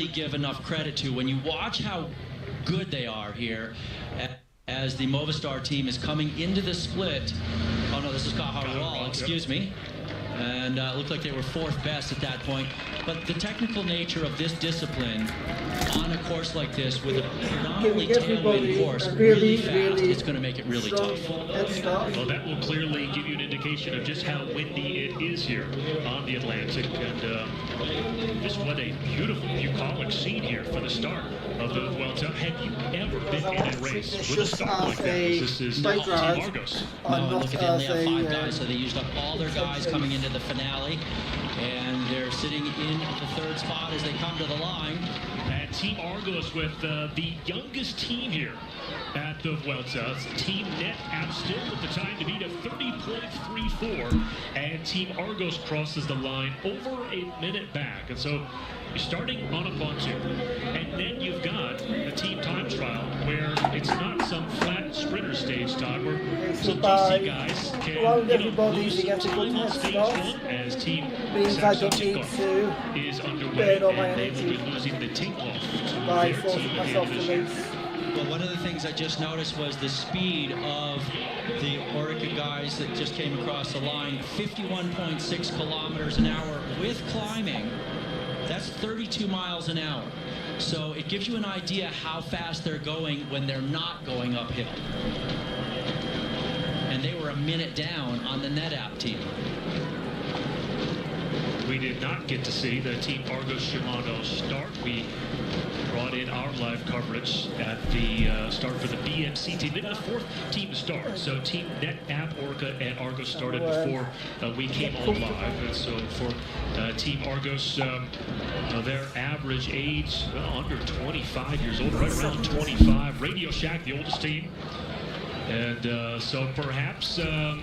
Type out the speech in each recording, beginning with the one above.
really give enough credit to. When you watch how good they are here, as the Movistar team is coming into the split. Oh no, this is Caja, excuse me. And it looked like they were fourth best at that point. But the technical nature of this discipline on a course like this, with a predominantly tailwind course, really fast, it's going to make it really tough. Well, that will clearly give you an indication of just how windy it is here on the Atlantic. And just what a beautiful bucolic scene here for the start of the Vuelta. Have you ever been in a race with a start like that? This is Team Argos. No, look at them, they have 5 guys, so they used up all their guys coming into the finale, and they're sitting in the 3rd spot as they come to the line. And Team Argos with the youngest team here at the Vuelta. Team NetApp still with the time to beat a 30.34, and Team Argos crosses the line over a minute back. And so you're starting on a pontoon, and then you've got a team time trial where it's not some flat sprinter stage, Todd, where some GC guys can lose some time on stage 1 as Team Saxon is underway, and they will be losing the takeoff to their team at the end of this year. Well, one of the things I just noticed was the speed of the Orica guys that just came across the line. 51.6 kilometers an hour with climbing. That's 32 miles an hour. So it gives you an idea how fast they're going when they're not going uphill. And they were a minute down on the NetApp team. We did not get to see the Team Argos Shimano start. We brought in our live coverage at the start for the BMC team. They were the 4th team to start. So Team NetApp, Orca, and Argos started before we came on live. And so for Team Argos, their average age under 25 years old, right around 25. Radio Shack, the oldest team. And so perhaps a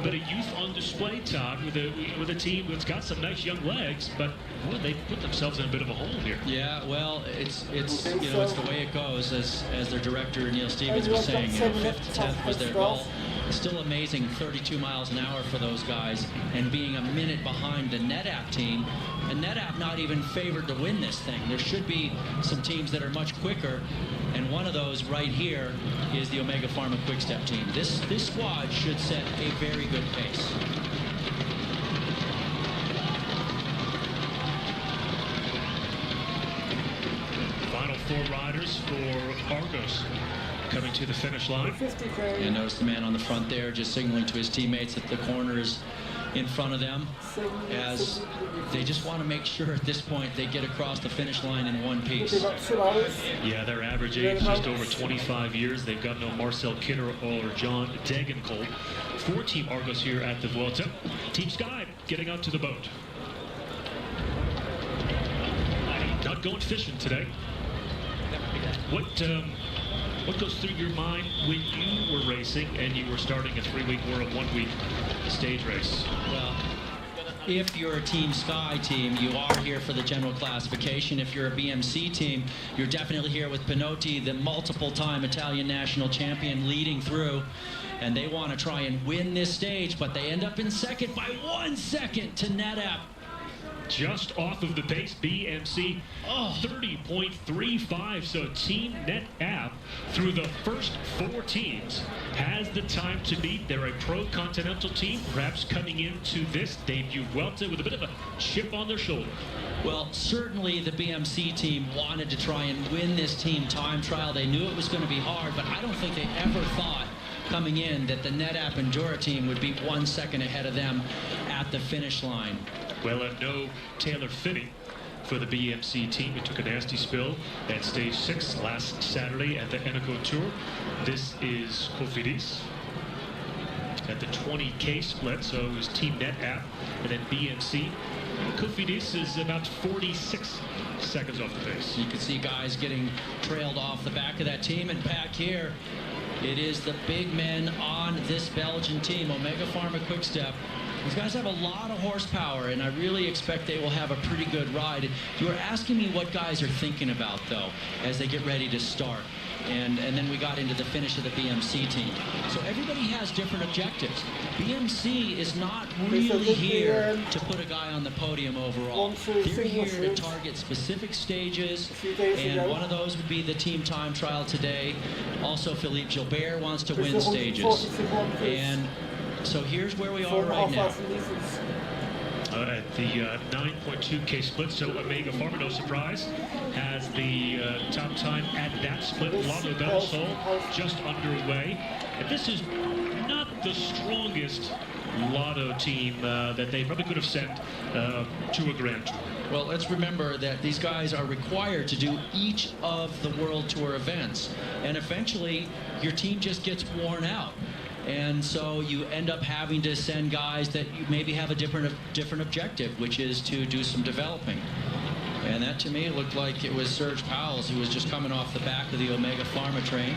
bit of youth on display, Todd, with a team that's got some nice young legs, but boy, they put themselves in a bit of a hole here. Yeah, well, it's it's the way it goes, as their director Neil Stevens was saying. 5th, 10th was their goal. It's still amazing, 32 miles an hour for those guys, and being a minute behind the NetApp team. And NetApp not even favored to win this thing. There should be some teams that are much quicker, and one of those right here is the Omega Pharma Quickstep team. This squad should set a very good pace. Final 4 riders for Argos coming to the finish line. And notice the man on the front there just signaling to his teammates that the corner is in front of them, as they just want to make sure at this point they get across the finish line in one piece. Yeah, their average age just over 25 years. They've got no Marcel Kidder or John Degenkolb. 4 Team Argos here at the Vuelta. Team Sky getting out to the boat. Not going fishing today. What goes through your mind when you were racing and you were starting a 3-week or a 1-week stage race? Well, if you're a Team Sky team, you are here for the general classification. If you're a BMC team, you're definitely here with Pinotti, the multiple-time Italian national champion, leading through. And they want to try and win this stage, but they end up in second by 1 second to NetApp. Just off of the pace, BMC 30.35. So Team NetApp, through the first 4 teams, has the time to beat. They're a pro-continental team, perhaps coming into this debut Vuelta with a bit of a chip on their shoulder. Well, certainly the BMC team wanted to try and win this team time trial. They knew it was going to be hard, but I don't think they ever thought coming in that the NetApp Endura team would be 1 second ahead of them at the finish line. Well, no Taylor Phinney for the BMC team. It took a nasty spill at stage 6 last Saturday at the Eneco Tour. This is Cofidis at the 20K split, so it was Team NetApp and then BMC. Cofidis is about 46 seconds off the pace. You can see guys getting trailed off the back of that team, and back here, it is the big men on this Belgian team, Omega Pharma Quickstep, These guys have a lot of horsepower, and I really expect they will have a pretty good ride. You were asking me what guys are thinking about, though, as they get ready to start. And then we got into the finish of the BMC team. So everybody has different objectives. BMC is not really here to put a guy on the podium overall. They're here to target specific stages, and one of those would be the team time trial today. Also, Philippe Gilbert wants to win stages. And so here's where we are right now. At the 9.2K split, so Omega Pharma, no surprise, has the top time at that split. Lotto Belisol just underway. And this is not the strongest Lotto team that they probably could have sent to a Grand Tour. Well, let's remember that these guys are required to do each of the World Tour events. And eventually, your team just gets worn out. And so you end up having to send guys that you maybe have a different objective, which is to do some developing. And that, to me, looked like it was Serge Powell's, who was just coming off the back of the Omega Pharma train.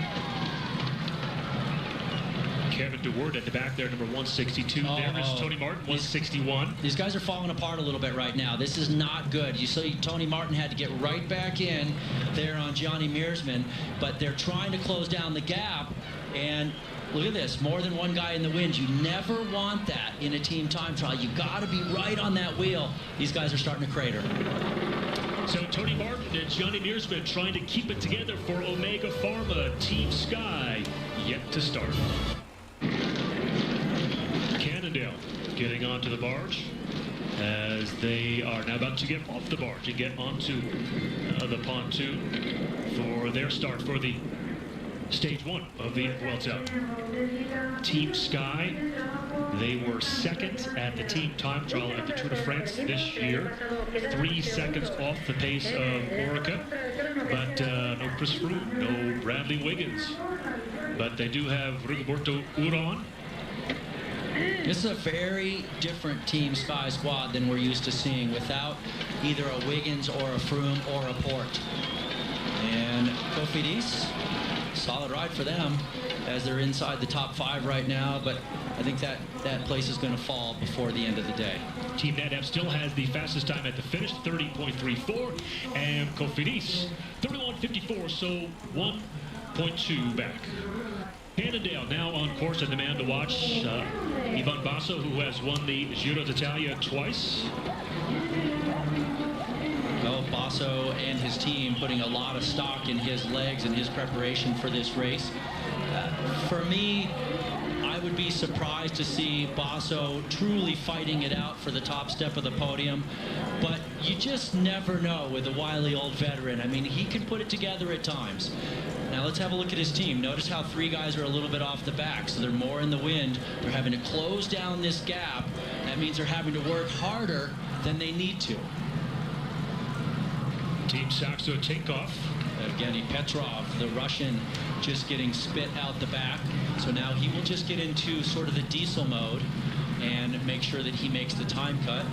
Kevin DeWard at the back there, number 162. There is Tony Martin, 161. These guys are falling apart a little bit right now. This is not good. You see Tony Martin had to get right back in there on Gianni Meersman, but they're trying to close down the gap. And look at this, more than one guy in the wind. You never want that in a team time trial. You got to be right on that wheel. These guys are starting to crater. So Tony Martin and Gianni Meersman trying to keep it together for Omega Pharma. Team Sky yet to start. Cannondale getting onto the barge as they are now about to get off the barge and get onto the pontoon for their start for the Stage 1 of the Vuelta. Team Sky, they were second at the team time trial at the Tour de France this year. 3 seconds off the pace of Orica, but no Chris Froome, no Bradley Wiggins. But they do have Rigoberto Urán. This is a very different Team Sky squad than we're used to seeing without either a Wiggins or a Froome or a Porte. And Cofidis, solid ride for them as they're inside the top 5 right now, but I think that place is going to fall before the end of the day. Team NetApp still has the fastest time at the finish, 30.34, and Cofidis 31.54, so 1.2 back. Cannondale now on course and the man to watch, Ivan Basso, who has won the Giro d'Italia twice. Well, Basso and his team putting a lot of stock in his legs and his preparation for this race. For me, I would be surprised to see Basso truly fighting it out for the top step of the podium, but you just never know with a wily old veteran. I mean, he can put it together at times. Now let's have a look at his team. Notice how 3 guys are a little bit off the back, so they're more in the wind. They're having to close down this gap. That means they're having to work harder than they need to. Team Saxo takeoff. Evgeny Petrov, the Russian, just getting spit out the back. So now he will just get into sort of the diesel mode and make sure that he makes the time cut.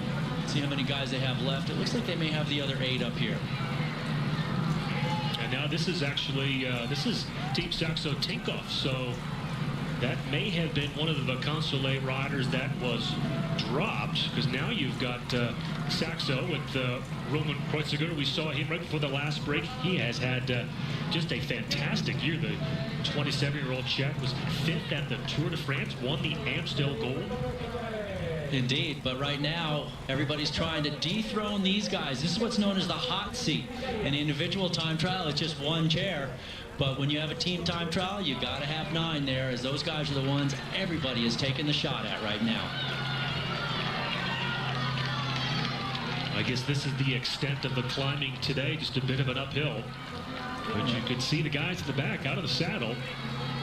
See how many guys they have left. It looks like they may have the other 8 up here. And now this is actually, this is Team Saxo takeoff. So that may have been one of the Consolet riders that was dropped, because now you've got Saxo with Roman Kreuziger. We saw him right before the last break. He has had just a fantastic year. The 27-year-old Czech was 5th at the Tour de France, won the Amstel Gold. Indeed, but right now, everybody's trying to dethrone these guys. This is what's known as the hot seat. An individual time trial, it's just one chair. But when you have a team time trial, you got to have 9 there, as those guys are the ones everybody is taking the shot at right now. I guess this is the extent of the climbing today, just a bit of an uphill. But you could see the guys in the back out of the saddle.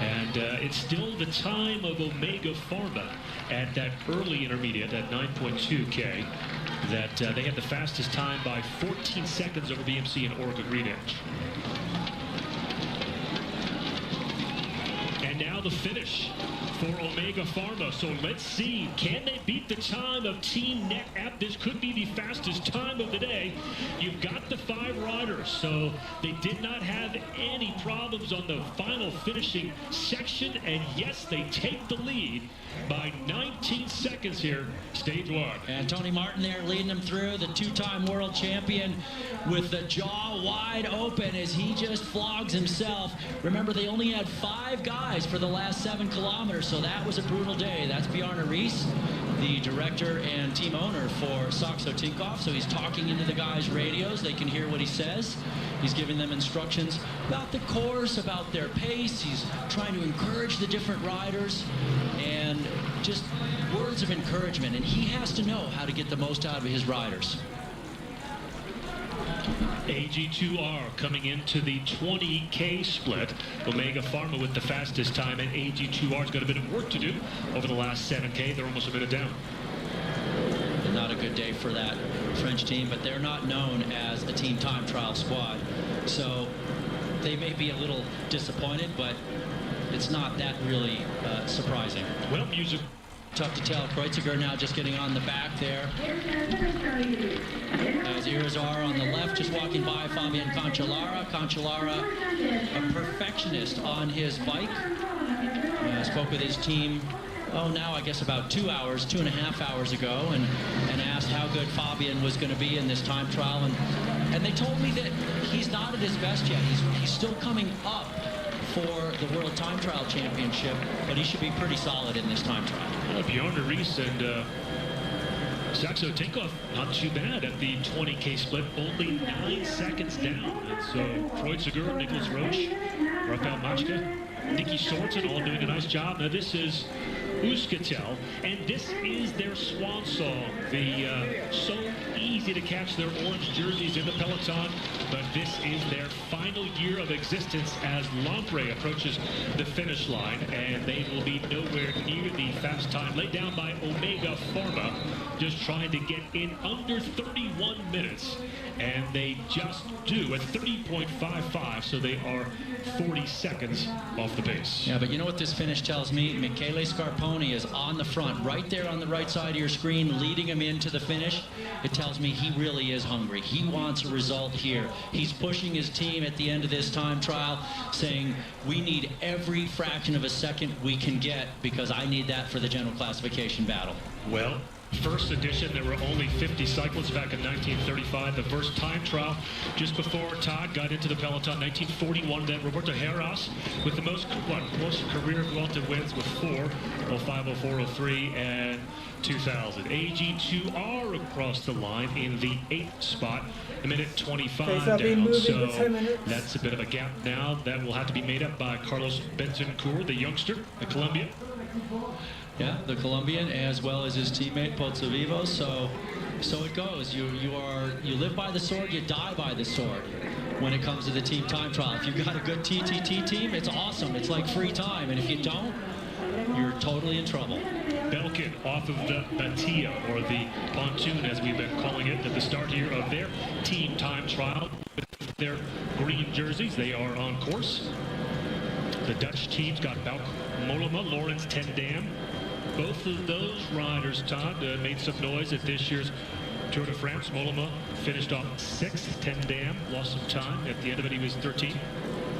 And it's still the time of Omega Pharma at that early intermediate, at 9.2K, that they had the fastest time by 14 seconds over BMC and Orica Green Edge. And now the finish for Omega Pharma. So let's see, can they beat the time of Team NetApp? This could be the fastest time of the day. You've got the 5 riders, so they did not have any problems on the final finishing section. And yes, they take the lead by 19 seconds here, stage 1. And Tony Martin there leading them through, the 2-time world champion with the jaw wide open as he just flogs himself. Remember, they only had 5 guys for the last 7 kilometers, so that was a brutal day. That's Bjarne Riis, the director and team owner for Saxo Tinkoff. So he's talking into the guys' radios. They can hear what he says. He's giving them instructions about the course, about their pace. He's trying to encourage the different riders and just words of encouragement. And he has to know how to get the most out of his riders. AG2R coming into the 20K split. Omega Pharma with the fastest time, and AG2R's got a bit of work to do over the last 7K. They're almost a minute down. Not a good day for that French team, but they're not known as a team time trial squad. So they may be a little disappointed, but it's not that really surprising. Well, music. Tough to tell. Kreuziger now just getting on the back there. As Irizar on the left, just walking by Fabian Cancellara. Cancellara, a perfectionist on his bike. Spoke with his team, now I guess about 2.5 hours ago, and asked how good Fabian was going to be in this time trial. And they told me that he's not at his best yet. He's still coming up for the World Time Trial Championship, but he should be pretty solid in this time trial. Bjarne Riis and Saxo Tinkoff not too bad at the 20K split, only 9 seconds down. And so Kreuziger, Nicholas Roche, Rafael Machka, Nicky Sorensen all doing a nice job. Now this is Euskaltel, and this is their swan song. So easy to catch their orange jerseys in the peloton, but this is their final year of existence as Lampre approaches the finish line, and they will be nowhere near the fast time laid down by Omega Pharma, just trying to get in under 31 minutes, and they just do at 30.55, so they are 40 seconds off the pace. Yeah, but you know what this finish tells me? Michele Scarponi is on the front, right there on the right side of your screen, leading him into the finish. It tells me he really is hungry. He wants a result here. He's pushing his team at the end of this time trial, saying, we need every fraction of a second we can get, because I need that for the general classification battle. Well, first edition, there were only 50 cyclists back in 1935. The first time trial just before Todd got into the peloton, 1941. Then Roberto Heras with the most career Vuelta wins with 4, 05, 04, 03, and 2000. AG2R across the line in the 8th spot, a minute 25 down. So that's a bit of a gap now that will have to be made up by Carlos Bentancur, the youngster, the Colombian. Yeah, the Colombian, as well as his teammate Pozzovivo. So it goes. You live by the sword, you die by the sword when it comes to the team time trial. If you've got a good TTT team, it's awesome. It's like free time. And if you don't, you're totally in trouble. Belkin off of the Batia, or the pontoon as we've been calling it, at the start here of their team time trial with their green jerseys. They are on course. The Dutch team's got Bauke Mollema, Lawrence ten Dam. Both of those riders, Todd, made some noise at this year's Tour de France. Mollema finished off 6th, ten Dam, lost some time. At the end of it, he was 13.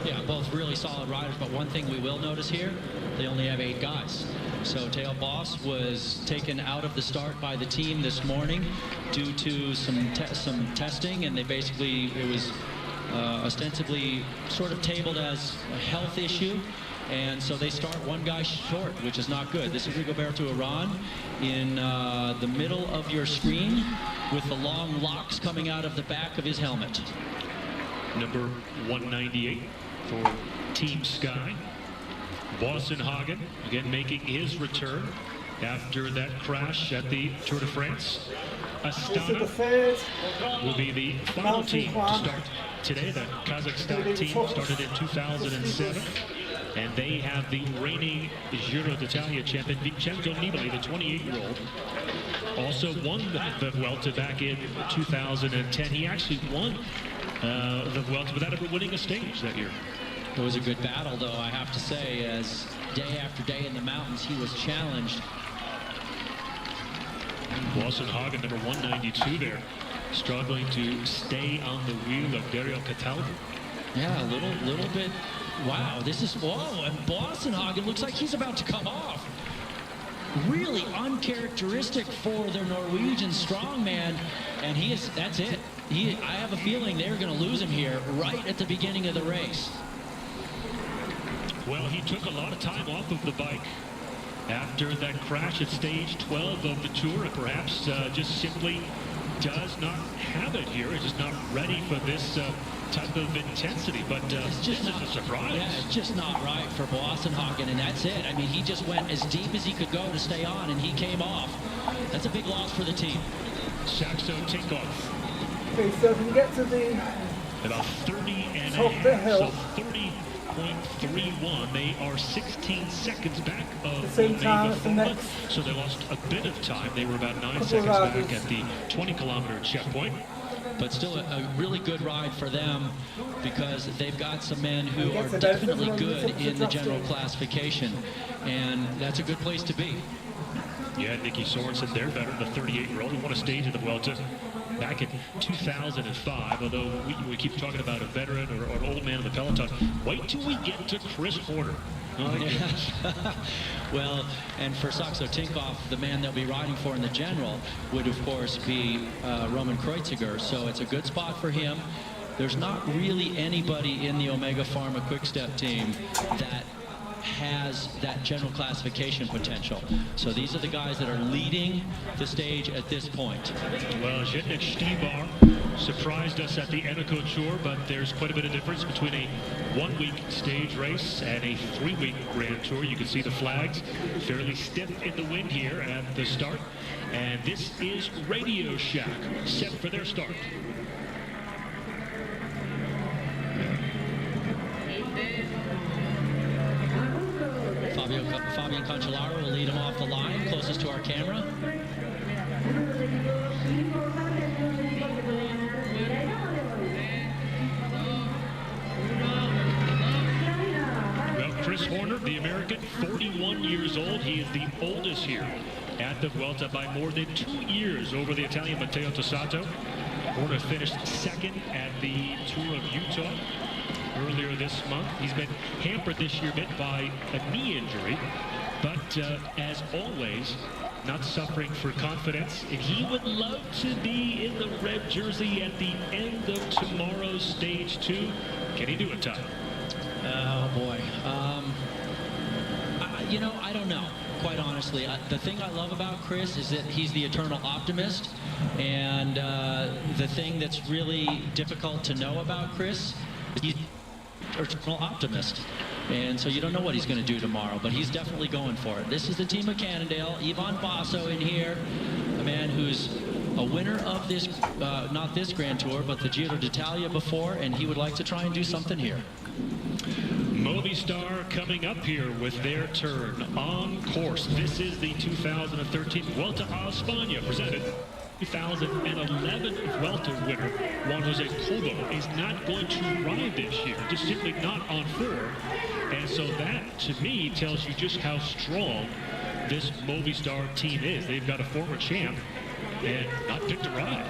Yeah, both really solid riders, but one thing we will notice here, they only have 8 guys. So Theo Boss was taken out of the start by the team this morning due to some testing, and it was ostensibly sort of tabled as a health issue. And so they start one guy short, which is not good. This is Rigoberto Urán in the middle of your screen with the long locks coming out of the back of his helmet. Number 198 for Team Sky. Boassenhagen, again making his return after that crash at the Tour de France. Astana will be the final team to start today. The Kazakhstan team started in 2007. And they have the reigning Giro d'Italia champion, Vincenzo Nibali, the 28-year-old. Also won the Vuelta back in 2010. He actually won the Vuelta without ever winning a stage that year. It was a good battle, though, I have to say, as day after day in the mountains, he was challenged. Boston Hagen, number 192 there, struggling to stay on the wheel of Dario Cataldo. Yeah, a little bit. Wow, this is, whoa, and Boston Hagen looks like he's about to come off. Really uncharacteristic for the Norwegian strongman, and that's it. I have a feeling they're going to lose him here right at the beginning of the race. Well, he took a lot of time off of the bike after that crash at stage 12 of the Tour, and perhaps just simply does not have it here. He's just not ready for this type of intensity, but it's just not a surprise. Yeah, it's just not right for Boston Hagen, and that's it. I mean, he just went as deep as he could go to stay on, and he came off. That's a big loss for the team. Saxo Tinkoff. Okay, so if we get to the about 30 and top a of the half, hill, so 30.31. They are 16 seconds back of the same time as the Omega next. So they lost a bit of time. They were about 9 Couple seconds of back at the 20-kilometer checkpoint. But still a really good ride for them, because they've got some men who are so definitely that's good in the tough general stage. classification, and that's a good place to be. Yeah, Nicky Sorensen, they're better than the 38-year-old who won a stage at the Vuelta back in 2005. Although we keep talking about a veteran or an old man in the peloton. Wait till we get to Chris Horner. Oh, Yeah. Well, and for Saxo Tinkoff, the man they'll be riding for in the general would, of course, be Roman Kreuziger. So it's a good spot for him. There's not really anybody in the Omega Pharma Quick-Step team that has that general classification potential. So these are the guys that are leading the stage at this point. Well, Zdeněk Štýbar surprised us at the Eneco Tour, but there's quite a bit of difference between a one-week stage race and a three-week Grand Tour. You can see the flags fairly stiff in the wind here at the start. And this is Radio Shack set for their start. Fabian Cancellara will lead him off the line, closest to our camera. Well, Chris Horner, the American, 41 years old. He is the oldest here at the Vuelta by more than 2 years over the Italian Matteo Tossato. Horner finished second at the Tour of Utah earlier this month. He's been hampered this year a bit by a knee injury, but as always, not suffering for confidence. And he would love to be in the red jersey at the end of tomorrow's stage 2. Can he do it, Todd? Oh, boy. I don't know, quite honestly. The thing I love about Chris is that he's the eternal optimist. And the thing that's really difficult to know about Chris is he's an eternal optimist. And so you don't know what he's going to do tomorrow, but he's definitely going for it. This is the team of Cannondale. Ivan Basso in here, a man who's a winner of this, not this Grand Tour, but the Giro d'Italia before, and he would like to try and do something here. Movistar coming up here with their turn on course. This is the 2013 Vuelta a España presented. 2011 Vuelta winner Juan Jose Cobo is not going to ride this year, just simply not on form. And so that, to me, tells you just how strong this Movistar team is. They've got a former champ and not picked to ride.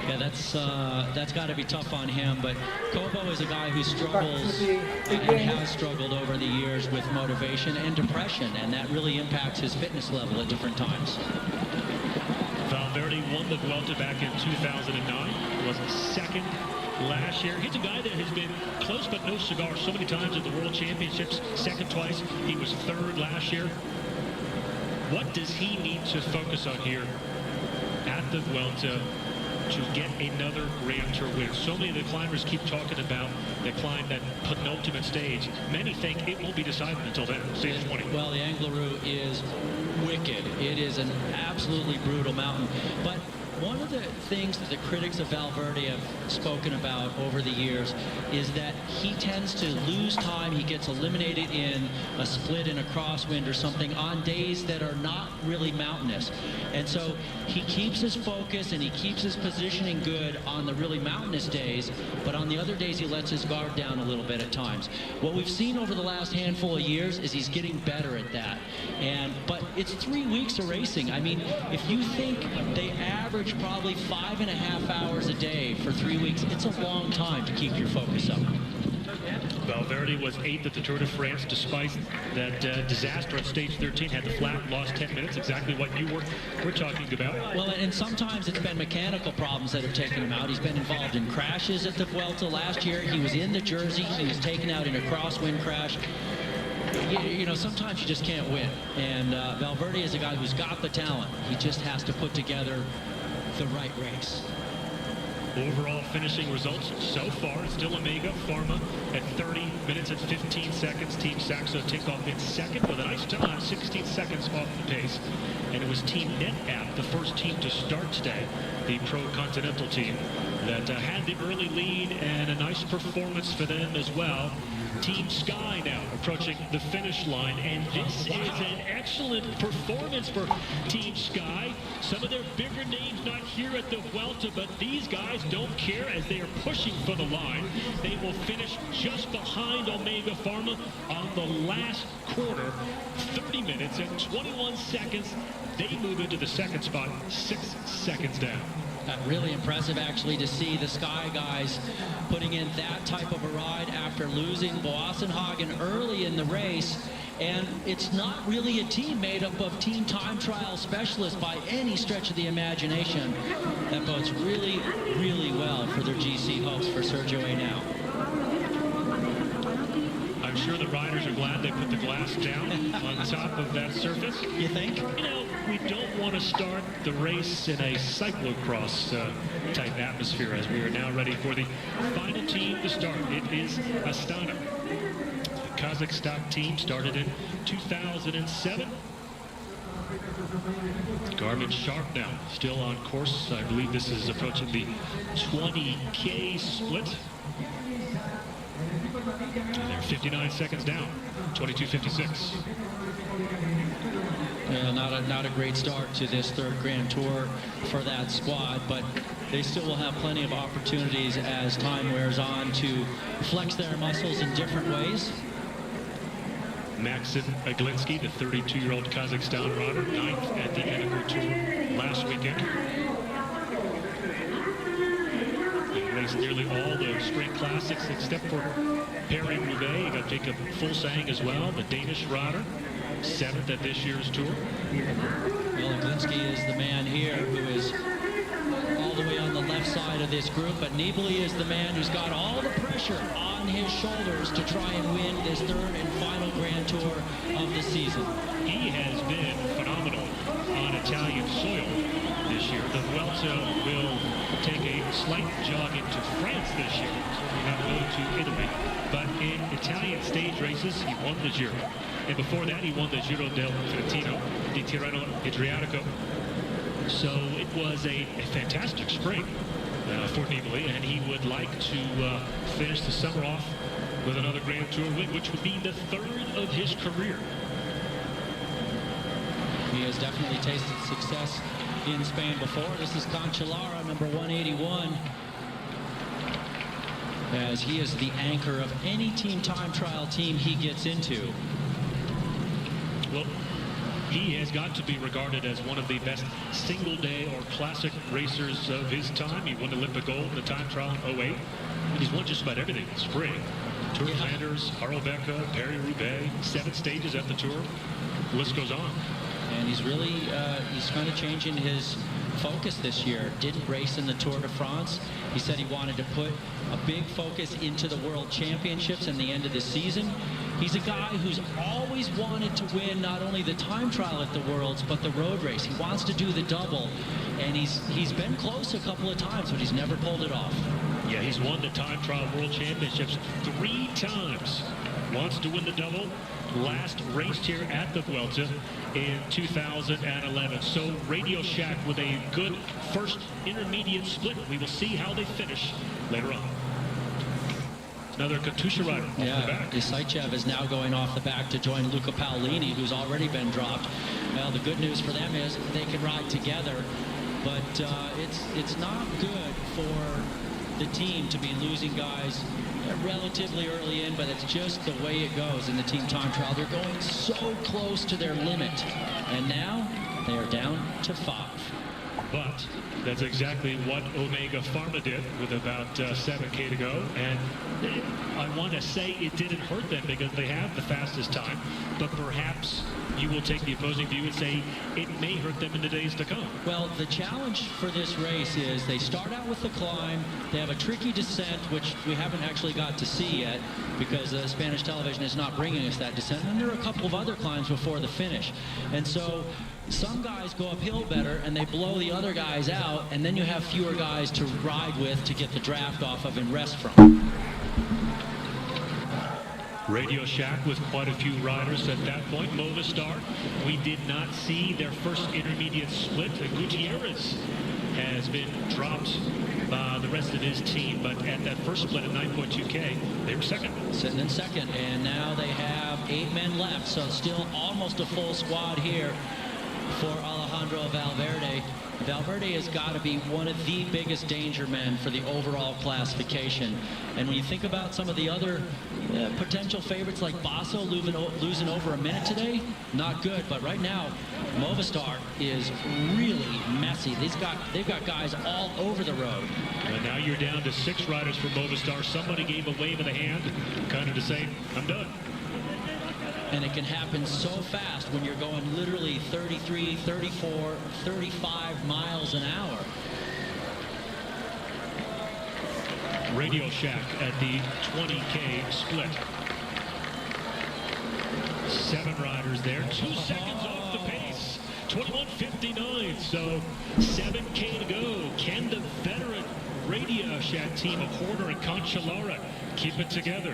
Yeah, that's got to be tough on him. But Cobo is a guy who struggles and has struggled over the years with motivation and depression, and that really impacts his fitness level at different times. Valverde won the Vuelta back in 2009. Was second last year. He's a guy that has been close but no cigar so many times at the World Championships. Second twice. He was third last year. What does he need to focus on here at the Vuelta to get another Grand Tour win? So many of the climbers keep talking about they climb that penultimate stage. Many think it won't be decided until then, stage 20. Well, the Angliru is wicked. It is an absolutely brutal mountain. But one of the things that the critics of Valverde have spoken about over the years is that he tends to lose time. He gets eliminated in a split in a crosswind or something on days that are not really mountainous. And so he keeps his focus and he keeps his positioning good on the really mountainous days, but on the other days he lets his guard down a little bit at times. What we've seen over the last handful of years is he's getting better at that. But it's 3 weeks of racing. I mean, if you think they average probably 5.5 hours a day for 3 weeks, it's a long time to keep your focus up. Valverde was 8th at the Tour de France despite that disaster on stage 13. Had the flat, lost 10 minutes, exactly what you were talking about. Well, and sometimes it's been mechanical problems that have taken him out. He's been involved in crashes at the Vuelta last year. He was in the Jersey. He was taken out in a crosswind crash. You know, sometimes you just can't win. And Valverde is a guy who's got the talent. He just has to put together the right race. Overall finishing results so far, still Omega Pharma at 30 minutes and 15 seconds. Team Saxo take off in second with a nice time, 16 seconds off the pace. And it was Team NetApp, the first team to start today, the Pro Continental team, that had the early lead and a nice performance for them as well. Team Sky now approaching the finish line, and this is an excellent performance for Team Sky. Some of their bigger names not here at the Vuelta, but these guys don't care as they are pushing for the line. They will finish just behind Omega Pharma on the last quarter, 30 minutes and 21 seconds. They move into the second spot, 6 seconds down. Really impressive, actually, to see the Sky guys putting in that type of a ride after losing Boassenhagen early in the race. And it's not really a team made up of team time trial specialists by any stretch of the imagination. That bodes really, really well for their GC hopes for Sergio Henao. I'm sure the riders are glad they put the glass down on top of that surface. You think? You know, we don't want to start the race in a cyclocross type atmosphere as we are now ready for the final team to start. It is Astana. The Kazakhstan team started in 2007. Garmin Sharp now still on course. I believe this is approaching the 20K split. And they're 59 seconds down, 22:56. Well, not a great start to this third Grand Tour for that squad, but they still will have plenty of opportunities as time wears on to flex their muscles in different ways. Maxim Aglinski, the 32-year-old Kazakhstan rider, 9th at the Eneco Tour last weekend. He raced nearly all the spring classics except for Paris-Roubaix. You got Jacob Fulsang as well, the Danish rider, 7th at this year's tour. Well, Aglinski is the man here who is all the way on the left side of this group, but Nibali is the man who's got all the pressure on his shoulders to try and win this third and final Grand Tour of the season. He has been phenomenal on Italian soil this year. The Vuelta will take a slight jog into France this year. So we're not going to Italy. But in Italian stage races, he won the Giro. And before that, he won the Giro del Trentino, di Tirreno Adriatico. So it was a fantastic spring for Nibali, and he would like to finish the summer off with another Grand Tour win, which would be the 3rd of his career. He has definitely tasted success in Spain before. This is Cancellara, number 181. As he is the anchor of any team time trial team he gets into. Well, he has got to be regarded as one of the best single-day or classic racers of his time. He won Olympic gold in the time trial in 08. And he's won just about everything in spring. Tour of Flanders, Harelbeke, Paris-Roubaix, 7 stages at the Tour. The list goes on. And he's really, he's kind of changing his focus this year. Didn't race in the Tour de France. He said he wanted to put a big focus into the World Championships and the end of the season. He's a guy who's always wanted to win not only the time trial at the Worlds, but the road race. He wants to do the double, and he's been close a couple of times, but he's never pulled it off. Yeah, he's won the Time Trial World Championships 3 times. Wants to win the double. Last raced here at the Vuelta in 2011. So Radio Shack with a good first intermediate split. We will see how they finish later on. Another Katusha rider off the back. Isaichev is now going off the back to join Luca Paolini, who's already been dropped. Well, the good news for them is they can ride together, but it's not good for the team to be losing guys relatively early in, but it's just the way it goes in the team time trial. They're going so close to their limit, and now they are down to 5. But that's exactly what Omega Pharma did with about 7K to go. And I want to say it didn't hurt them because they have the fastest time. But perhaps you will take the opposing view and say it may hurt them in the days to come. Well, the challenge for this race is they start out with the climb. They have a tricky descent, which we haven't actually got to see yet because Spanish television is not bringing us that descent. And there are a couple of other climbs before the finish. And so some guys go uphill better and they blow the other guys out, and then you have fewer guys to ride with to get the draft off of and rest from. Radio Shack with quite a few riders at that point. Movistar, we did not see their first intermediate split. Gutierrez has been dropped by the rest of his team, but at that first split at 9.2K, they were second. Sitting in second, and now they have 8 men left, so still almost a full squad here for Alejandro Valverde. Valverde has got to be one of the biggest danger men for the overall classification. And when you think about some of the other potential favorites like Basso losing over a minute today, not good. But right now, Movistar is really messy. They've got guys all over the road. And now you're down to 6 riders for Movistar. Somebody gave a wave of the hand, kind of to say, I'm done. And it can happen so fast when you're going literally 33, 34, 35 miles an hour. Radio Shack at the 20K split. 7 riders there, 2 seconds off the pace. 21:59, so 7K to go. Can the veteran Radio Shack team of Horner and Cancellara keep it together?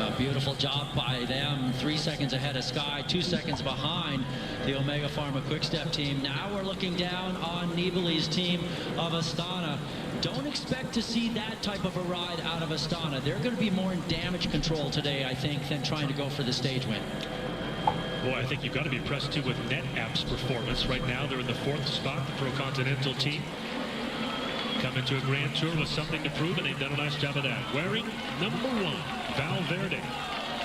A beautiful job by them. 3 seconds ahead of Sky, 2 seconds behind the Omega Pharma Quick-Step team. Now we're looking down on Nibali's team of Astana. Don't expect to see that type of a ride out of Astana. They're going to be more in damage control today, I think, than trying to go for the stage win. Boy, I think you've got to be impressed, too, with NetApp's performance. Right now, they're in the 4th spot, the Pro Continental team. Coming to a Grand Tour with something to prove, and they've done a nice job of that. Wearing number 1, Valverde,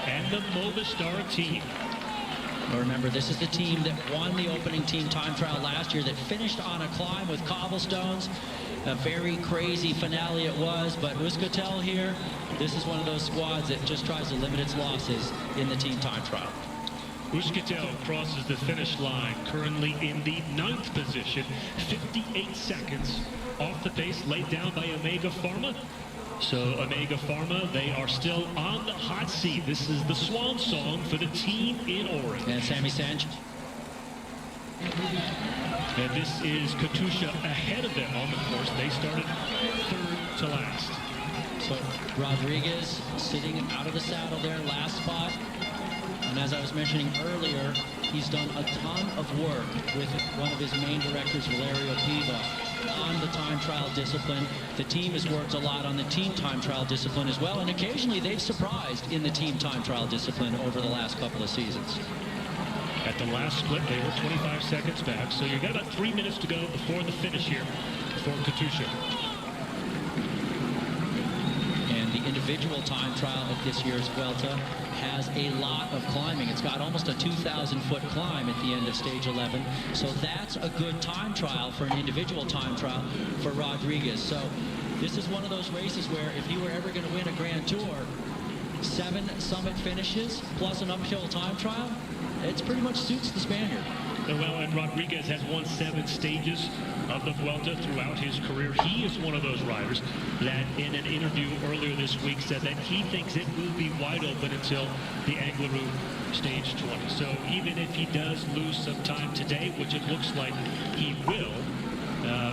and the Movistar team. Well, remember, this is the team that won the opening team time trial last year, that finished on a climb with cobblestones. A very crazy finale it was, but Euskaltel here, this is one of those squads that just tries to limit its losses in the team time trial. Euskaltel crosses the finish line, currently in the 9th position, 58 seconds off the pace laid down by Omega Pharma. So Omega Pharma, they are still on the hot seat. This is the swan song for the team in orange. And Sammy Sanch. And this is Katusha ahead of them on the course. They started 3rd to last. So Rodriguez sitting out of the saddle there, last spot. And as I was mentioning earlier, he's done a ton of work with one of his main directors, Valerio Piva, on the time trial discipline. The team has worked a lot on the team time trial discipline as well, and occasionally they've surprised in the team time trial discipline over the last couple of seasons. At the last split, they were 25 seconds back, so you've got about 3 minutes to go before the finish here for Katusha. And the individual time trial at this year's Vuelta has a lot of climbing. It's got almost a 2,000-foot climb at the end of stage 11. So that's a good time trial for an individual time trial for Rodriguez. So this is one of those races where if you were ever going to win a Grand Tour, 7 summit finishes plus an uphill time trial, it pretty much suits the Spaniard. Well, and Rodriguez has won 7 stages of the Vuelta throughout his career. He is one of those riders that in an interview earlier this week said that he thinks it will be wide open until the Angliru stage 20. So even if he does lose some time today, which it looks like he will,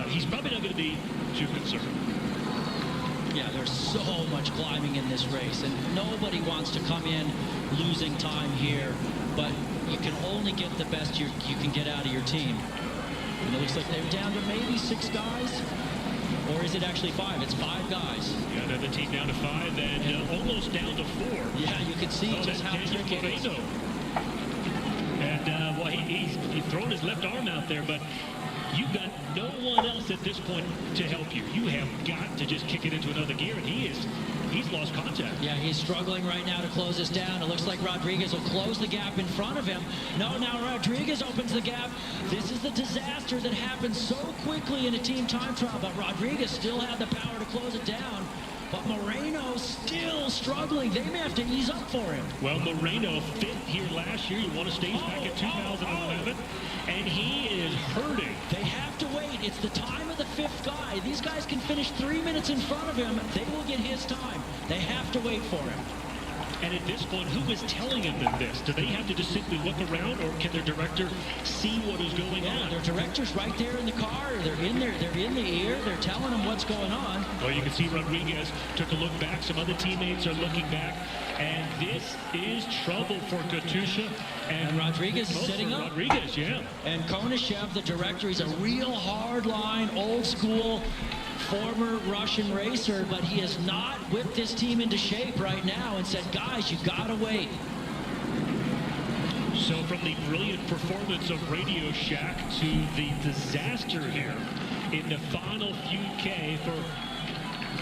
he's probably not going to be too concerned. Yeah, there's so much climbing in this race, and nobody wants to come in losing time here, but you can only get the best you can get out of your team. And it looks like they're down to maybe 6 guys, or is it actually 5? It's 5 guys. Yeah, another team down to 5, and almost down to 4. Yeah, you can see just how tricky it is. And, well, he's throwing his left arm out there, but you've got no one else at this point to help you. You have got to just kick it into another gear, and he's lost contact. Yeah, he's struggling right now to close this down. It looks like Rodriguez will close the gap in front of him. No, now Rodriguez opens the gap. This is the disaster that happens so quickly in a team time trial, but Rodriguez still had the power to close it down. But Moreno still struggling. They may have to ease up for him. Well, Moreno fit here last year. He won a stage back in 2011, and he is hurting. They have to wait. It's the time of the 5th guy. These guys can finish 3 minutes in front of him. They will get his time. They have to wait for him. And at this point, who is telling them this? Do they have to just simply look around, or can their director see what is going on? Their director's right there in the car. They're in there. They're in the ear. They're telling them what's going on. Well, you can see Rodriguez took a look back. Some other teammates are looking back. And this is trouble for Katusha. And Rodriguez is sitting up. Rodriguez, yeah. And Konashev, the director, he's a real hard-line, old-school, former Russian racer, but he has not whipped this team into shape right now and said, guys, you gotta wait. So from the brilliant performance of Radio Shack to the disaster here in the final few K for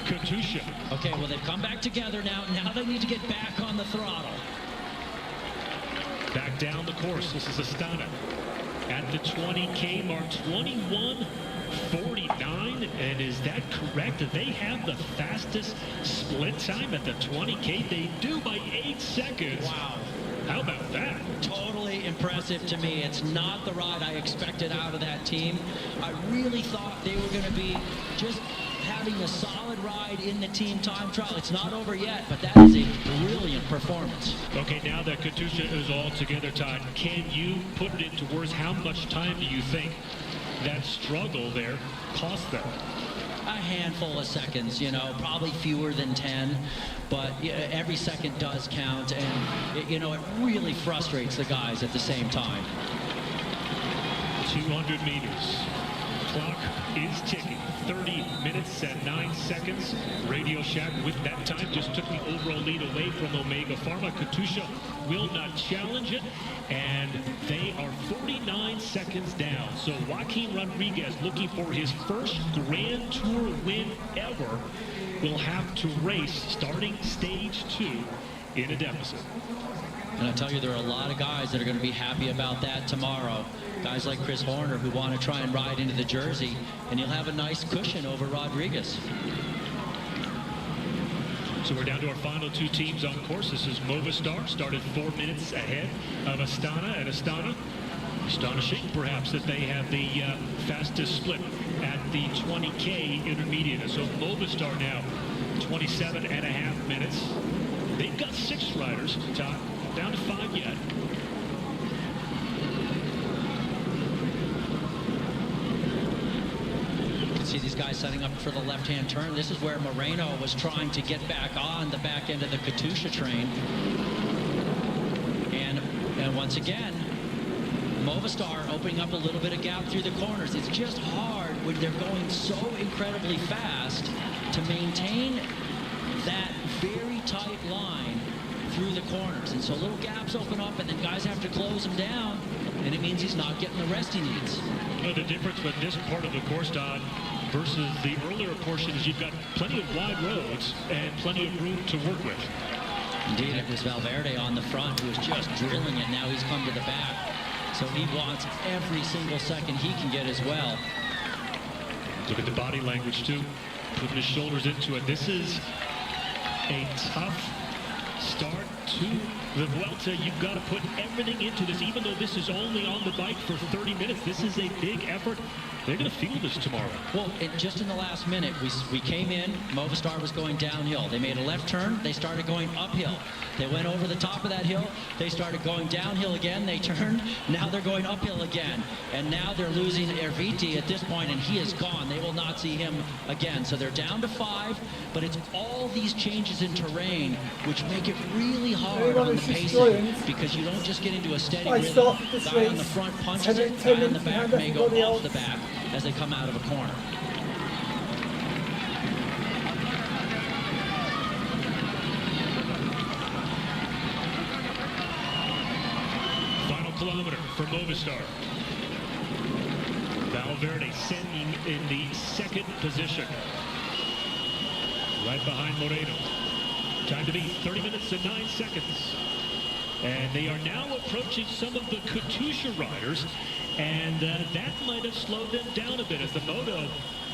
Katusha. Okay, well, they've come back together now. Now they need to get back on the throttle. Back down the course. This is Astana at the 20K mark, 21:49. And is that correct? They have the fastest split time at the 20K. They do by 8 seconds. Wow. How about that? Totally impressive to me. It's not the ride I expected out of that team. I really thought they were going to be just having a solid ride in the team time trial. It's not over yet, but that is a brilliant performance. Okay, now that Katusha is all together, Todd, can you put it into words? How much time do you think that struggle there cost them? A handful of seconds, you know, probably fewer than 10, but every second does count, and it really frustrates the guys at the same time. 200 meters. Clock is ticking. 30 minutes and 9 seconds. Radio Shack with that time just took the overall lead away from Omega Pharma. Katusha will not challenge it, and they are 49 seconds down. So Joaquin Rodriguez, looking for his first Grand Tour win ever, will have to race starting stage 2 in a deficit. And I tell you, there are a lot of guys that are going to be happy about that tomorrow. Guys like Chris Horner who want to try and ride into the Jersey, and he'll have a nice cushion over Rodriguez. So we're down to our final 2 teams on course. This is Movistar, started 4 minutes ahead of Astana. And Astana, astonishing perhaps that they have the fastest split at the 20K intermediate. So Movistar now 27.5 minutes. They've got 6 riders, Todd, down to 5 yet. See these guys setting up for the left-hand turn. This is where Moreno was trying to get back on the back end of the Katusha train. And once again, Movistar opening up a little bit of gap through the corners. It's just hard when they're going so incredibly fast to maintain that very tight line through the corners. And so little gaps open up, and then guys have to close them down, and it means he's not getting the rest he needs. Well, the difference with this part of the course, Todd, versus the earlier portions, you've got plenty of wide roads and plenty of room to work with. Indeed, it was Valverde on the front who was just drilling it. Now he's come to the back. So he wants every single second he can get as well. Look at the body language, too. Putting his shoulders into it. This is a tough start to the Vuelta, you've got to put everything into this. Even though this is only on the bike for 30 minutes, this is a big effort. They're going to feel this tomorrow. Well, just in the last minute, we came in, Movistar was going downhill. They made a left turn, they started going uphill. They went over the top of that hill, they started going downhill again, they turned, now they're going uphill again. And now they're losing Erviti at this point, and he is gone. They will not see him again. So they're down to 5, but it's all these changes in terrain which make it really hard on the pacing, because you don't just get into a steady rhythm. Guy on the front punches it, guy on the back may go off the back as they come out of a corner. Final kilometer for Movistar. Valverde sending in the second position. Right behind Moreno. Time to beat 30 minutes and 9 seconds. And they are now approaching some of the Katusha riders. And that might have slowed them down a bit as the moto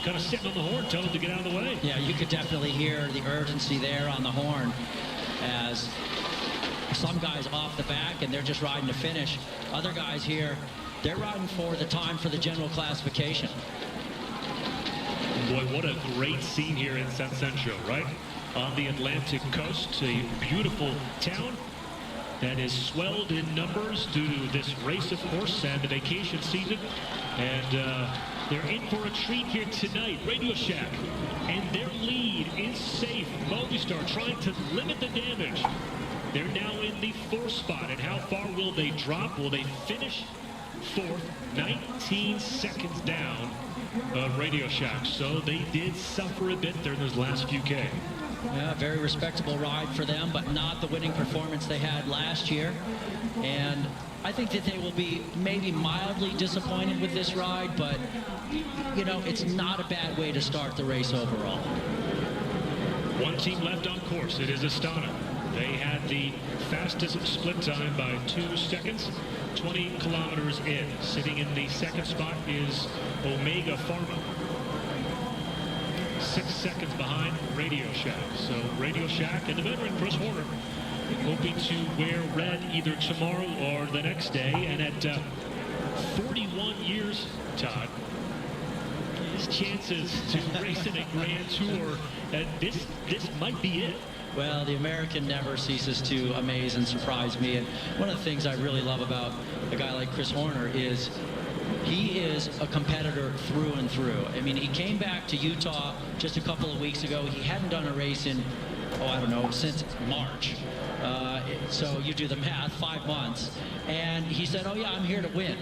kind of sitting on the horn, telling them to get out of the way. Yeah, you could definitely hear the urgency there on the horn as some guys off the back and they're just riding to finish. Other guys here, they're riding for the time for the general classification. Boy, what a great scene here in San Sancho, right? On the Atlantic coast, a beautiful town that is swelled in numbers due to this race, of course, and the vacation season. And they're in for a treat here tonight. Radio Shack and their lead is safe. Movistar trying to limit the damage. They're now in the 4th spot. And how far will they drop? Will they finish 4th? 19 seconds down of Radio Shack. So they did suffer a bit there in those last few K. Yeah, very respectable ride for them, but not the winning performance they had last year. And I think that they will be maybe mildly disappointed with this ride, but, you know, it's not a bad way to start the race overall. One team left on course. It is Astana. They had the fastest split time by 2 seconds, 20 kilometers in. Sitting in the 2nd spot is Omega Pharma. 6 seconds behind Radio Shack. So Radio Shack and the veteran Chris Horner hoping to wear red either tomorrow or the next day. And at 41 years, Todd, his chances to race in a Grand Tour, this might be it. Well, the American never ceases to amaze and surprise me. And one of the things I really love about a guy like Chris Horner is he is a competitor through and through. I mean, he came back to Utah just a couple of weeks ago. He hadn't done a race in, I don't know, since March. So you do the math, 5 months. And he said, oh, yeah, I'm here to win.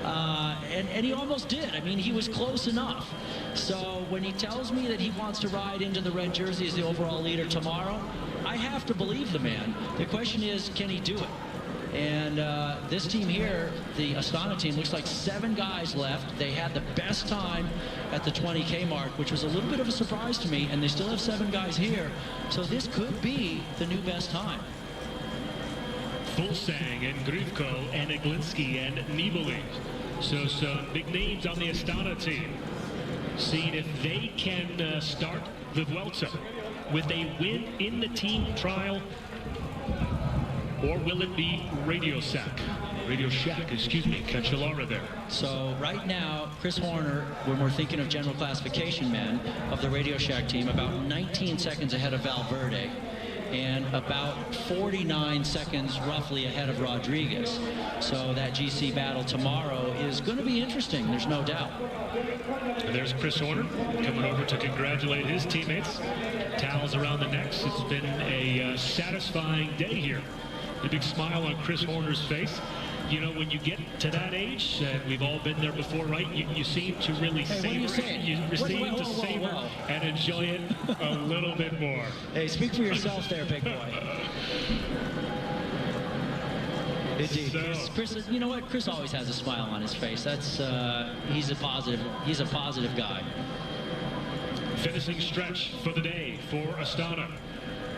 And he almost did. I mean, he was close enough. So when he tells me that he wants to ride into the red jersey as the overall leader tomorrow, I have to believe the man. The question is, can he do it? And this team here, the Astana team, looks like 7 guys left. They had the best time at the 20K mark, which was a little bit of a surprise to me, and they still have 7 guys here. So this could be the new best time. Fulsang and Grivko and Iglinski and Nibali. So some big names on the Astana team. Seeing if they can start the Vuelta with a win in the team trial, or will it be Radio Shack? Radio Shack, excuse me, Cancellara there. So right now, Chris Horner, when we're thinking of general classification men of the Radio Shack team, about 19 seconds ahead of Valverde and about 49 seconds roughly ahead of Rodriguez. So that GC battle tomorrow is going to be interesting, there's no doubt. And there's Chris Horner coming over to congratulate his teammates. Towels around the necks. It's been a satisfying day here. A big smile on Chris Horner's face. You know, when you get to that age, we've all been there before, right? You seem to really savor it. You seem to savor and enjoy it a little bit more. Hey, speak for yourself there, big boy. Indeed. So, Chris, you know what? Chris always has a smile on his face. That's he's a positive guy. Finishing stretch for the day for Astana.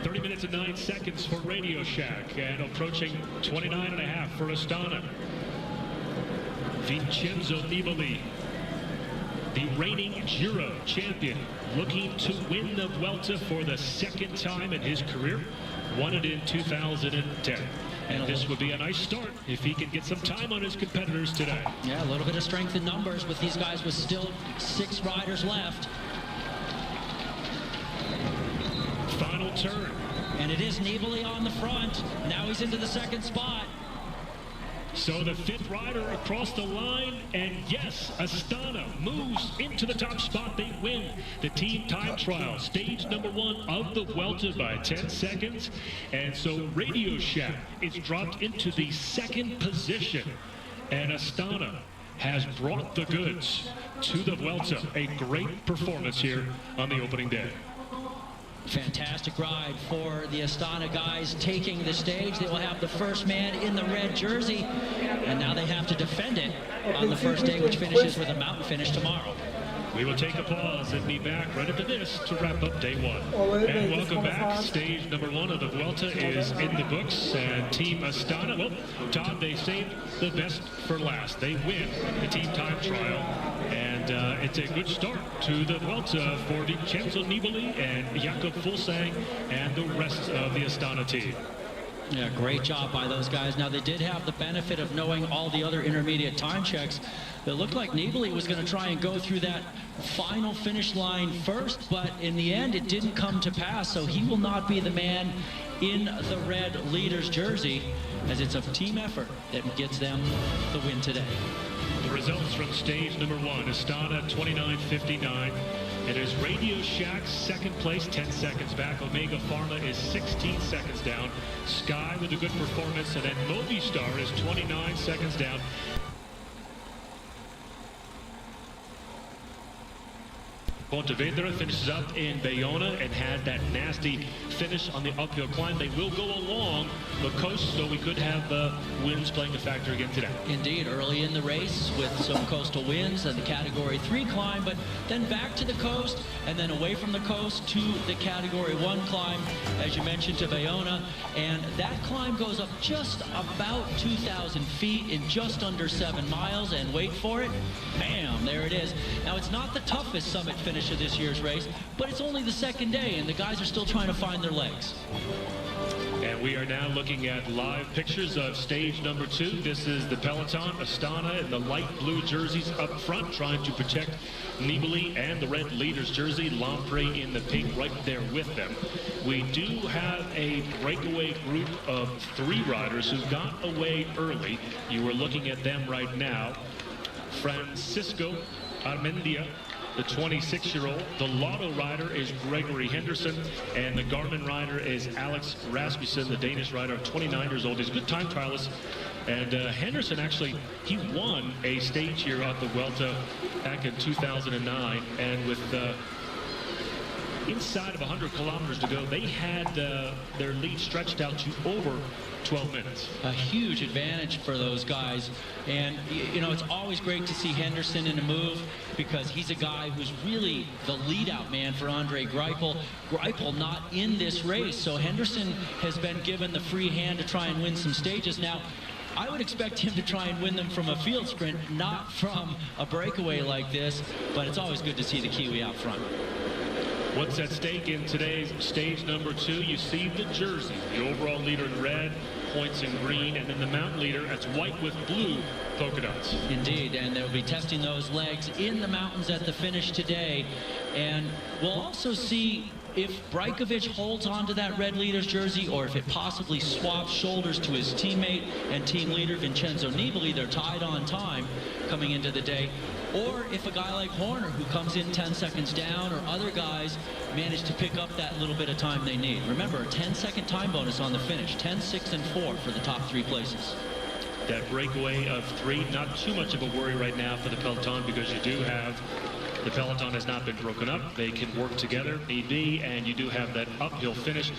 30 minutes and 9 seconds for Radio Shack, and approaching 29.5 for Astana. Vincenzo Nibali the reigning Giro champion, looking to win the Vuelta for the second time in his career. Won it in 2010. And this would be a nice start if he can get some time on his competitors today. Yeah, a little bit of strength in numbers with these guys with still 6 riders left. Final turn. And it is Nibali on the front. Now he's into the second spot. So the 5th rider across the line, and yes, Astana moves into the top spot. They win the team time trial, stage number 1 of the Vuelta by 10 seconds. And so Radio Shack is dropped into the 2nd position. And Astana has brought the goods to the Vuelta. A great performance here on the opening day. Fantastic ride for the Astana guys taking the stage. They will have the first man in the red jersey, and now they have to defend it on the first day, which finishes with a mountain finish tomorrow. We will take a pause and be back right after this to wrap up day 1. And welcome back. Stage number 1 of the Vuelta is in the books, and Team Astana, well, Todd, they saved the best for last. They win the team time trial, and it's a good start to the Vuelta for Vincenzo Nibali and Jakob Fuglsang and the rest of the Astana team. Yeah, great job by those guys. Now, they did have the benefit of knowing all the other intermediate time checks. It looked like Nibali was going to try and go through that final finish line first, but in the end, it didn't come to pass, so he will not be the man in the red leader's jersey, as it's a team effort that gets them the win today. The results from stage number 1, Astana 29.59. It is Radio Shack's 2nd place, 10 seconds back. Omega Pharma is 16 seconds down. Sky with a good performance, and then Movistar is 29 seconds down. Pontevedra finishes up in Bayona and had that nasty finish on the uphill climb. They will go along the coast, so we could have winds playing a factor again today. Indeed, early in the race with some coastal winds and the Category 3 climb, but then back to the coast and then away from the coast to the Category 1 climb, as you mentioned, to Bayona. And that climb goes up just about 2,000 feet in just under 7 miles. And wait for it, bam, there it is. Now, it's not the toughest summit finish of this year's race, but it's only the 2nd day, and the guys are still trying to find their legs. And we are now looking at live pictures of stage number 2. This is the peloton, Astana in the light blue jerseys up front, trying to protect Nibali, and the red leader's jersey, Lamprey in the pink right there with them. We do have a breakaway group of 3 riders who got away early. You are looking at them right now. Francisco Armendia, the 26-year-old. The Lotto rider is Gregory Henderson, and the Garmin rider is Alex Rasmussen, the Danish rider, 29 years old. He's a good time trialist. And Henderson, actually, he won a stage here at the Vuelta back in 2009. And with inside of 100 kilometers to go, they had their lead stretched out to over 12 minutes. A huge advantage for those guys. And, you know, it's always great to see Henderson in a move, because he's a guy who's really the lead-out man for Andre Greipel. Greipel not in this race, so Henderson has been given the free hand to try and win some stages. Now, I would expect him to try and win them from a field sprint, not from a breakaway like this, but it's always good to see the Kiwi out front. What's at stake in today's stage number 2? You see the jersey, the overall leader in red, points in green, and then the mountain leader, that's white with blue polka dots. Indeed, and they'll be testing those legs in the mountains at the finish today. And we'll also see if Brajkovic holds on to that red leader's jersey, or if it possibly swaps shoulders to his teammate and team leader Vincenzo Nibali. They're tied on time coming into the day. Or if a guy like Horner, who comes in 10 seconds down, or other guys manage to pick up that little bit of time they need. Remember, a 10-second time bonus on the finish, 10, 6, and 4 for the top 3 places. That breakaway of 3, not too much of a worry right now for the peloton, because you do have, the peloton has not been broken up. They can work together, need be, and you do have that uphill finish.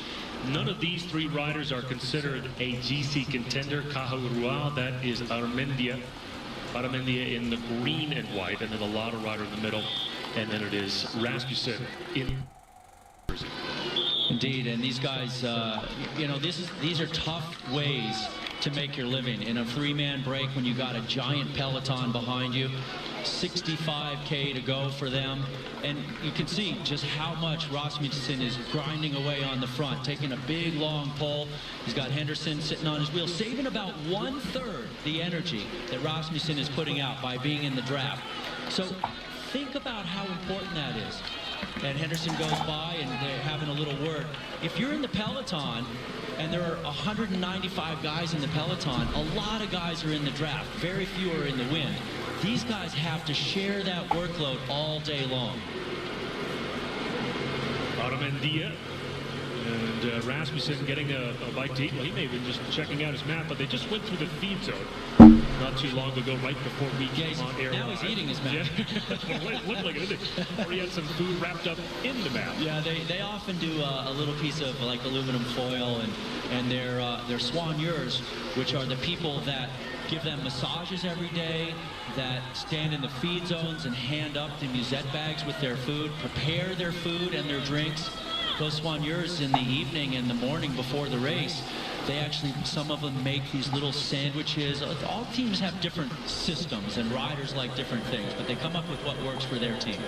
None of these 3 riders are considered a GC contender. Caja that is Armendia in the green and white, and then the Lotto rider in the middle, and then it is Rasmussen in jersey. Indeed, and these guys, you know, these are tough ways to make your living. In a three-man break when you got a giant peloton behind you, 65K to go for them. And you can see just how much Rasmussen is grinding away on the front, taking a big, long pull. He's got Henderson sitting on his wheel, saving about 1/3 the energy that Rasmussen is putting out by being in the draft. So think about how important that is. And Henderson goes by and they're having a little word. If you're in the peloton and there are 195 guys in the peloton, a lot of guys are in the draft, very few are in the wind. These guys have to share that workload all day long. Aramendia and Rasmussen getting a bite to eat. Well, he may have been just checking out his map, but they just went through the feed zone not too long ago, right before we came on air. Now he's eating his map. Yeah. Well, it looked like it, didn't it? Or he had some food wrapped up in the map. Yeah, they often do a little piece of like aluminum foil and their soigneurs, which are the people that give them massages every day, that stand in the feed zones and hand up the musette bags with their food, prepare their food and their drinks. Those soigneurs in the evening and the morning before the race, they actually, some of them make these little sandwiches. All teams have different systems and riders like different things, but they come up with what works for their team.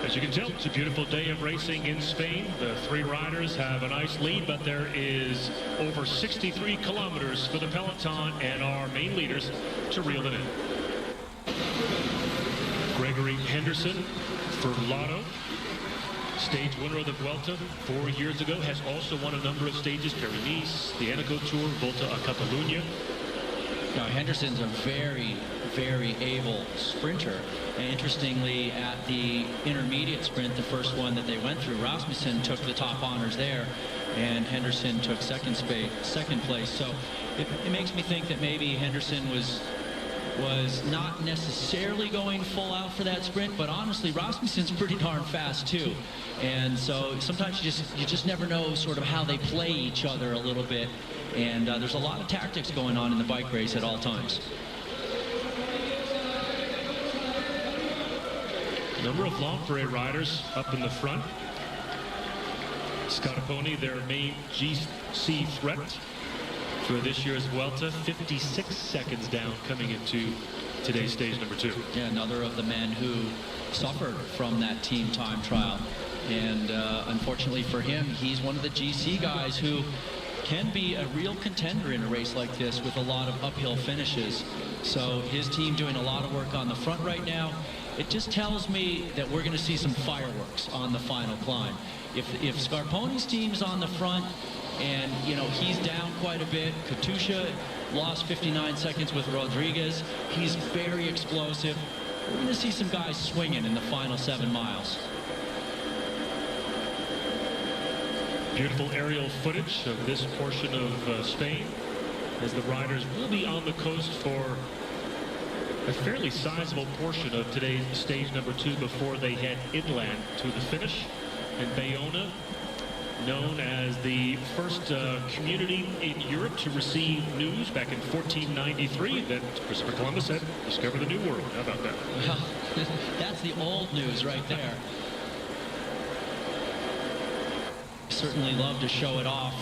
As you can tell, it's a beautiful day of racing in Spain. The three riders have a nice lead, but there is over 63 kilometers for the peloton and our main leaders to reel it in. Gregory Henderson for Lotto, stage winner of the Vuelta 4 years ago, has also won a number of stages: Paris-Nice, the Eneco Tour, Volta a Catalunya. Now, Henderson's a very, very able sprinter. And interestingly, at the intermediate sprint, the first one that they went through, Rasmussen took the top honors there, and Henderson took second place. So it makes me think that maybe Henderson was not necessarily going full out for that sprint, but honestly, Rasmussen's pretty darn fast too. And so sometimes you just never know sort of how they play each other a little bit. And there's a lot of tactics going on in the bike race at all times. Number of Longpre riders up in the front. Scarponi, their main GC threat for this year's Vuelta, 56 seconds down coming into today's stage number 2. Yeah, another of the men who suffered from that team time trial. And unfortunately for him, he's one of the GC guys who can be a real contender in a race like this with a lot of uphill finishes. So his team doing a lot of work on the front right now. It just tells me that we're going to see some fireworks on the final climb. If Scarponi's team's on the front and, you know, he's down quite a bit, Katusha lost 59 seconds with Rodriguez. He's very explosive. We're going to see some guys swinging in the final 7 miles. Beautiful aerial footage of this portion of Spain as the riders will be on the coast for a fairly sizable portion of today's stage number 2 before they head inland to the finish. And Bayona, known as the first community in Europe to receive news back in 1493 that Christopher Columbus had discovered the New World. How about that? Well, that's the old news right there. Certainly love to show it off.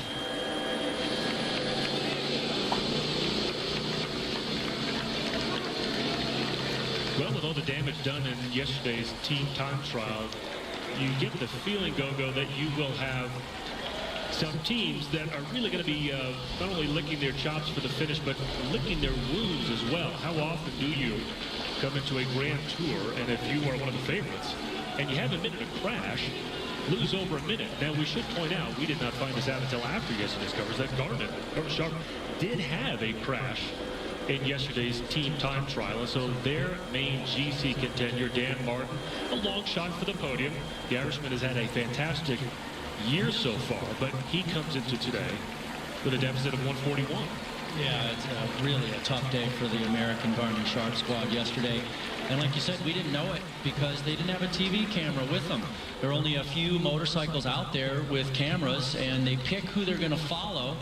Well, with all the damage done in yesterday's team time trial, you get the feeling, Gogo, that you will have some teams that are really going to be not only licking their chops for the finish, but licking their wounds as well. How often do you come into a Grand Tour, and if you are one of the favorites, and you have admitted a crash, lose over a minute? Now, we should point out, we did not find this out until after yesterday's coverage, that Gardner Sharp did have a crash in yesterday's team time trial, and so their main GC contender, Dan Martin, a long shot for the podium. The Irishman has had a fantastic year so far, but he comes into today with a deficit of 141. Yeah, it's really a tough day for the American Gardner Sharp squad yesterday. And like you said, we didn't know it because they didn't have a TV camera with them. There are only a few motorcycles out there with cameras, and they pick who they're going to follow,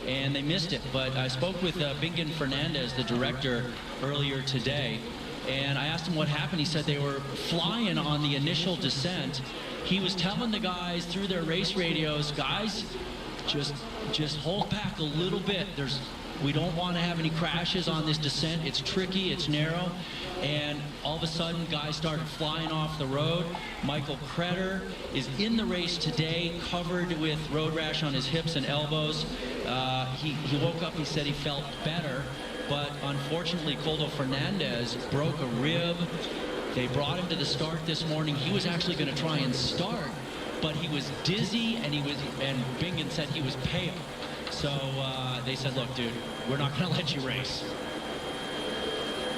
and they missed it. But I spoke with Bingen Fernandez, the director, earlier today, And I asked him what happened. He said they were flying on the initial descent. He was telling the guys through their race radios, guys, just hold back a little bit. We don't want to have any crashes on this descent. It's tricky, it's narrow. And all of a sudden, guys started flying off the road. Michael Kretter is in the race today, covered with road rash on his hips and elbows. He woke up, he said he felt better, but unfortunately, Coldo Fernandez broke a rib. They brought him to the start this morning. He was actually going to try and start, but he was dizzy, and Bingen said he was pale. So they said, look, dude, we're not going to let you race.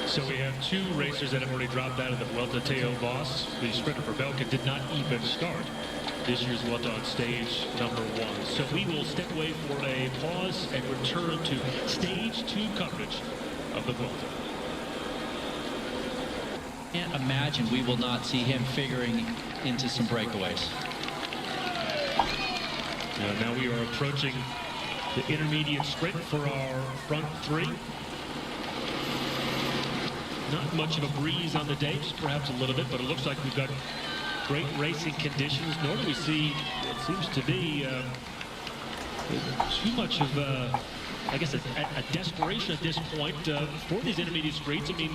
So we have two racers that have already dropped out of the Vuelta. Teo Vos, the sprinter for Belkin, did not even start this year's Vuelta on stage number 1. So we will step away for a pause and return to stage 2 coverage of the Vuelta. Can't imagine we will not see him figuring into some breakaways. Now we are approaching the intermediate sprint for our front three. Not much of a breeze on the day, just perhaps a little bit, but it looks like we've got great racing conditions. Nor do we see, it seems to be too much of, I guess, a desperation at this point for these intermediate streets. I mean,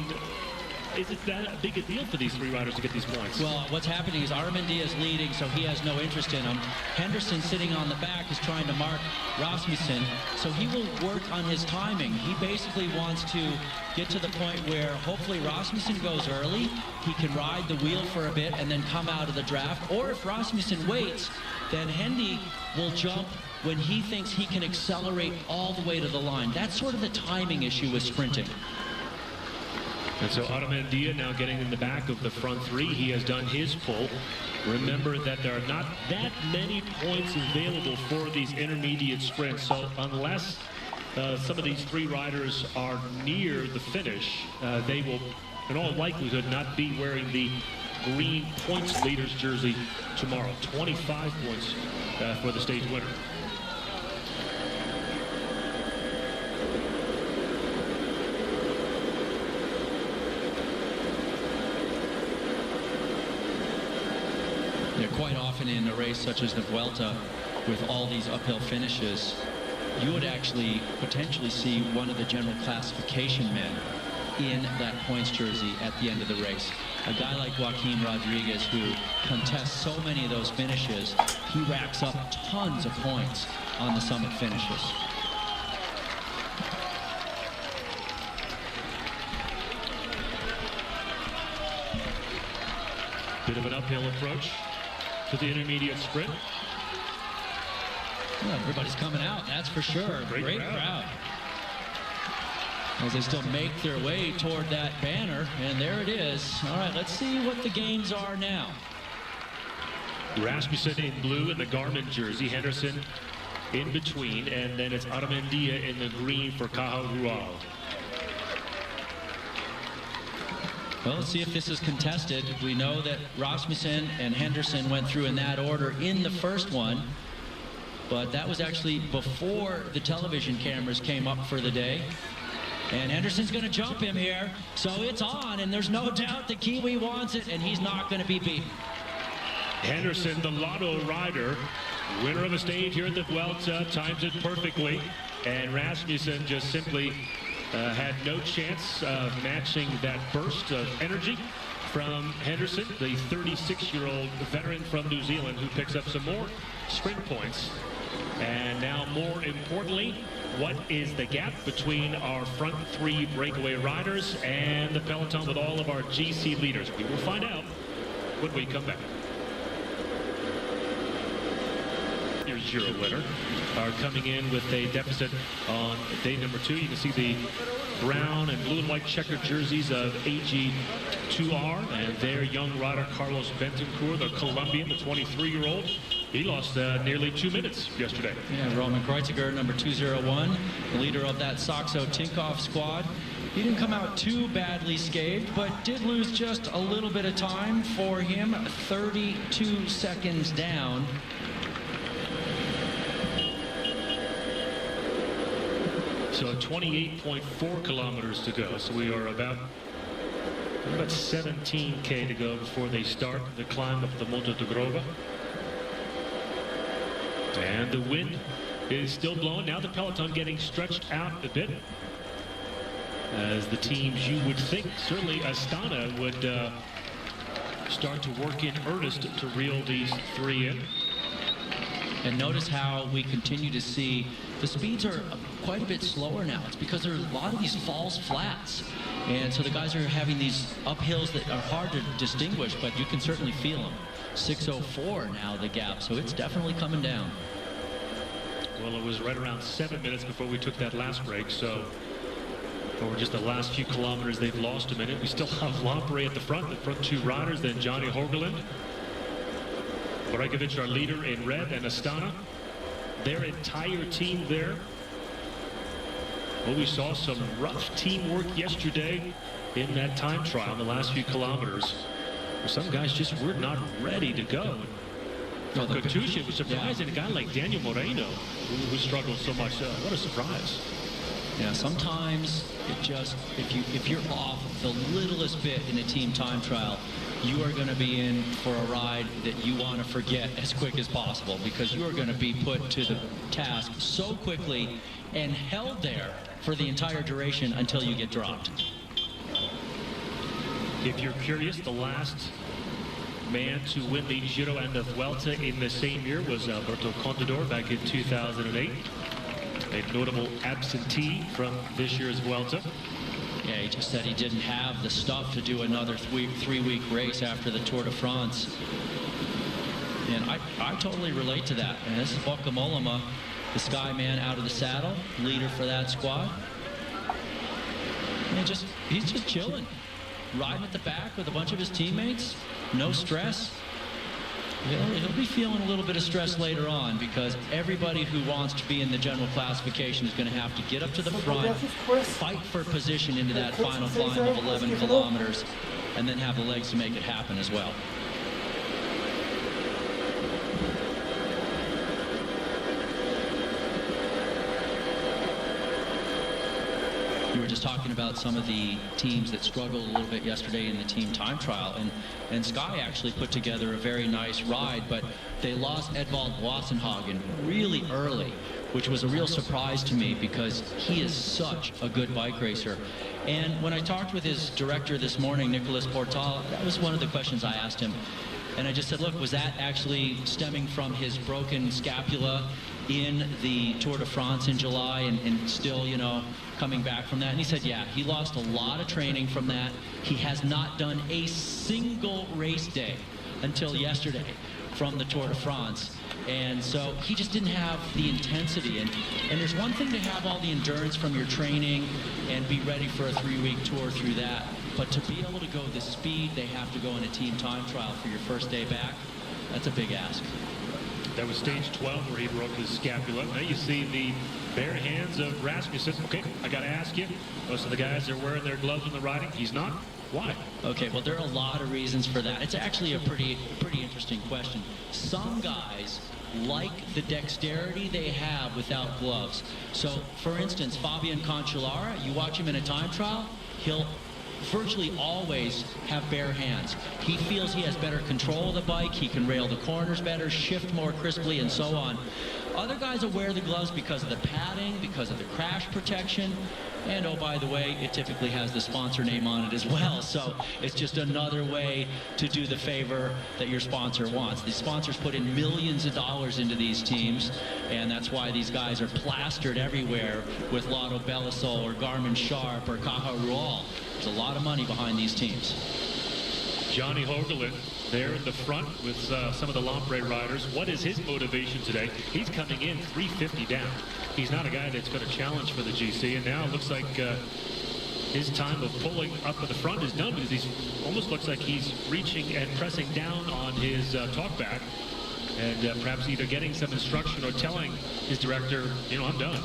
is it that big a deal for these three riders to get these points? Well, what's happening is Armandia is leading, so he has no interest in him. Henderson sitting on the back is trying to mark Rasmussen, so he will work on his timing. He basically wants to get to the point where hopefully Rasmussen goes early, he can ride the wheel for a bit and then come out of the draft. Or if Rasmussen waits, then Hendy will jump when he thinks he can accelerate all the way to the line. That's sort of the timing issue with sprinting. And so Armandia now getting in the back of the front three. He has done his pull. Remember that there are not that many points available for these intermediate sprints. So unless some of these three riders are near the finish, they will, in all likelihood, not be wearing the green points leaders jersey tomorrow. 25 points for the stage winner. Quite often in a race such as the Vuelta, with all these uphill finishes, you would actually potentially see one of the general classification men in that points jersey at the end of the race. A guy like Joaquin Rodriguez, who contests so many of those finishes, he racks up tons of points on the summit finishes. Bit of an uphill approach to the intermediate sprint. Well, everybody's coming out, that's for sure. Great crowd. As they still make their way toward that banner, and there it is. All right, let's see what the gains are now. Rasmussen in blue in the Garmin jersey, Henderson in between, and then it's Armandia in the green for Caja Rural. Well, let's see if this is contested. We know that Rasmussen and Henderson went through in that order in the first one, but that was actually before the television cameras came up for the day. And Henderson's going to jump him here, so it's on, and there's no doubt the Kiwi wants it, and he's not going to be beaten. Henderson, the Lotto rider, winner of a stage here at the Vuelta, times it perfectly, and Rasmussen just simply had no chance of matching that burst of energy from Henderson, the 36-year-old veteran from New Zealand, who picks up some more sprint points. And now, more importantly, what is the gap between our front three breakaway riders and the peloton with all of our GC leaders? We will find out when we come back. Here's your winner. Are coming in with a deficit on day number 2. You can see the brown and blue and white checkered jerseys of AG2R and their young rider Carlos Bentancur, the Colombian, the 23-year-old. He lost nearly 2 minutes yesterday. Yeah, Roman Kreuziger, number 201, the leader of that Saxo Tinkoff squad. He didn't come out too badly scathed, but did lose just a little bit of time for him, 32 seconds down. So 28.4 kilometers to go. So we are about About 17K to go before they start the climb up the Monte de Grova. And the wind is still blowing. Now the peloton getting stretched out a bit, as the teams you would think, certainly Astana, would start to work in earnest to reel these three in. And notice how we continue to see the speeds are quite a bit slower now. It's because there are a lot of these false flats. And so the guys are having these uphills that are hard to distinguish, but you can certainly feel them. 6:04 now, the gap, so it's definitely coming down. Well, it was right around 7 minutes before we took that last break, so over just the last few kilometers, they've lost a minute. We still have Lampre at the front two riders, then Johnny Hogerland. Bregovic, our leader in red, and Astana. Their entire team there. Well, we saw some rough teamwork yesterday in that time trial in the last few kilometers. Some guys just were not ready to go. For Katusha, it was surprising, a guy like Daniel Moreno, who struggled so much. What a surprise. Yeah, sometimes it just, if you're off the littlest bit in a team time trial, you are going to be in for a ride that you want to forget as quick as possible, because you are going to be put to the task so quickly and held there for the entire duration until you get dropped. If you're curious, the last man to win the Giro and the Vuelta in the same year was Alberto Contador back in 2008. A notable absentee from this year's Vuelta. Yeah, he just said he didn't have the stuff to do another three-week race after the Tour de France. And I totally relate to that. And this is Bauke Mollema, the Sky Man out of the saddle, leader for that squad. And he's just chilling, riding at the back with a bunch of his teammates, no stress. He'll be feeling a little bit of stress later on, because everybody who wants to be in the general classification is going to have to get up to the front, fight for position into that final climb of 11 kilometers, and then have the legs to make it happen as well. You were just talking about some of the teams that struggled a little bit yesterday in the team time trial, and Sky actually put together a very nice ride, but they lost Edvald Wassenhagen really early, which was a real surprise to me, because he is such a good bike racer. And when I talked with his director this morning, Nicolas Portal, that was one of the questions I asked him. And I just said, look, was that actually stemming from his broken scapula in the Tour de France in July, and still, you know, coming back from that? And he said, yeah, he lost a lot of training from that. He has not done a single race day until yesterday from the Tour de France. And so he just didn't have the intensity. And there's one thing to have all the endurance from your training and be ready for a 3-week tour through that. But to be able to go the speed they have to go in a team time trial for your first day back, that's a big ask. That was stage 12 where he broke his scapula. Now you see the bare hands of Rasmussen. Okay, I got to ask you, most of the guys are wearing their gloves when they're riding. He's not. Why? Okay, well, there are a lot of reasons for that. It's actually a pretty interesting question. Some guys like the dexterity they have without gloves. So, for instance, Fabian Cancellara, you watch him in a time trial, he'll virtually always have bare hands. He feels he has better control of the bike, he can rail the corners better, shift more crisply, and so on. Other guys will wear the gloves because of the padding, because of the crash protection, and oh, by the way, it typically has the sponsor name on it as well, so it's just another way to do the favor that your sponsor wants. These sponsors put in millions of dollars into these teams, and that's why these guys are plastered everywhere with Lotto Belisol or Garmin Sharp or Caja Rural. There's a lot of money behind these teams. Johnny Hogerland there in the front with some of the Lampre riders. What is his motivation today? He's coming in 350 down. He's not a guy that's going to challenge for the GC, and now it looks like his time of pulling up at the front is done, because he almost looks like he's reaching and pressing down on his talkback, and perhaps either getting some instruction or telling his director, you know, I'm done.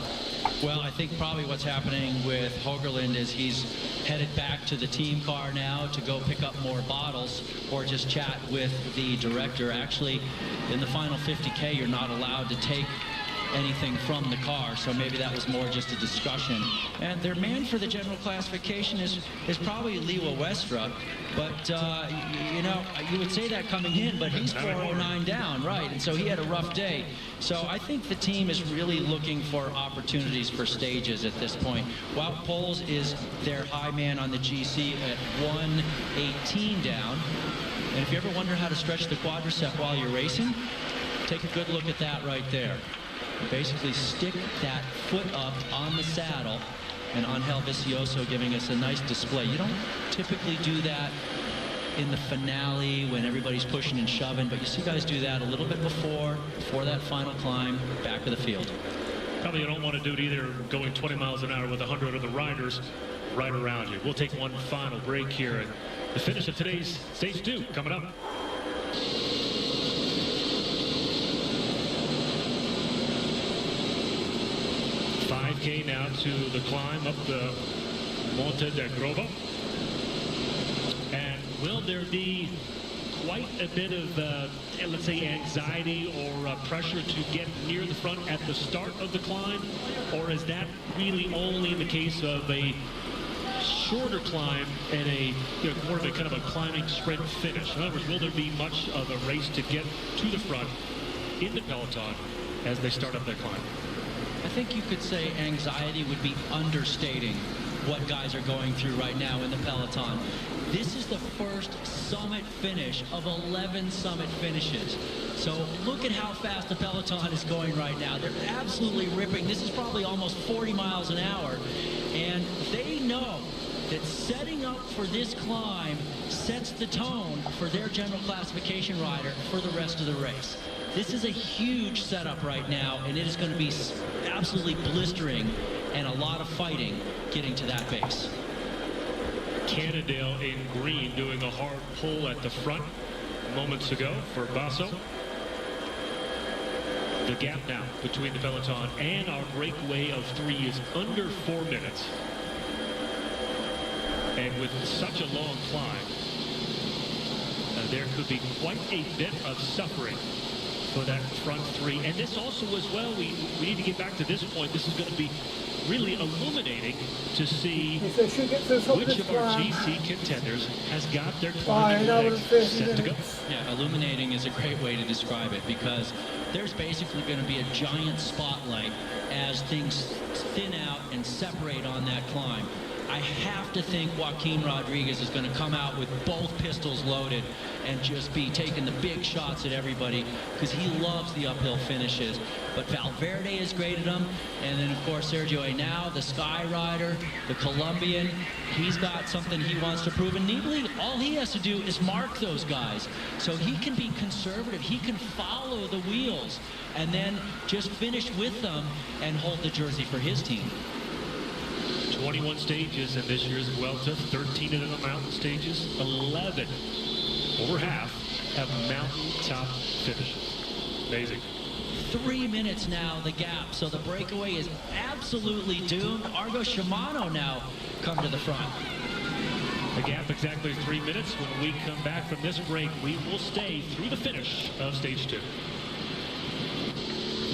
Well, I think probably what's happening with Hogerland is he's headed back to the team car now to go pick up more bottles or just chat with the director. Actually, in the final 50K, you're not allowed to take anything from the car, so maybe that was more just a discussion. And their man for the general classification is probably Lewa Westra, but you know, you would say that coming in, but he's 409 down, right? And so he had a rough day. So I think the team is really looking for opportunities for stages at this point. Wout Poels is their high man on the GC at 118 down. And if you ever wonder how to stretch the quadricep while you're racing, take a good look at that right there. You basically stick that foot up on the saddle, and Angel Vicioso giving us a nice display. You don't typically do that in the finale when everybody's pushing and shoving, but you see guys do that a little bit before that final climb, back of the field. Probably you don't want to do it either going 20 miles an hour with 100 other riders right around you. We'll take one final break here, and the finish of today's stage 2 coming up. $5K now to the climb up the Monte de Grova. And will there be quite a bit of, let's say, anxiety or pressure to get near the front at the start of the climb? Or is that really only in the case of a shorter climb and a more of a kind of a climbing sprint finish? In other words, will there be much of a race to get to the front in the peloton as they start up their climb? I think you could say anxiety would be understating what guys are going through right now in the peloton. This is the first summit finish of 11 summit finishes. So look at how fast the peloton is going right now. They're absolutely ripping. This is probably almost 40 miles an hour. And they know that setting up for this climb sets the tone for their general classification rider for the rest of the race. This is a huge setup right now, and it is going to be absolutely blistering and a lot of fighting getting to that base. Cannondale in green doing a hard pull at the front moments ago for Basso. The gap now between the peloton and our breakaway of 3 is under 4 minutes. And with such a long climb, there could be quite a bit of suffering for that front 3. And this also as well, we need to get back to this point. This is going to be really illuminating to see which of our GC contenders has got their climbing legs set to go. Yeah, illuminating is a great way to describe it, because there's basically going to be a giant spotlight as things thin out and separate on that climb. I have to think Joaquin Rodriguez is going to come out with both pistols loaded and just be taking the big shots at everybody, because he loves the uphill finishes. But Valverde is great at them. And then, of course, Sergio Henao, the Sky Rider, the Colombian, he's got something he wants to prove. And Nibali, all he has to do is mark those guys. So he can be conservative. He can follow the wheels and then just finish with them and hold the jersey for his team. 21 stages in this year's Vuelta, 13 of them mountain stages, 11, over half, have mountaintop finishes. Amazing. 3 minutes now, the gap, so the breakaway is absolutely doomed. Argo Shimano now come to the front. The gap exactly 3 minutes. When we come back from this break, we will stay through the finish of stage 2.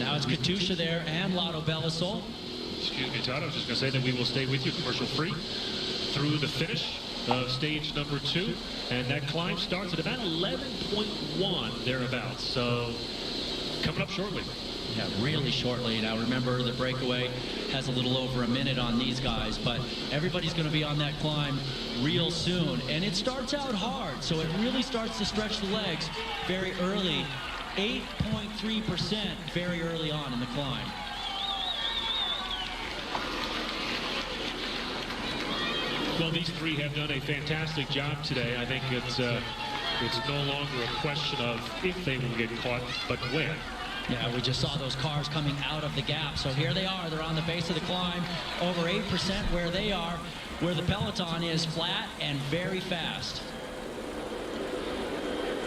Now it's Katusha there and Lotto Belisol. Excuse me, Todd. I was just going to say that we will stay with you commercial-free through the finish of stage number 2. And that climb starts at about 11.1 thereabouts. So coming up shortly. Yeah, really shortly. Now remember, the breakaway has a little over a minute on these guys, but everybody's going to be on that climb real soon. And it starts out hard, so it really starts to stretch the legs very early. 8.3% very early on in the climb. Well, these three have done a fantastic job today. I think it's no longer a question of if they will get caught, but when. Yeah, we just saw those cars coming out of the gap. So here they are. They're on the base of the climb, over 8% where they are, where the peloton is flat and very fast.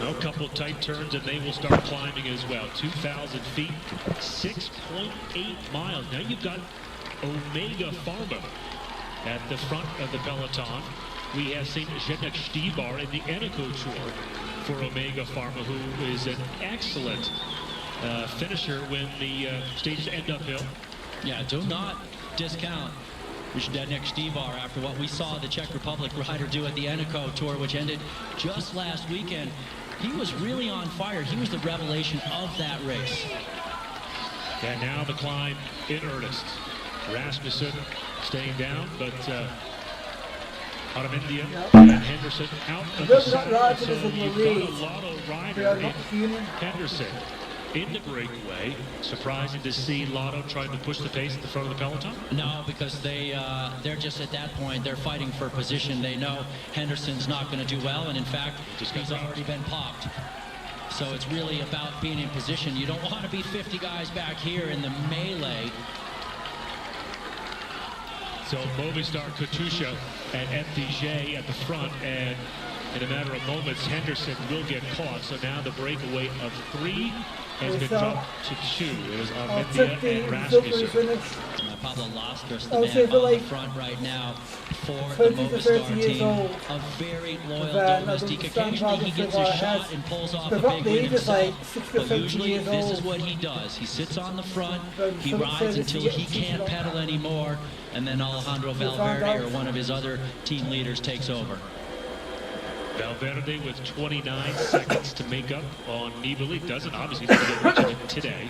A couple of tight turns and they will start climbing as well. 2,000 feet, 6.8 miles. Now you've got Omega Pharma at the front of the peloton. We have seen Zdeněk Štýbar in the Eneco Tour for Omega Pharma, who is an excellent finisher when the stages end uphill. Yeah, do not discount Zdeněk Štibar after what we saw the Czech Republic rider do at the Eneco Tour, which ended just last weekend. He was really on fire. He was the revelation of that race. And now the climb in earnest. Rasmussen staying down, but Armendia and Henderson out of the saddle. So you've got a Lotto rider in Henderson in the breakaway. Surprising to see Lotto trying to push the pace at the front of the peloton? No, because they're just at that point, they're fighting for position. They know Henderson's not going to do well, and in fact, he's already been popped. So it's really about being in position. You don't want to be 50 guys back here in the melee. So Movistar, Katusha, and FDJ at the front, and in a matter of moments, Henderson will get caught. So now the breakaway of 3 has been dropped to 2. It is Armendia and Rasmussen. Pablo Lastras, the man on the front right now for the Movistar team. A very loyal domestique. Occasionally he gets a shot and pulls off a big win himself, but usually this is what he does. He sits on the front, he rides until he can't pedal anymore, and then Alejandro Valverde or one of his other team leaders takes over. Valverde with 29 seconds to make up on Nibali. Doesn't obviously need to get reaching it today.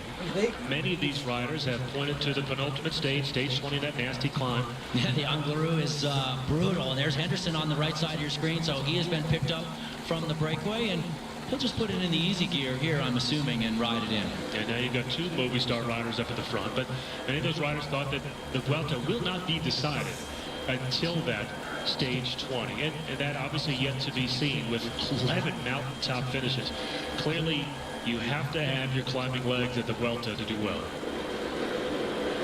Many of these riders have pointed to the penultimate stage, stage 20, that nasty climb. Yeah, the Angliru is brutal. And there's Henderson on the right side of your screen, so he has been picked up from the breakaway, and he'll just put it in the easy gear here, I'm assuming, and ride it in. And now you've got 2 Movistar riders up at the front, but many of those riders thought that the Vuelta will not be decided until that stage 20, and that obviously yet to be seen with 11 mountaintop finishes. Clearly, you have to have your climbing legs at the Vuelta to do well.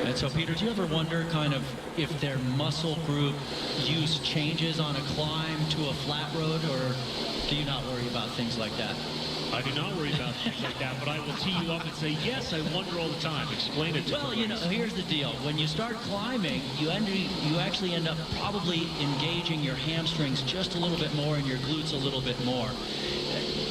And so, Peter, do you ever wonder kind of if their muscle group use changes on a climb to a flat road, or do you not worry about things like that? I do not worry about things like that, but I will tee you up and say, yes, I wonder all the time. Explain it to me. Well, you know, here's the deal. When you start climbing, you actually end up probably engaging your hamstrings just a little bit more and your glutes a little bit more.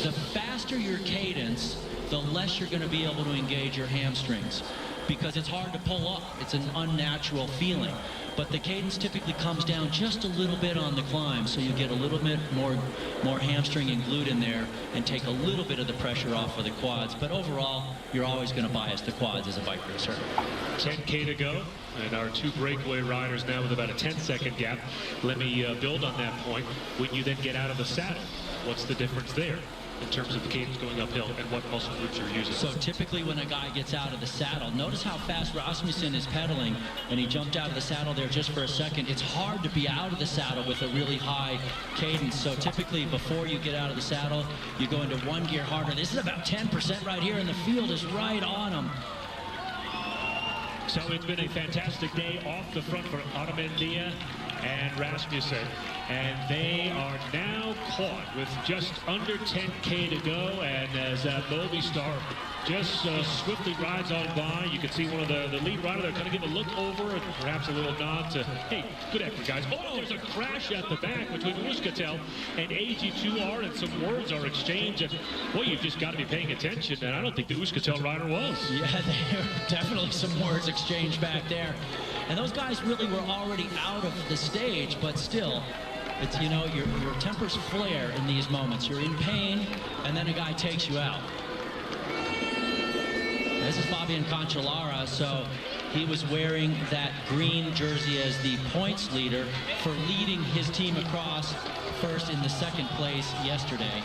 The faster your cadence, the less you're going to be able to engage your hamstrings, because it's hard to pull up. It's an unnatural feeling. But the cadence typically comes down just a little bit on the climb, so you get a little bit more hamstring and glute in there and take a little bit of the pressure off of the quads. But overall, you're always going to bias the quads as a bike racer. 10K to go, and our 2 breakaway riders now with about a 10-second gap. Let me build on that point. When you then get out of the saddle, what's the difference there in terms of the cadence going uphill and what muscle groups you're using? So typically when a guy gets out of the saddle, notice how fast Rasmussen is pedaling, and he jumped out of the saddle there just for a second. It's hard to be out of the saddle with a really high cadence. So typically before you get out of the saddle, you go into 1 gear harder. This is about 10% right here, and the field is right on him. So it's been a fantastic day off the front for Armendia and Rasmussen, and they are now caught with just under 10K to go, and as Movistar just swiftly rides on by, you can see one of the lead rider there kind of give a look over and perhaps a little nod to, hey, good effort, guys. Oh, there's a crash at the back between Euskaltel and AG2R, and some words are exchanged, and boy, you've just got to be paying attention, and I don't think the Euskaltel rider was. Yeah, there are definitely some words exchanged back there. And those guys really were already out of the stage, but still, it's, you know, your tempers flare in these moments. You're in pain, and then a guy takes you out. This is Fabian Cancellara, so he was wearing that green jersey as the points leader for leading his team across first in the 2nd place yesterday.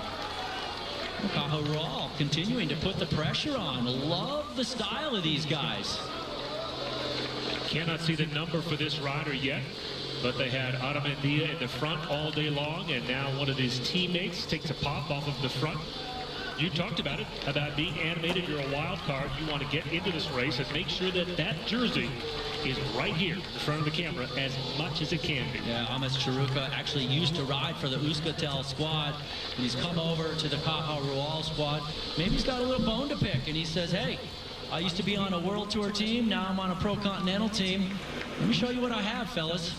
Caja Rural continuing to put the pressure on. Love the style of these guys. Cannot see the number for this rider yet, but they had Armendia in the front all day long, and now one of his teammates takes a pop off of the front. You talked about it, about being animated. You're a wild card. You want to get into this race and make sure that that jersey is right here in front of the camera as much as it can be. Yeah, Ames Chiruka actually used to ride for the Euskaltel squad, and he's come over to the Caja Rural squad. Maybe he's got a little bone to pick, and he says, hey, I used to be on a World Tour team, now I'm on a Pro Continental team. Let me show you what I have, fellas.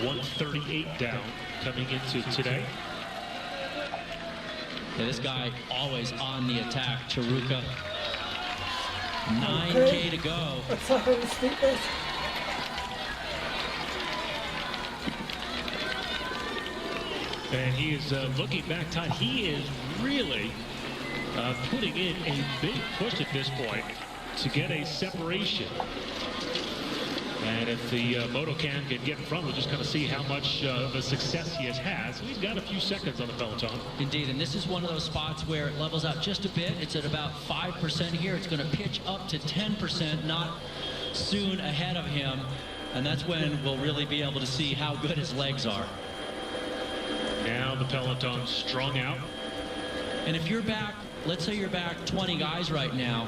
138 down coming into today. Yeah, this guy always on the attack, Chiruka. 9K to go. Attack on the steepness. And he is looking back, Todd. He is really putting in a big push at this point to get a separation. And if the Motocan can get in front, we'll just kind of see how much of a success he has had. So he's got a few seconds on the peloton. Indeed, and this is one of those spots where it levels out just a bit. It's at about 5% here. It's going to pitch up to 10%, not soon ahead of him. And that's when we'll really be able to see how good his legs are. Now the peloton strung out. And if you're back, let's say you're back 20 guys right now,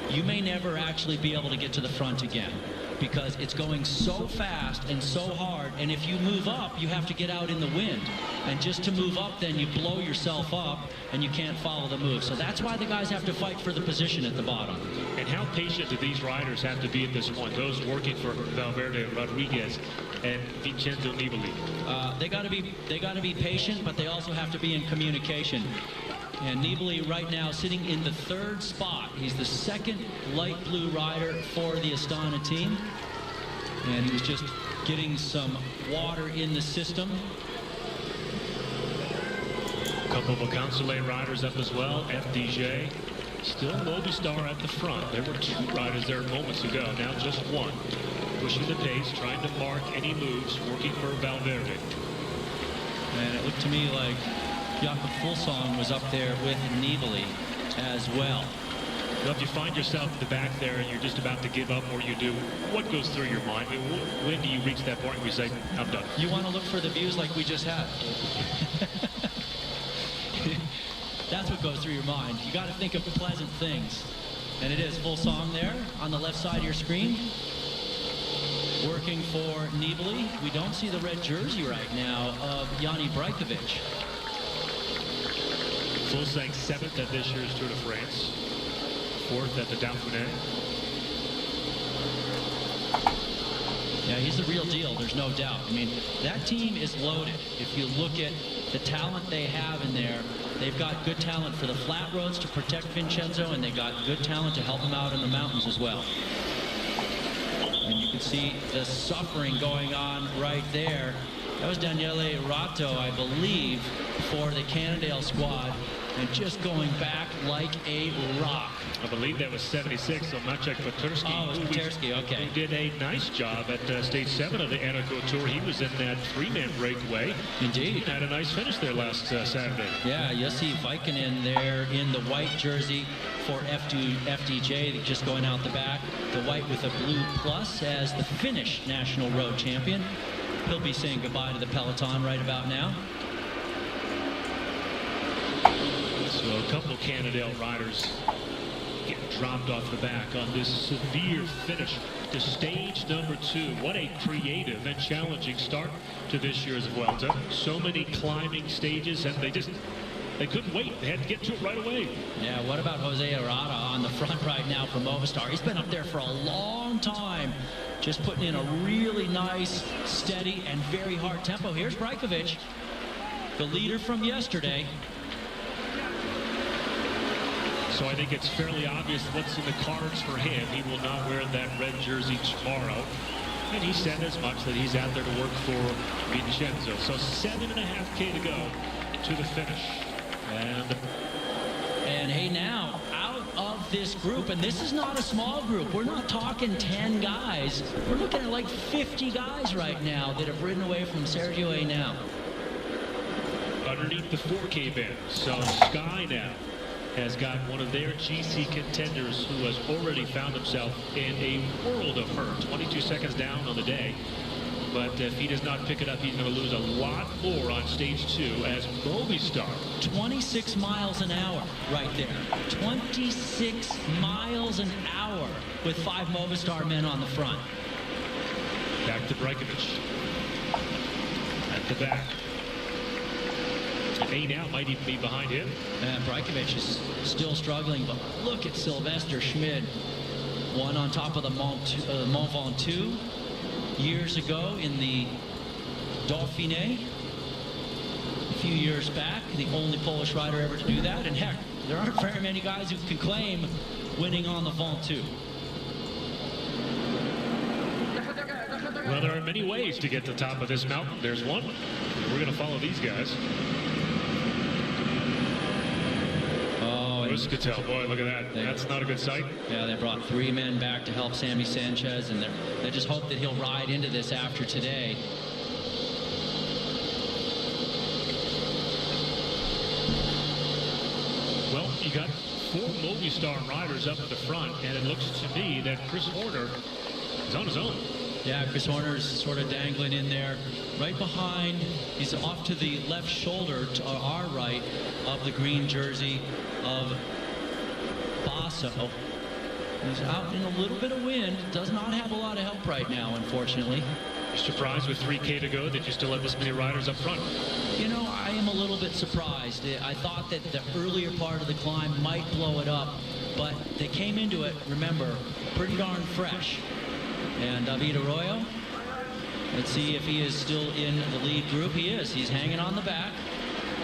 you may never actually be able to get to the front again, because it's going so fast and so hard. And if you move up, you have to get out in the wind. And just to move up, then you blow yourself up and you can't follow the move. So that's why the guys have to fight for the position at the bottom. And how patient do these riders have to be at this point? Those working for Valverde, Rodriguez, and Vincenzo Nibali. They got to be patient, but they also have to be in communication. And Nibali right now sitting in the 3rd spot. He's the 2nd light blue rider for the Astana team. And he was just getting some water in the system. A couple of Vacansoleil riders up as well. FDJ. Still Movistar at the front. There were 2 riders there moments ago. Now just 1. Pushing the pace, trying to mark any moves, working for Valverde. And it looked to me like Jakob Fuglsang was up there with Nibali as well. Well, if you find yourself at the back there and you're just about to give up, or you do, what goes through your mind? I mean, when do you reach that point where you say, I'm done? You want to look for the views like we just had. That's what goes through your mind. You got to think of pleasant things. And it is Fuglsang there on the left side of your screen. Working for Nibali. We don't see the red jersey right now of Yanni Brajkovic. Fuglsang 7th at this year's Tour de France. 4th at the Dauphiné. Yeah, he's the real deal, there's no doubt. I mean, that team is loaded. If you look at the talent they have in there, they've got good talent for the flat roads to protect Vincenzo, and they got good talent to help him out in the mountains as well. And you can see the suffering going on right there. That was Daniele Ratto, I believe, for the Cannondale squad, and just going back like a rock. I believe that was 76, so Maciej Paterski. Oh, it was Paterski, okay. Who did a nice job at stage 7 of the Anaco Tour. He was in that 3-man breakaway. Indeed. He had a nice finish there last Saturday. Yeah, Jussi Vaikkonen there in the white jersey for FDJ, just going out the back. The white with a blue plus as the Finnish national road champion. He'll be saying goodbye to the peloton right about now. So a couple Cannondale riders get dropped off the back on this severe finish to stage number 2. What a creative and challenging start to this year's Vuelta. So many climbing stages, and they couldn't wait. They had to get to it right away. Yeah, what about Jose Arada on the front right now for Movistar? He's been up there for a long time, just putting in a really nice, steady, and very hard tempo. Here's Brajkovic, the leader from yesterday. So I think it's fairly obvious what's in the cards for him. He will not wear that red jersey tomorrow. And he said as much, that he's out there to work for Vincenzo. So 7.5K to go to the finish. And hey, now out of this group, and this is not a small group. We're not talking 10 guys. We're looking at like 50 guys right now that have ridden away from Sergio Henao. Underneath the 4K band. So Sky now has got one of their GC contenders who has already found himself in a world of hurt. 22 seconds down on the day. But if he does not pick it up, he's going to lose a lot more on stage 2 as Movistar. 26 miles an hour right there. 26 miles an hour with 5 Movistar men on the front. Back to Brajkovic. At the back. Henao might even be behind him. Brajkovic is still struggling, but look at Sylvester Schmid. One on top of the Mont Ventoux years ago in the Dauphiné. A few years back, the only Polish rider ever to do that. And heck, there aren't very many guys who can claim winning on the Ventoux. Well, there are many ways to get to the top of this mountain. There's one. We're going to follow these guys. Muscatel, boy, look at that. That's not a good sight. Yeah, they brought 3 men back to help Sammy Sanchez, and they just hope that he'll ride into this after today. Well, you got 4 Movistar riders up at the front, and it looks to me that Chris Horner is on his own. Yeah, Chris Horner's sort of dangling in there. Right behind, he's off to the left shoulder, to our right, of the green jersey of Basso. He's out in a little bit of wind. Does not have a lot of help right now, unfortunately. You're surprised with 3K to go that you still have this many riders up front? You know, I am a little bit surprised. I thought that the earlier part of the climb might blow it up, but they came into it, remember, pretty darn fresh. And David Arroyo, let's see if he is still in the lead group. He is. He's hanging on the back.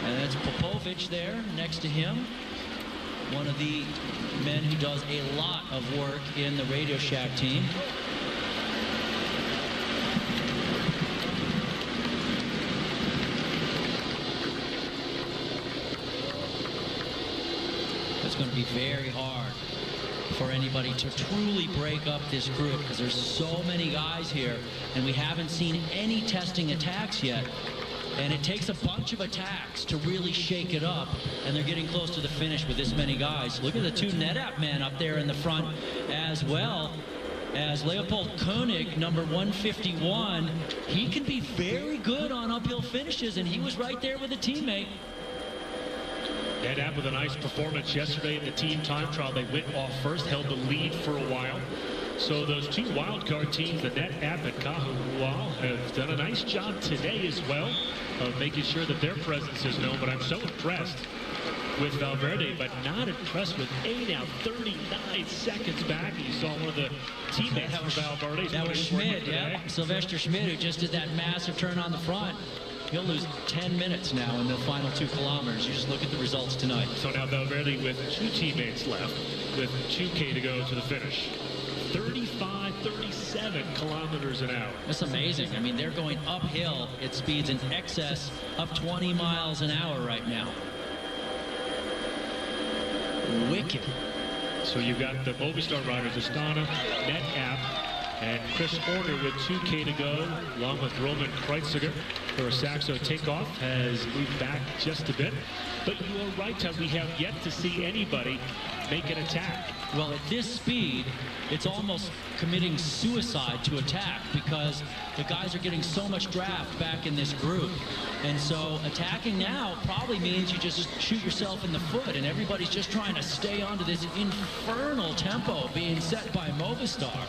And that's Popovic there next to him. One of the men who does a lot of work in the Radio Shack team. It's going to be very hard for anybody to truly break up this group because there's so many guys here and we haven't seen any testing attacks yet. And it takes a bunch of attacks to really shake it up, and they're getting close to the finish with this many guys. Look at the 2 NetApp men up there in the front as well as Leopold Koenig, number 151. He can be very good on uphill finishes, and he was right there with a teammate. NetApp with a nice performance yesterday in the team time trial. They went off first, held the lead for a while. So those 2 wildcard teams, the NetApp and Kahuua, have done a nice job today as well of making sure that their presence is known. But I'm so impressed with Valverde, but not impressed with now 39 seconds back. You saw one of the teammates for Valverde. That was Schmid, yeah. Sylvester Schmid, who just did that massive turn on the front. He'll lose 10 minutes now in the final 2 kilometers. You just look at the results tonight. So now Valverde with 2 teammates left, with 2K to go to the finish. 37 kilometers an hour. That's amazing. I mean, they're going uphill at speeds in excess of 20 miles an hour right now. Wicked. So you've got the Movistar riders, Astana, NetApp, and Chris Horner with 2K to go, along with Roman Kreuziger. For a Saxo takeoff has moved back just a bit. But you are right, Tom, we have yet to see anybody make an attack. Well, at this speed, it's almost committing suicide to attack because the guys are getting so much draft back in this group. And so attacking now probably means you just shoot yourself in the foot, and everybody's just trying to stay onto this infernal tempo being set by Movistar.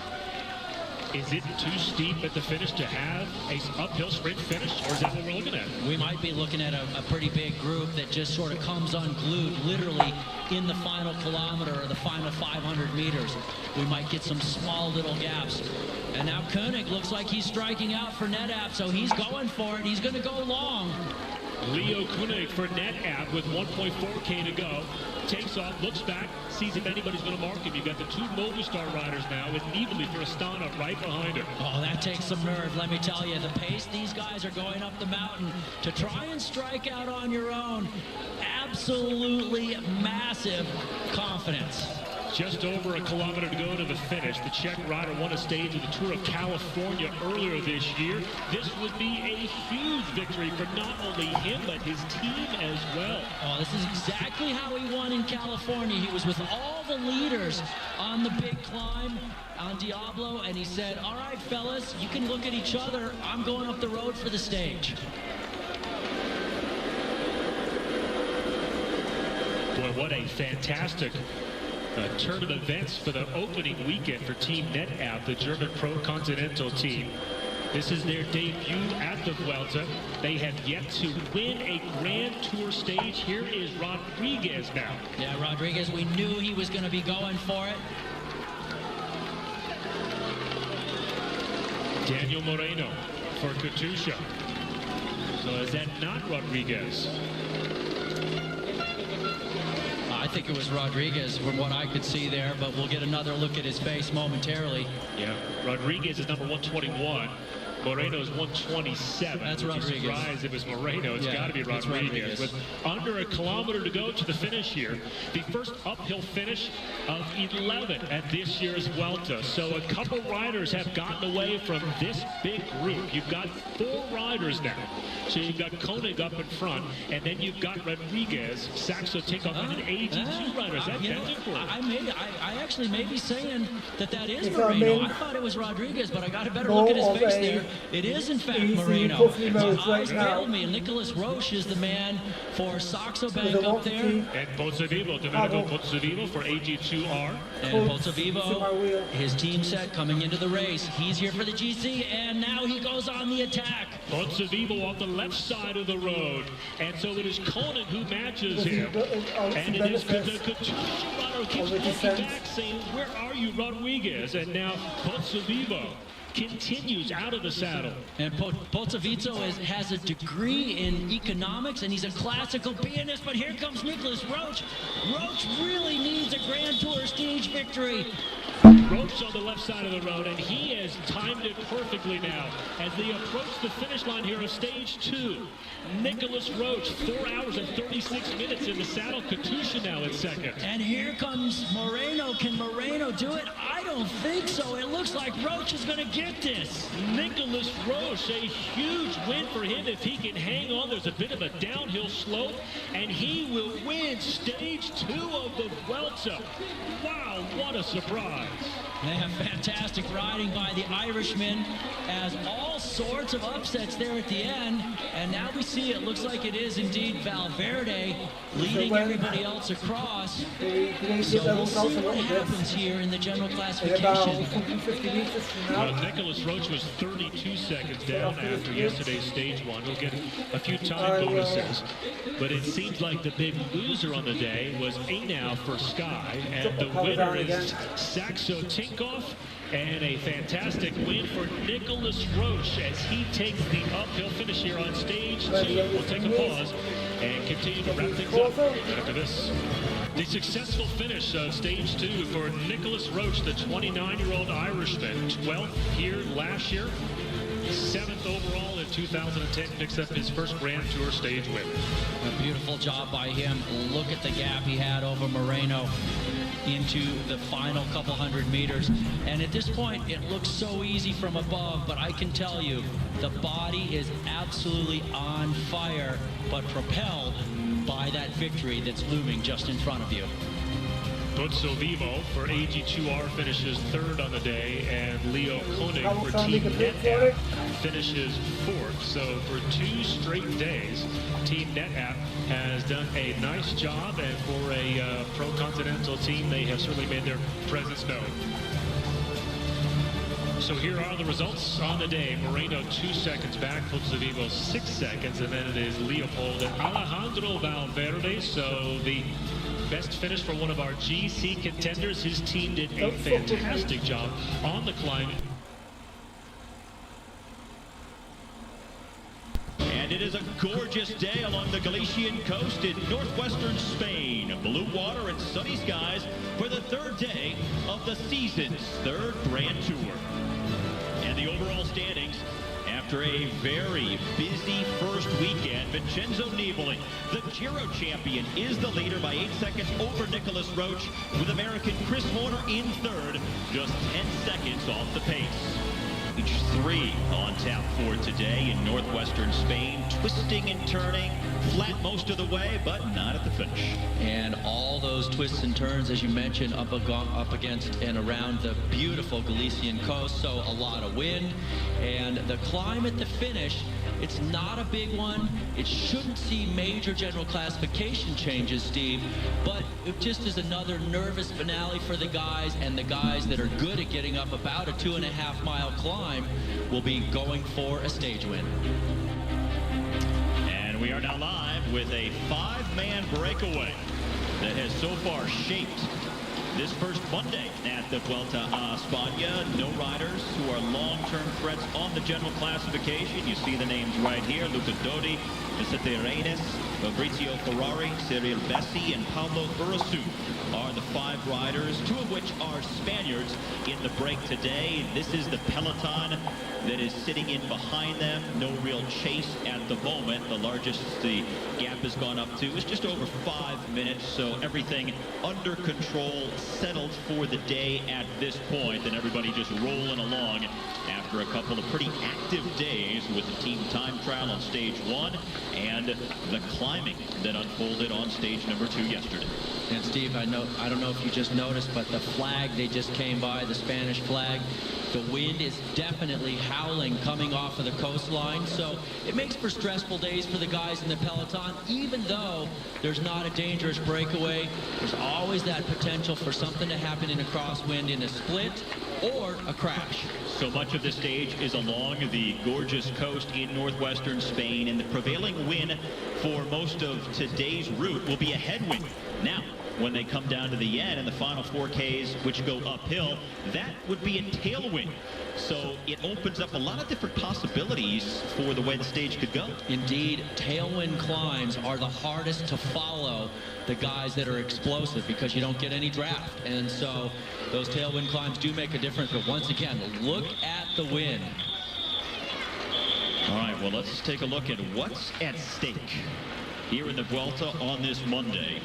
Is it too steep at the finish to have a uphill sprint finish, or is that what we're looking at? We might be looking at a pretty big group that just sort of comes unglued literally in the final kilometer or the final 500 meters. We might get some small little gaps. And now Koenig looks like he's striking out for NetApp, so he's going for it. He's going to go long. Leo Koenig for NetApp with 1.4K to go. Takes off, looks back, sees if anybody's going to mark him. You've got the 2 Movistar riders now with Nibali for Astana right behind her. Oh, that takes some nerve, let me tell you. The pace these guys are going up the mountain to try and strike out on your own. Absolutely massive confidence. Just over a kilometer to go to the finish. The Czech rider won a stage of the Tour of California earlier this year. This would be a huge victory for not only him, but his team as well. Oh, this is exactly how he won in California. He was with all the leaders on the big climb on Diablo, and he said, all right, fellas, you can look at each other. I'm going up the road for the stage. Boy, what a fantastic turn of events for the opening weekend for Team NetApp, the German Pro Continental team. This is their debut at the Vuelta. They have yet to win a Grand Tour stage. Here is Rodriguez now. Yeah, Rodriguez, we knew he was going to be going for it. Daniel Moreno for Katusha. So is that not Rodriguez? I think it was Rodriguez from what I could see there, but we'll get another look at his face momentarily. Yeah, Rodriguez is number 121. Moreno's 127. That's Rodriguez. Rodriguez. Surprised if it's Moreno. It's got to be Rodriguez. With under a kilometer to go to the finish here, the first uphill finish of 11 at this year's Vuelta. So a couple riders have gotten away from this big group. You've got 4 riders now. So you've got Koenig up in front, and then you've got Rodriguez, Saxo Tinkoff, and an 82 riders. I actually may be saying that is Moreno. I thought it was Rodriguez, but I got a better look at his face there. It is, in fact, Moreno. My eyes failed me. Nicholas Roche is the man for Saxo Bank up there. And Pozzovivo, Domenico Pozzovivo for AG2R. And Pozzovivo, his team set coming into the race. He's here for the GC, and now he goes on the attack. Pozzovivo on the left side of the road. And so it is Koenig who matches him. And it is the Shimano keeps looking back saying, where are you, Rodriguez? And now Pozzovivo continues out of the saddle. And Pozzovivo has a degree in economics, and he's a classical pianist, but here comes Nicholas Roche. Roche really needs a Grand Tour stage victory. Roche on the left side of the road, and he has timed it perfectly now as they approach the finish line here of stage 2. Nicholas Roche, 4 hours and 36 minutes in the saddle. Katusha now in second. And here comes Moreno. Can Moreno do it? I don't think so. It looks like Roche is going to get this. Nicholas Roche, a huge win for him if he can hang on. There's a bit of a downhill slope, and he will win stage 2 of the Vuelta. Wow, what a surprise. They have fantastic riding by the Irishman, as all sorts of upsets there at the end. And now we see it looks like it is indeed Valverde leading everybody else across. So we'll see what happens here in the general classification. Well, Nicholas Roche was 32 seconds down after yesterday's stage 1. He'll get a few time bonuses. But it seems like the big loser on the day was Einau for Sky. And the winner is Saxo Tinkoff. And a fantastic win for Nicholas Roche as he takes the uphill finish here on stage 2. We'll take a pause and continue to wrap things up after this. The successful finish of stage 2 for Nicholas Roche, the 29-year-old Irishman, 12th here last year, 7th overall in 2010, picks up his first Grand Tour stage win. A beautiful job by him. Look at the gap he had over Moreno into the final couple hundred meters. And at this point, it looks so easy from above, but I can tell you, the body is absolutely on fire, but propelled by that victory that's looming just in front of you. Pozzovivo for AG2R finishes 3rd on the day, and Leo Koenig for Team NetApp finishes 4th. So for 2 straight days, Team NetApp has done a nice job, and for a pro-continental team, they have certainly made their presence known. So here are the results on the day. Moreno 2 seconds back, Pozzovivo 6 seconds, and then it is Leopold and Alejandro Valverde. So the best finish for one of our GC contenders. His team did a fantastic job on the climb. And it is a gorgeous day along the Galician coast in northwestern Spain. Blue water and sunny skies for the 3rd day of the season's 3rd Grand Tour. And the overall standings, after a very busy first weekend, Vincenzo Nibali, the Giro champion, is the leader by 8 seconds over Nicholas Roche, with American Chris Horner in 3rd, just 10 seconds off the pace. Stage 3 on tap for today in northwestern Spain, twisting and turning, flat most of the way, but not at the finish. And all those twists and turns, as you mentioned, up against and around the beautiful Galician coast, so a lot of wind. And the climb at the finish, it's not a big one. It shouldn't see major general classification changes, Steve, but it just is another nervous finale for the guys, and the guys that are good at getting up about a 2.5 mile climb will be going for a stage win. And we are now live with a 5-man breakaway that has so far shaped this first Monday at the Vuelta a España. No riders who are long-term threats on the general classification. You see the names right here: Luca Dodi, Vicente Reines, Fabrizio Ferrari, Cyril Bessi, and Pablo Urasu are the 5 riders, 2 of which are Spaniards in the break today. This is the peloton that is sitting in behind them. No real chase at the moment. The largest the gap has gone up to is just over 5 minutes, so everything under control, settled for the day at this point, and everybody just rolling along after a couple of pretty active days with the team time trial on stage 1 and the climbing that unfolded on stage number 2 yesterday. And Steve, I don't know if you just noticed, but the flag they just came by, the Spanish flag, the wind is definitely howling coming off of the coastline, so it makes for stressful days for the guys in the peloton. Even though there's not a dangerous breakaway, there's always that potential for something to happen in a crosswind, in a split or a crash. So much of the stage is along the gorgeous coast in northwestern Spain, and the prevailing wind for most of today's route will be a headwind. Now, when they come down to the end and the final 4Ks, which go uphill, that would be a tailwind. So it opens up a lot of different possibilities for the way the stage could go. Indeed, tailwind climbs are the hardest to follow the guys that are explosive, because you don't get any draft. And so those tailwind climbs do make a difference. But once again, look at the wind. All right, well, let's take a look at what's at stake here in the Vuelta on this Monday.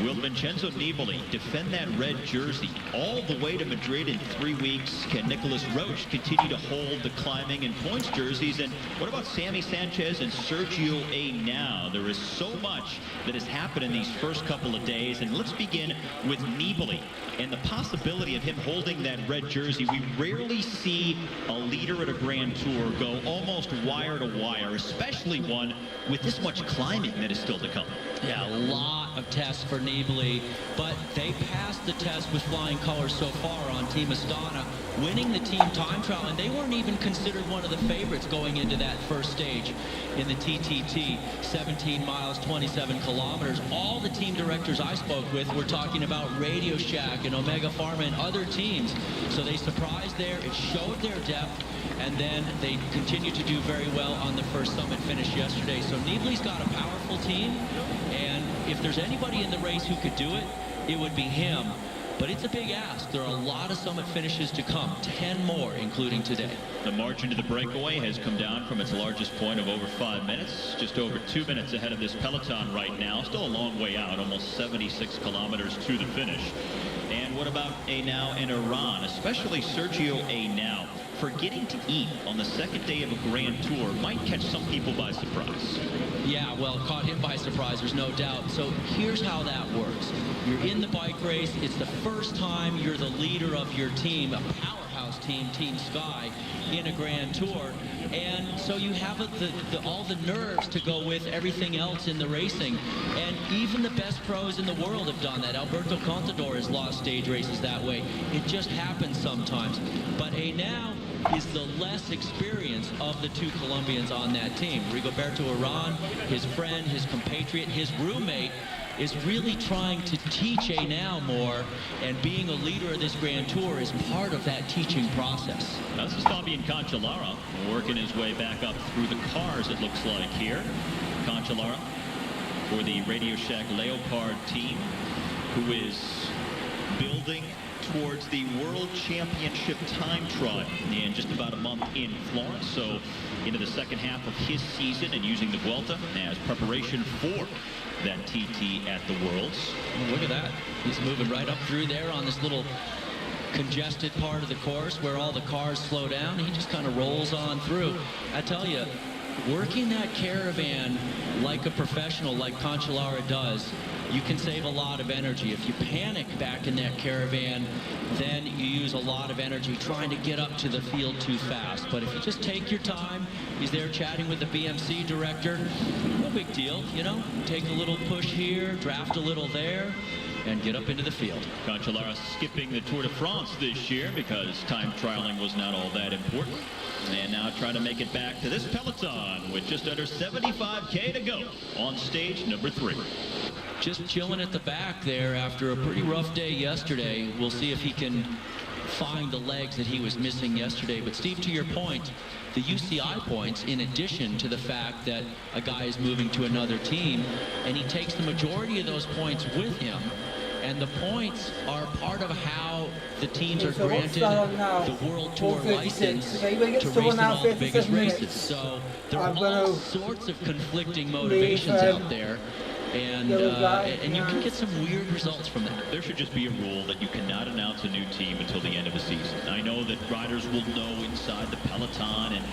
Will Vincenzo Nibali defend that red jersey all the way to Madrid in 3 weeks? Can Nicolas Roche continue to hold the climbing and points jerseys? And what about Sammy Sanchez and Sergio Henao? There is so much that has happened in these first couple of days. And let's begin with Nibali and the possibility of him holding that red jersey. We rarely see a leader at a Grand Tour go almost wire to wire, especially one with this much climbing that is still to come. Yeah, a lot of tests for Nibali, but they passed the test with flying colors so far on Team Astana, winning the team time trial, and they weren't even considered one of the favorites going into that first stage in the TTT, 17 miles, 27 kilometers. All the team directors I spoke with were talking about Radio Shack and Omega Pharma and other teams, so they surprised there. It showed their depth, and then they continued to do very well on the first summit finish yesterday. So Nibali's got a powerful team, and if there's anybody in the race who could do it, it would be him. But it's a big ask. There are a lot of summit finishes to come, 10 more, including today. The margin to the breakaway has come down from its largest point of over 5 minutes, just over 2 minutes ahead of this peloton right now. Still a long way out, almost 76 kilometers to the finish. And what about Henao and Iran, especially Sergio Henao? Forgetting to eat on the second day of a Grand Tour might catch some people by surprise. Yeah, well, caught him by surprise, there's no doubt. So here's how that works. You're in the bike race. It's the first time you're the leader of your team, a powerhouse team, Team Sky, in a Grand Tour. And so you have all the nerves to go with everything else in the racing. And even the best pros in the world have done that. Alberto Contador has lost stage races that way. It just happens sometimes. But Henao is the less experienced of the 2 Colombians on that team. Rigoberto Urán, his friend, his compatriot, his roommate, is really trying to teach Henao more, and being a leader of this Grand Tour is part of that teaching process. Now, this is Fabian Cancellara working his way back up through the cars, it looks like here. Cancellara for the Radio Shack Leopard team, who is building towards the World Championship time trial in just about a month in Florence. So into the second half of his season and using the Vuelta as preparation for that TT at the Worlds. Oh, look at that. He's moving right up through there on this little congested part of the course where all the cars slow down. He just kind of rolls on through. I tell you, working that caravan like a professional, like Cancellara does, you can save a lot of energy. If you panic back in that caravan, then you use a lot of energy trying to get up to the field too fast. But if you just take your time, he's there chatting with the BMC director, no big deal, you know, take a little push here, draft a little there, and get up into the field. Cancellara skipping the Tour de France this year because time trialing was not all that important. And now trying to make it back to this peloton with just under 75K to go on stage number 3. just chilling at the back there after a pretty rough day yesterday. We'll see if he can find the legs that he was missing yesterday. But Steve, to your point, the UCI points, in addition to the fact that a guy is moving to another team, and he takes the majority of those points with him, and the points are part of how the teams are granted the World Tour license to race in all the biggest races. So there are all sorts of conflicting motivations out there. And you can get some weird results from that. There should just be a rule that you cannot announce a new team until the end of the season. I know that riders will know inside the peloton and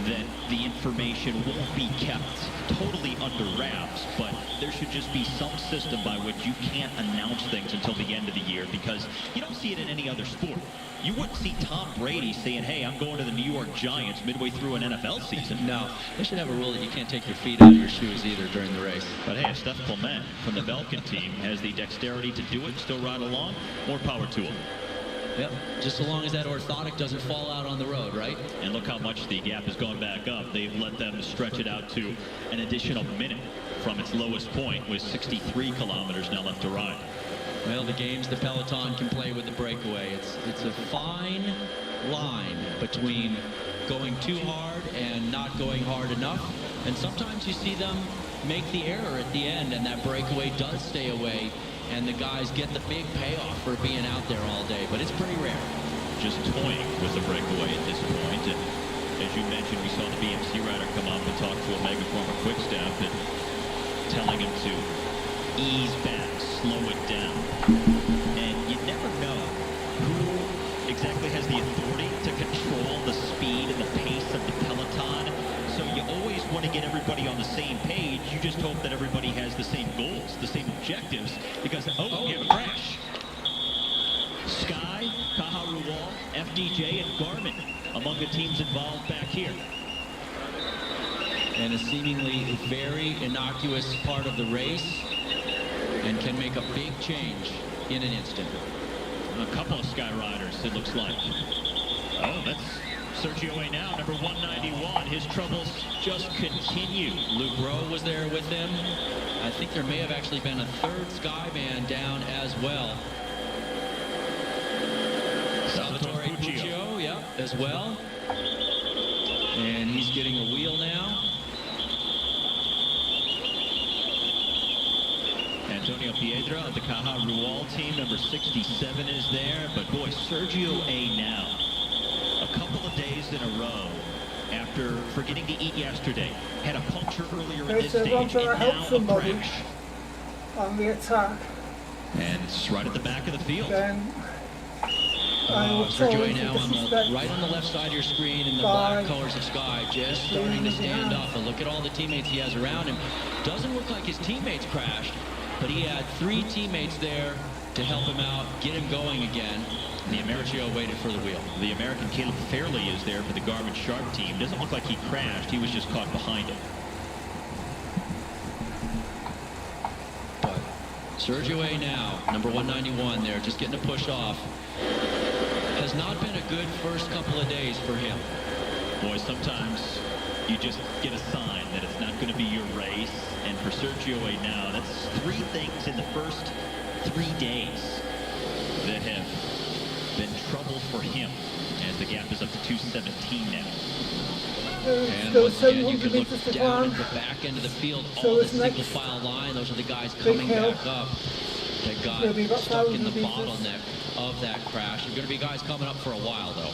that the information won't be kept totally under wraps, but there should just be some system by which you can't announce things until the end of the year, because you don't see it in any other sport. You wouldn't see Tom Brady saying, hey, I'm going to the New York Giants midway through an NFL season. No, they should have a rule that you can't take your feet out of your shoes either during the race. But hey, if Steph Clement from the Belkin team has the dexterity to do it and still ride along, more power to him. Yep, just so long as that orthotic doesn't fall out on the road, right? And look how much the gap has gone back up. They've let them stretch it out to an additional minute from its lowest point, with 63 kilometers now left to ride. Well, the games the peloton can play with the breakaway. It's a fine line between going too hard and not going hard enough. And sometimes you see them make the error at the end, and that breakaway does stay away, and the guys get the big payoff for being out there all day. But it's pretty rare. Just toying with the breakaway at this point. And as you mentioned, we saw the BMC rider come up and talk to a Megaformer Quickstep and telling him to ease back, slow it down. And you never know who exactly has the authority to control the speed and the pace of the peloton. So you always want to get everybody on the same page. You just hope that everybody has the same goals, the same objectives, because, we have a crash. Sky, Caja Rural, FDJ, and Garmin among the teams involved back here. And a seemingly very innocuous part of the race, and can make a big change in an instant. A couple of Sky Riders, it looks like. Oh, that's Sergio Henao, number 191. His troubles just continue. Luke Rowe was there with him. I think there may have actually been a third Sky man down as well. Salvatore Puccio, yeah, as well. And he's getting a wheel now. Antonio Piedra of the Caja Rural team, number 67, is there. But boy, Sergio Henao, a couple of days in a row after forgetting to eat yesterday, had a puncture earlier in this stage, and now a crash. On the attack. And it's right at the back of the field. Then Sergio Henao right on the left side of your screen in the black colors of Sky, just starting to stand up. And look at all the teammates he has around him. Doesn't look like his teammates crashed, but he had 3 teammates there to help him out, get him going again. The American waited for the wheel. The American Caleb Fairley is there for the Garmin Sharp team. Doesn't look like he crashed. He was just caught behind him. But Sergio Henao, number 191 there, just getting a push off. Has not been a good first couple of days for him. Boy, sometimes you just get a sign that it's not going to be your race. And for Sergio Henao, that's 3 things in the first 3 days that have been trouble for him, as the gap is up to 2:17 now. And once again, you can look down at the back end of the field, all the single file line. Those are the guys coming back up that got stuck in the bottleneck of that crash. There are going to be guys coming up for a while, though.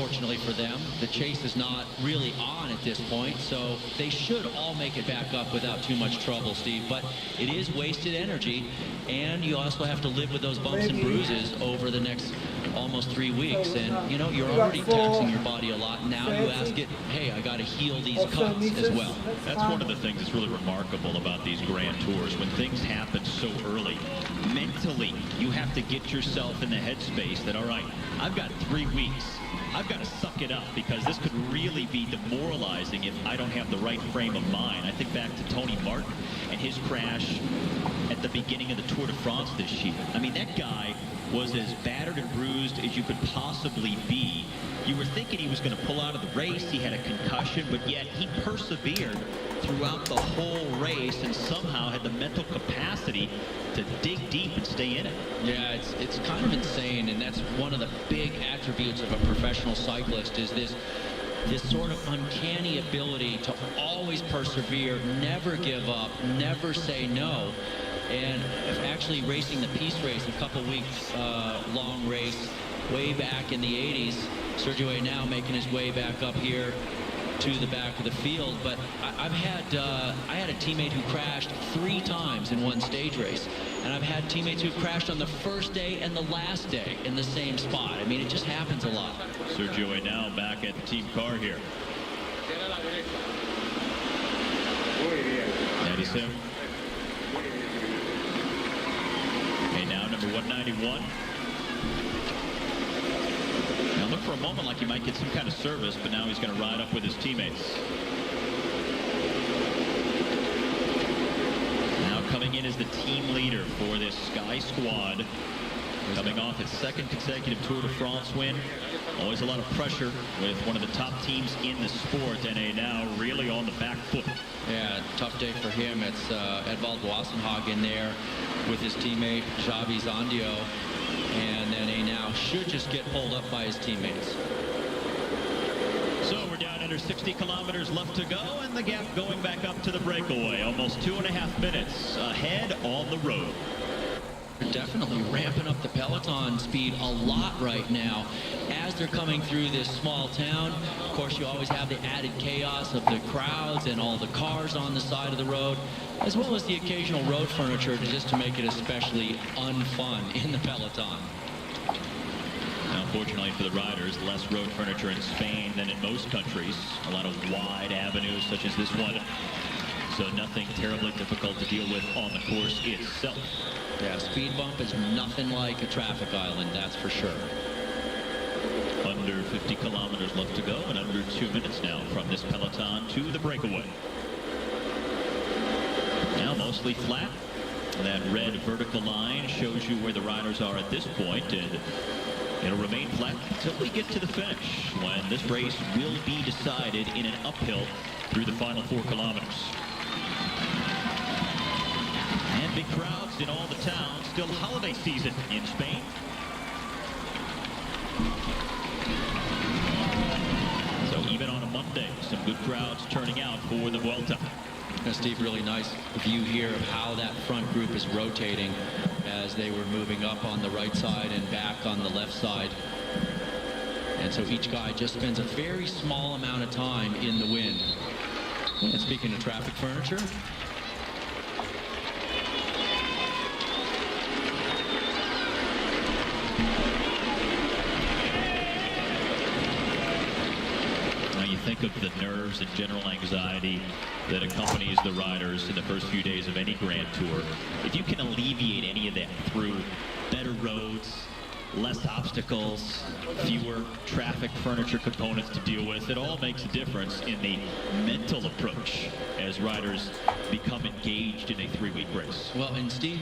Fortunately for them, the chase is not really on at this point, so they should all make it back up without too much trouble, Steve. But it is wasted energy, and you also have to live with those bumps and bruises over the next almost 3 weeks. And, you know, you're already taxing your body a lot. Now you ask it, hey, I got to heal these cuts as well. That's one of the things that's really remarkable about these Grand Tours. When things happen so early, mentally, you have to get yourself in the headspace that, all right, I've got 3 weeks. I've got to suck it up, because this could really be demoralizing if I don't have the right frame of mind. I think back to Tony Martin and his crash at the beginning of the Tour de France this year. I mean, that guy was as battered and bruised as you could possibly be. you were thinking he was going to pull out of the race. He had a concussion, but yet he persevered throughout the whole race and somehow had the mental capacity to dig deep and stay in it. Yeah, it's kind of insane, and that's one of the big attributes of a professional cyclist, is this sort of uncanny ability to always persevere, never give up, never say no. And actually racing the Peace Race, a couple weeks long race way back in the 80s, Sergio now making his way back up here to the back of the field. But I had a teammate who crashed 3 times in one stage race, and I've had teammates who crashed on the first day and the last day in the same spot. I mean, it just happens a lot. Sergio now back at the team car here. 97. Okay, now number 191. Now look for a moment like he might get some kind of service, but now he's going to ride up with his teammates. Now coming in as the team leader for this Sky Squad, coming off its 2nd consecutive Tour de France win. Always a lot of pressure with one of the top teams in the sport, and now really on the back foot. Yeah, tough day for him. It's Edvald Wassenhagen there with his teammate Xavi Zondio, and then now should just get pulled up by his teammates. So we're down under 60 kilometers left to go, and the gap going back up to the breakaway. Almost 2.5 minutes ahead on the road. They're definitely ramping up the peloton speed a lot right now as they're coming through this small town. Of course, you always have the added chaos of the crowds and all the cars on the side of the road, as well as the occasional road furniture just to make it especially unfun in the peloton. Now, fortunately for the riders, less road furniture in Spain than in most countries. A lot of wide avenues such as this one. So nothing terribly difficult to deal with on the course itself. Yeah, speed bump is nothing like a traffic island, that's for sure. Under 50 kilometers left to go, and under 2 minutes now from this peloton to the breakaway. Now mostly flat. That red vertical line shows you where the riders are at this point, and it'll remain flat until we get to the finish, when this race will be decided in an uphill through the final 4 kilometers. And big crowds in all the towns. Still holiday season in Spain. So even on a Monday, some good crowds turning out for the Vuelta. Now, Steve, really nice view here of how that front group is rotating as they were moving up on the right side and back on the left side. And so each guy just spends a very small amount of time in the wind. And speaking of traffic furniture, think of the nerves and general anxiety that accompanies the riders in the first few days of any Grand Tour. If you can alleviate any of that through better roads, less obstacles, fewer traffic furniture components to deal with, it all makes a difference in the mental approach as riders become engaged in a 3-week race. Well, and Steve,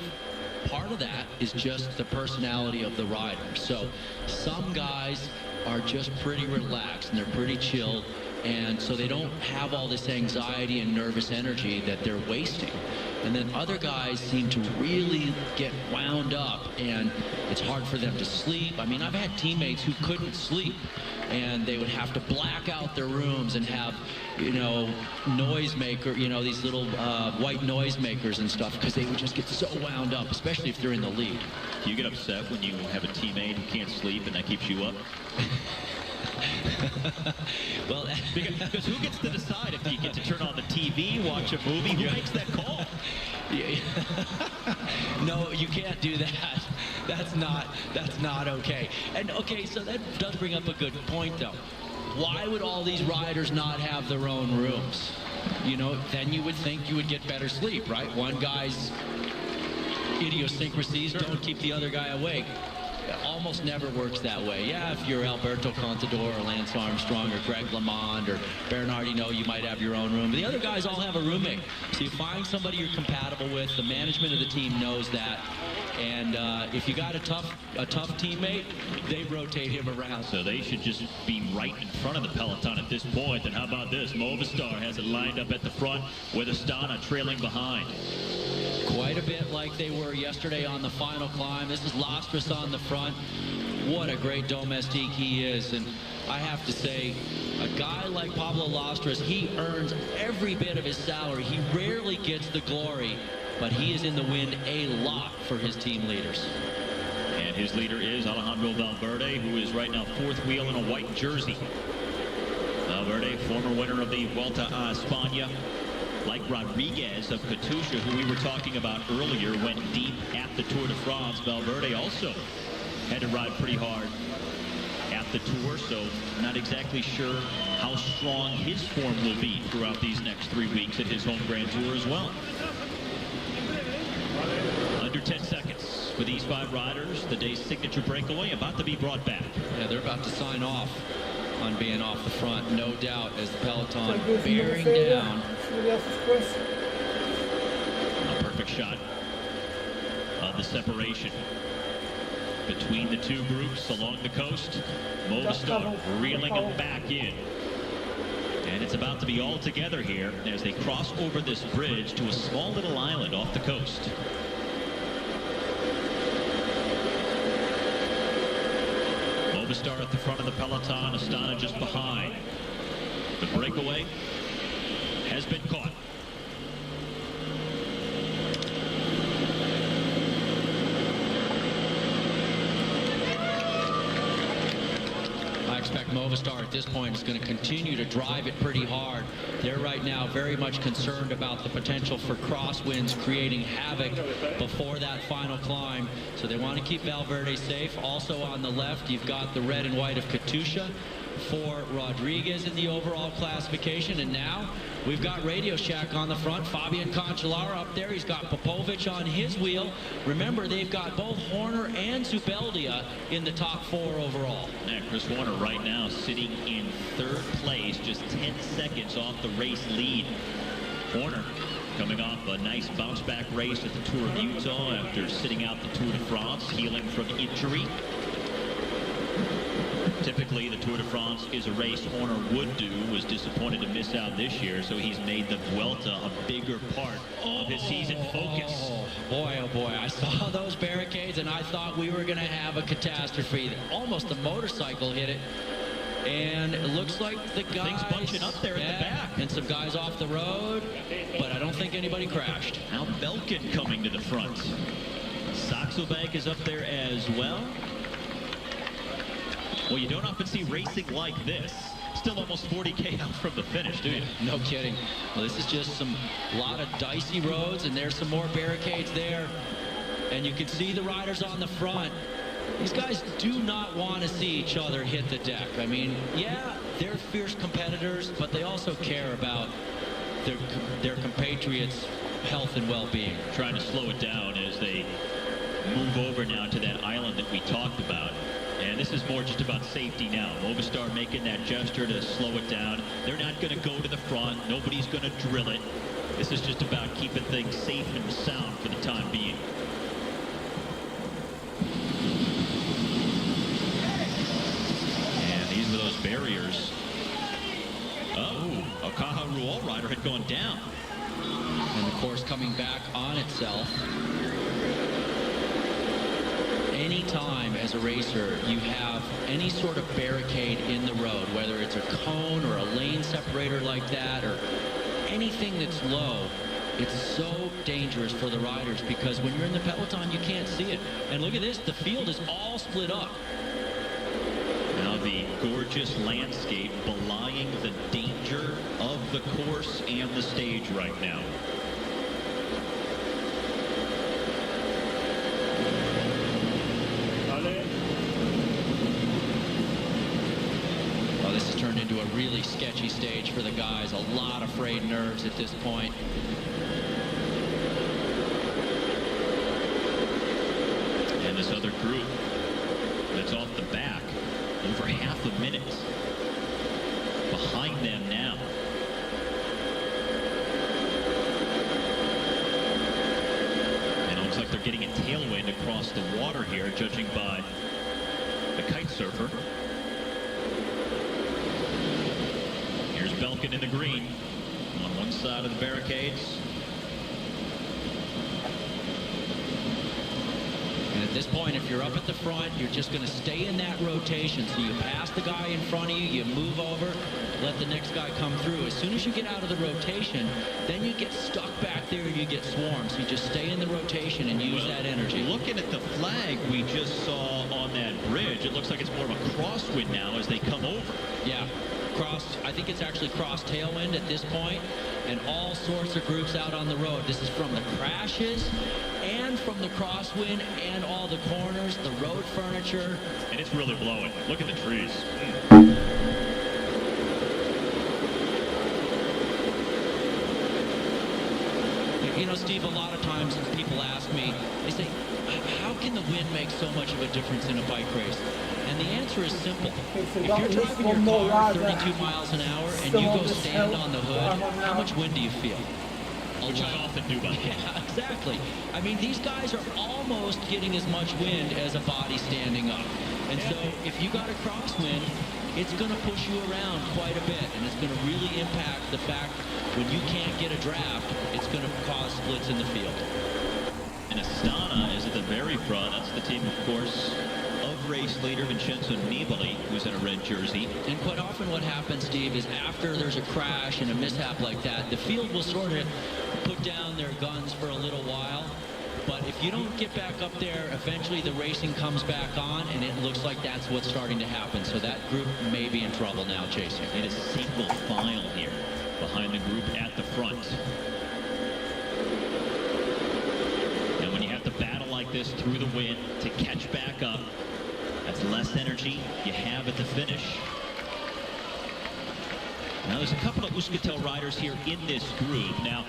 part of that is just the personality of the rider. So some guys are just pretty relaxed and they're pretty chilled, and so they don't have all this anxiety and nervous energy that they're wasting. And then other guys seem to really get wound up, and it's hard for them to sleep. I mean, I've had teammates who couldn't sleep, and they would have to black out their rooms and have, you know, noisemaker, you know, these little white noisemakers and stuff, because they would just get so wound up, especially if they're in the lead. Do you get upset when you have a teammate who can't sleep and that keeps you up? Well, because who gets to decide if you get to turn on the TV, watch a movie? Who makes that call? No, you can't do that. That's not okay. And okay, so that does bring up a good point, though. Why would all these riders not have their own rooms? You know, then you would think you would get better sleep, right? One guy's idiosyncrasies don't keep the other guy awake. almost never works that way. Yeah, if you're Alberto Contador or Lance Armstrong or Greg LeMond or Bernard, you might have your own room. But the other guys all have a roommate. So you find somebody you're compatible with. The management of the team knows that. And if you got a tough teammate, they rotate him around. So they should just be right in front of the peloton at this point. And how about this? Movistar has it lined up at the front with Astana trailing behind. Quite a bit like they were yesterday on the final climb. This is Lostras on the front. What a great domestique he is. And I have to say, a guy like Pablo Lostras, he earns every bit of his salary. He rarely gets the glory, but he is in the wind a lot for his team leaders. And his leader is Alejandro Valverde, who is right now fourth wheel in a white jersey. Valverde, former winner of the Vuelta a España. Like Rodriguez of Katusha, who we were talking about earlier, went deep at the Tour de France. Valverde also had to ride pretty hard at the Tour, so not exactly sure how strong his form will be throughout these next 3 weeks at his home Grand Tour as well. Under 10 seconds for these 5 riders. The day's signature breakaway about to be brought back. Yeah, they're about to sign off on being off the front, no doubt, as the peloton bearing down. A perfect shot of the separation between the two groups along the coast. Movistar reeling them back in. And it's about to be all together here as they cross over this bridge to a small little island off the coast. Movistar at the front of the peloton, Astana just behind. The breakaway has been caught. I expect Movistar at this point is going to continue to drive it pretty hard. They're right now very much concerned about the potential for crosswinds creating havoc before that final climb. So they want to keep Valverde safe. Also on the left, you've got the red and white of Katusha for Rodriguez in the overall classification. And now we've got Radio Shack on the front. Fabian Cancellara up there. He's got Popovic on his wheel. Remember, they've got both Horner and Zubeldia in the top 4 overall. Yeah, Chris Horner right now sitting in 3rd place, just 10 seconds off the race lead. Horner coming off a nice bounce-back race at the Tour of Utah after sitting out the Tour de France, healing from injury. Typically, the Tour de France is a race Horner would do. Was disappointed to miss out this year, so he's made the Vuelta a bigger part of his season focus. Oh boy, I saw those barricades and I thought we were going to have a catastrophe. Almost a motorcycle hit it. And it looks like the guys... Things bunching up there in the back. And some guys off the road, but I don't think anybody crashed. Now Belkin coming to the front. Saxo Bank is up there as well. Well, you don't often see racing like this. Still almost 40K out from the finish, do you? No kidding. Well, this is just a lot of dicey roads, and there's some more barricades there. And you can see the riders on the front. These guys do not want to see each other hit the deck. I mean, yeah, they're fierce competitors, but they also care about their compatriots' health and well-being. Trying to slow it down as they move over now to that island that we talked about. And this is more just about safety now. Movistar making that gesture to slow it down. They're not going to go to the front. Nobody's going to drill it. This is just about keeping things safe and sound for the time being. And these were those barriers. Oh, a Caja Rural rider had gone down. And the course coming back on itself. Anytime as a racer you have any sort of barricade in the road, whether it's a cone or a lane separator like that or anything that's low, it's so dangerous for the riders because when you're in the peloton you can't see it. And look at this, the field is all split up. Now the gorgeous landscape belying the danger of the course and the stage right now. Well, this has turned into a really sketchy stage for the guys. A lot of frayed nerves at this point. And this other group a minute behind them now. And it looks like they're getting a tailwind across the water here, judging by the kite surfer. Here's Belkin in the green on one side of the barricades. And at this point, if you're up at the front, you're just going to stay in that rotation. So you pass the guy in front of you, you move over, let the next guy come through. As soon as you get out of the rotation, then you get stuck back there and you get swarmed. So you just stay in the rotation and use that energy. Looking at the flag we just saw on that bridge, it looks like it's more of a crosswind now as they come over. Yeah. I think it's actually cross tailwind at this point, and all sorts of groups out on the road. This is from the crashes and from the crosswind and all the corners, the road furniture. And it's really blowing. Look at the trees. You know, Steve, a lot of times people ask me, they say, how can the wind make so much of a difference in a bike race? And the answer is simple. If you're driving your car 32 miles an hour and you go stand on the hood, how much wind do you feel? Which I often do, by the way. Yeah, exactly. I mean, these guys are almost getting as much wind as a body standing up. And so if you got a crosswind, it's going to push you around quite a bit, and it's going to really impact the fact when you can't get a draft, it's going to cause splits in the field. And Astana is at the very front. That's the team, of course, of race leader Vincenzo Nibali, who's in a red jersey. And quite often what happens, Steve, is after there's a crash and a mishap like that, the field will sort of put down their guns for a little while. But if you don't get back up there, eventually the racing comes back on, and it looks like that's what's starting to happen. So that group may be in trouble now chasing. It is single file here behind the group at the front. And when you have to battle like this through the wind to catch back up, that's less energy you have at the finish. Now there's a couple of Euskaltel riders here in this group. Now,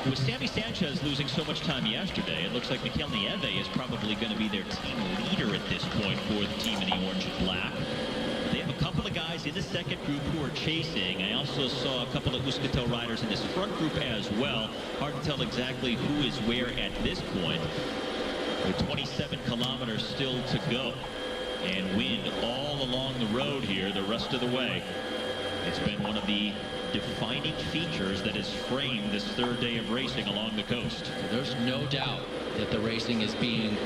with Sammy Sanchez losing so much time yesterday, it looks like Mikel Nieve is probably going to be their team leader at this point for the team in the orange and black. They have a couple of guys in the second group who are chasing. I also saw a couple of Euskaltel riders in this front group as well. Hard to tell exactly who is where at this point. With 27 kilometers still to go. And wind all along the road here the rest of the way. It's been one of the defining features that has framed this third day of racing along the coast. There's no doubt that the racing is being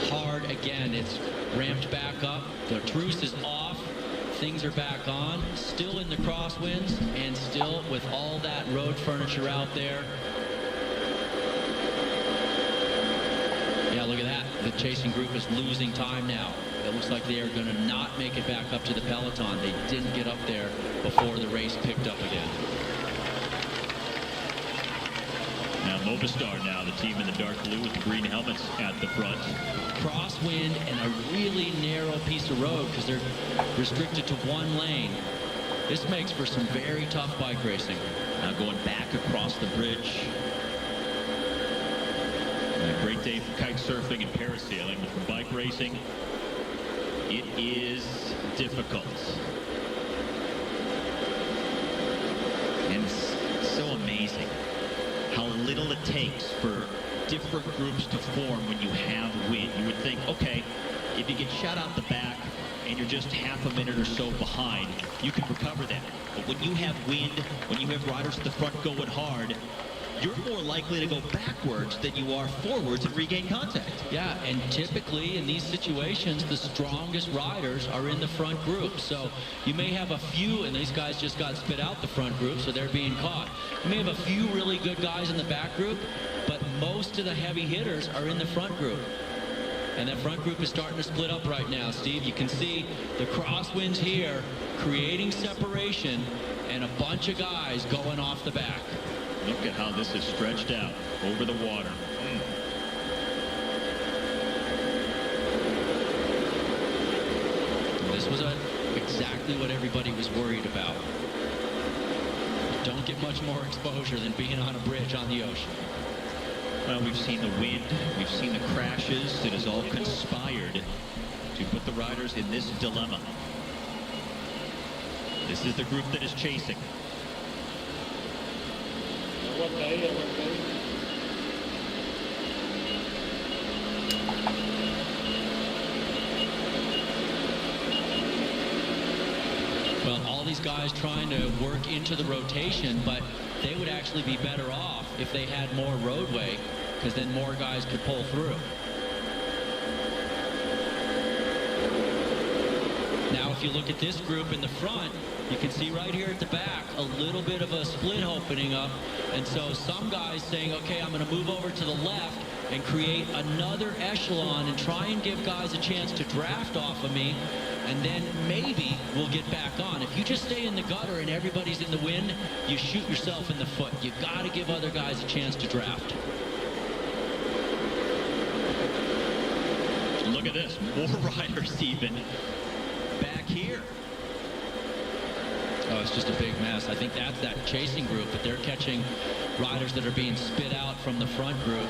hard again. It's ramped back up. The truce is off. Things are back on. Still in the crosswinds and still with all that road furniture out there. Yeah, look at that. The chasing group is losing time now. It looks like they are going to not make it back up to the peloton. They didn't get up there before the race picked up again. Now Movistar now, the team in the dark blue with the green helmets at the front. Crosswind and a really narrow piece of road because they're restricted to one lane. This makes for some very tough bike racing. Now going back across the bridge. And a great day for kite surfing and parasailing, but for bike racing, it is difficult. And it's So amazing how little it takes for different groups to form when you have wind. You would think, okay, if you get shot out the back and you're just half a minute or so behind, you can recover that. But when you have wind, when you have riders at the front going hard, you're more likely to go backwards than you are forwards and regain contact. Yeah, and typically in these situations, the strongest riders are in the front group. So you may have a few, and these guys just got spit out the front group, so they're being caught. You may have a few really good guys in the back group, but most of the heavy hitters are in the front group. And that front group is starting to split up right now, Steve. You can see the crosswinds here creating separation and a bunch of guys going off the back. Look at how this is stretched out over the water. This was exactly what everybody was worried about. Don't get much more exposure than being on a bridge on the ocean. Well, we've seen the wind, we've seen the crashes. It has all conspired to put the riders in this dilemma. This is the group that is chasing. Well, all these guys trying to work into the rotation, but they would actually be better off if they had more roadway, because then more guys could pull through. Now, if you look at this group in the front, you can see right here at the back a little bit of a split opening up. And so some guys saying, okay, I'm going to move over to the left and create another echelon and try and give guys a chance to draft off of me. And then maybe we'll get back on. If you just stay in the gutter and everybody's in the wind, you shoot yourself in the foot. You've got to give other guys a chance to draft. Look at this. More riders even back here. Oh, it's just a big mess. I think that's that chasing group, but they're catching riders that are being spit out from the front group.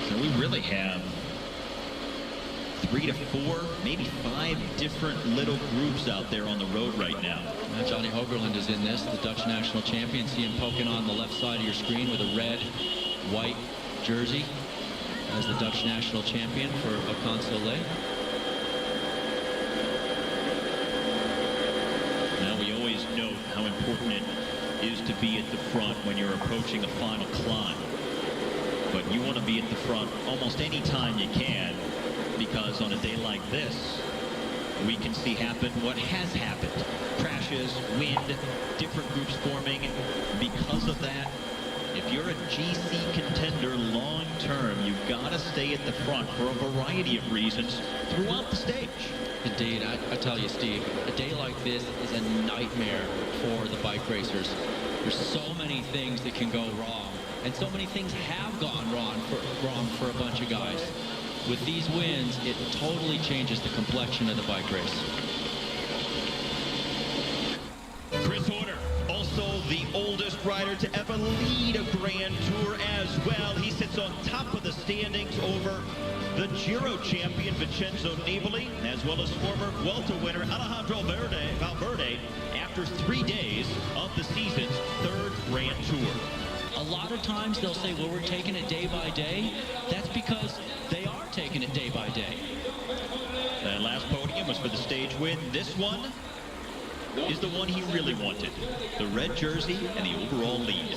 So we really have 3 to 4, maybe 5 different little groups out there on the road right now. Johnny Hogerland is in this, the Dutch national champion. See him poking on the left side of your screen with a red, white jersey as the Dutch national champion for Ocon Soleil. Now we always note how important it is to be at the front when you're approaching a final climb. But you want to be at the front almost any time you can, because on a day like this, we can see happen what has happened. Crashes, wind, different groups forming. Because of that, if you're a GC contender long term, you've got to stay at the front for a variety of reasons throughout the stage. Indeed, I tell you, Steve, a day like this is a nightmare for the bike racers. There's so many things that can go wrong, and so many things have gone wrong for a bunch of guys. With these wins, it totally changes the complexion of the bike race. Chris Horner, also the oldest rider to ever lead a Grand Tour as well. He sits on top of the standings over the Giro champion Vincenzo Nibali, as well as former Vuelta winner Alejandro Valverde, after 3 days of the season's 3rd Grand Tour. A lot of times they'll say, well, we're taking it day by day. That's because they are taking it day by day. That last podium was for the stage win. This one is the one he really wanted. The red jersey and the overall lead.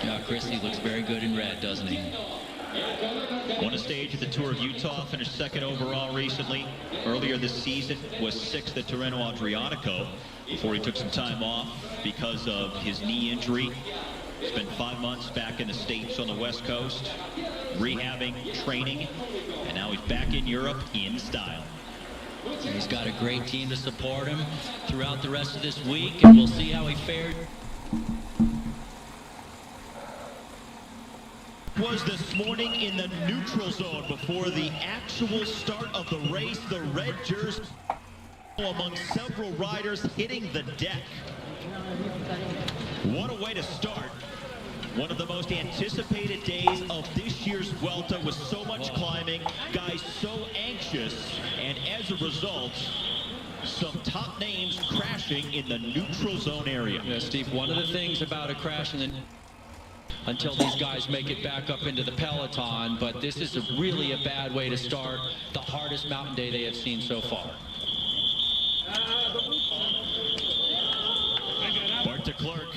Yeah, Christie looks very good in red, doesn't he? Won a stage at the Tour of Utah, finished 2nd overall recently. Earlier this season was 6th at Tirreno Adriatico before he took some time off because of his knee injury. Spent 5 months back in the States on the West Coast, rehabbing, training, and now he's back in Europe in style. He's got a great team to support him throughout the rest of this week, and we'll see how he fared. Was this morning in the neutral zone before the actual start of the race. The red jersey among several riders hitting the deck. What a way to start. One of the most anticipated days of this year's Vuelta with so much climbing, guys so anxious, and as a result, some top names crashing in the neutral zone area. Yeah, Steve, one of the things about a crash in the until these guys make it back up into the peloton, but this is really a bad way to start the hardest mountain day they have seen so far. Bart de Klerk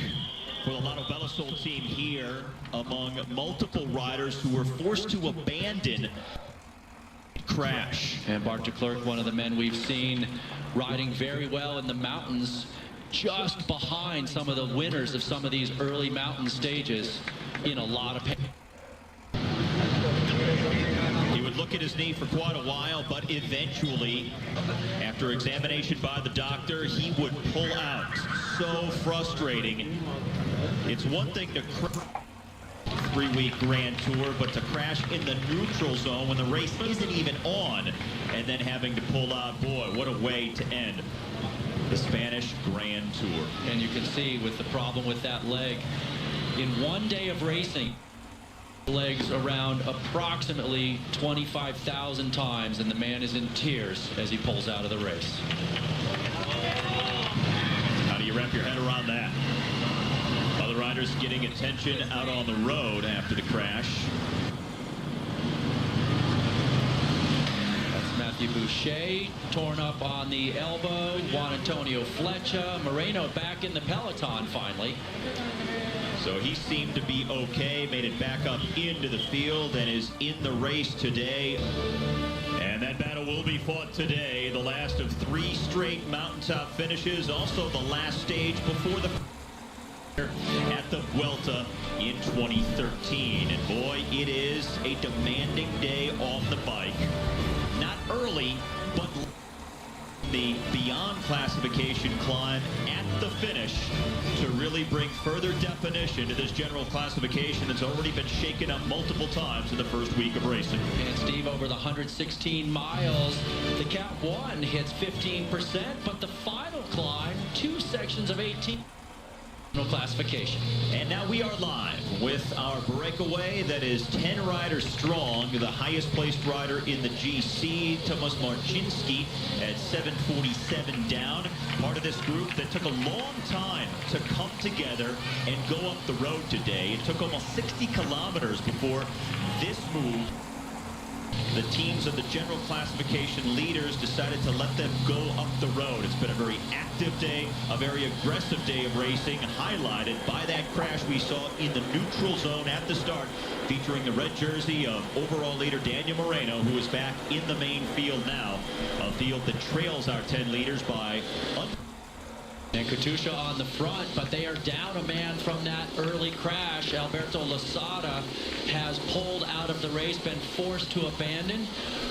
for the Lotto Belisol team here among multiple riders who were forced to abandon crash. And Bart de Klerk, one of the men we've seen riding very well in the mountains, just behind some of the winners of some of these early mountain stages, in a lot of pain. He would look at his knee for quite a while, but eventually, after examination by the doctor, he would pull out. So frustrating. It's one thing to three-week Grand Tour, but to crash in the neutral zone when the race isn't even on, and then having to pull out, boy, what a way to end the Spanish Grand Tour. And you can see with the problem with that leg, in one day of racing, Legs around approximately 25,000 times, and the man is in tears as he pulls out of the race. How do you wrap your head around that? Other riders getting attention out on the road after the crash. That's Matthew Boucher, torn up on the elbow. Juan Antonio Flecha. Moreno back in the peloton finally. So he seemed to be okay, made it back up into the field and is in the race today. And that battle will be fought today, the last of 3 straight mountaintop finishes, also the last stage before the at the Vuelta in 2013. And boy, it is a demanding day on the bike. Not early, but the beyond classification climb at the finish to really bring further definition to this general classification that's already been shaken up multiple times in the first week of racing. And Steve, over the 116 miles, the Cat 1 hits 15%, but the final climb, 2 sections of 18. Classification. And now we are live with our breakaway that is 10 riders strong. The highest placed rider in the GC, Tomasz Marcinski, at 747 down. Part of this group that took a long time to come together and go up the road today. It took almost 60 kilometers before this move. The teams of the general classification leaders decided to let them go up the road. It's been a very active day, a very aggressive day of racing, highlighted by that crash we saw in the neutral zone at the start, featuring the red jersey of overall leader Daniel Moreno, who is back in the main field now, a field that trails our 10 leaders by and Katusha on the front, but they are down a man from that early crash. Alberto Losada has pulled out of the race, been forced to abandon.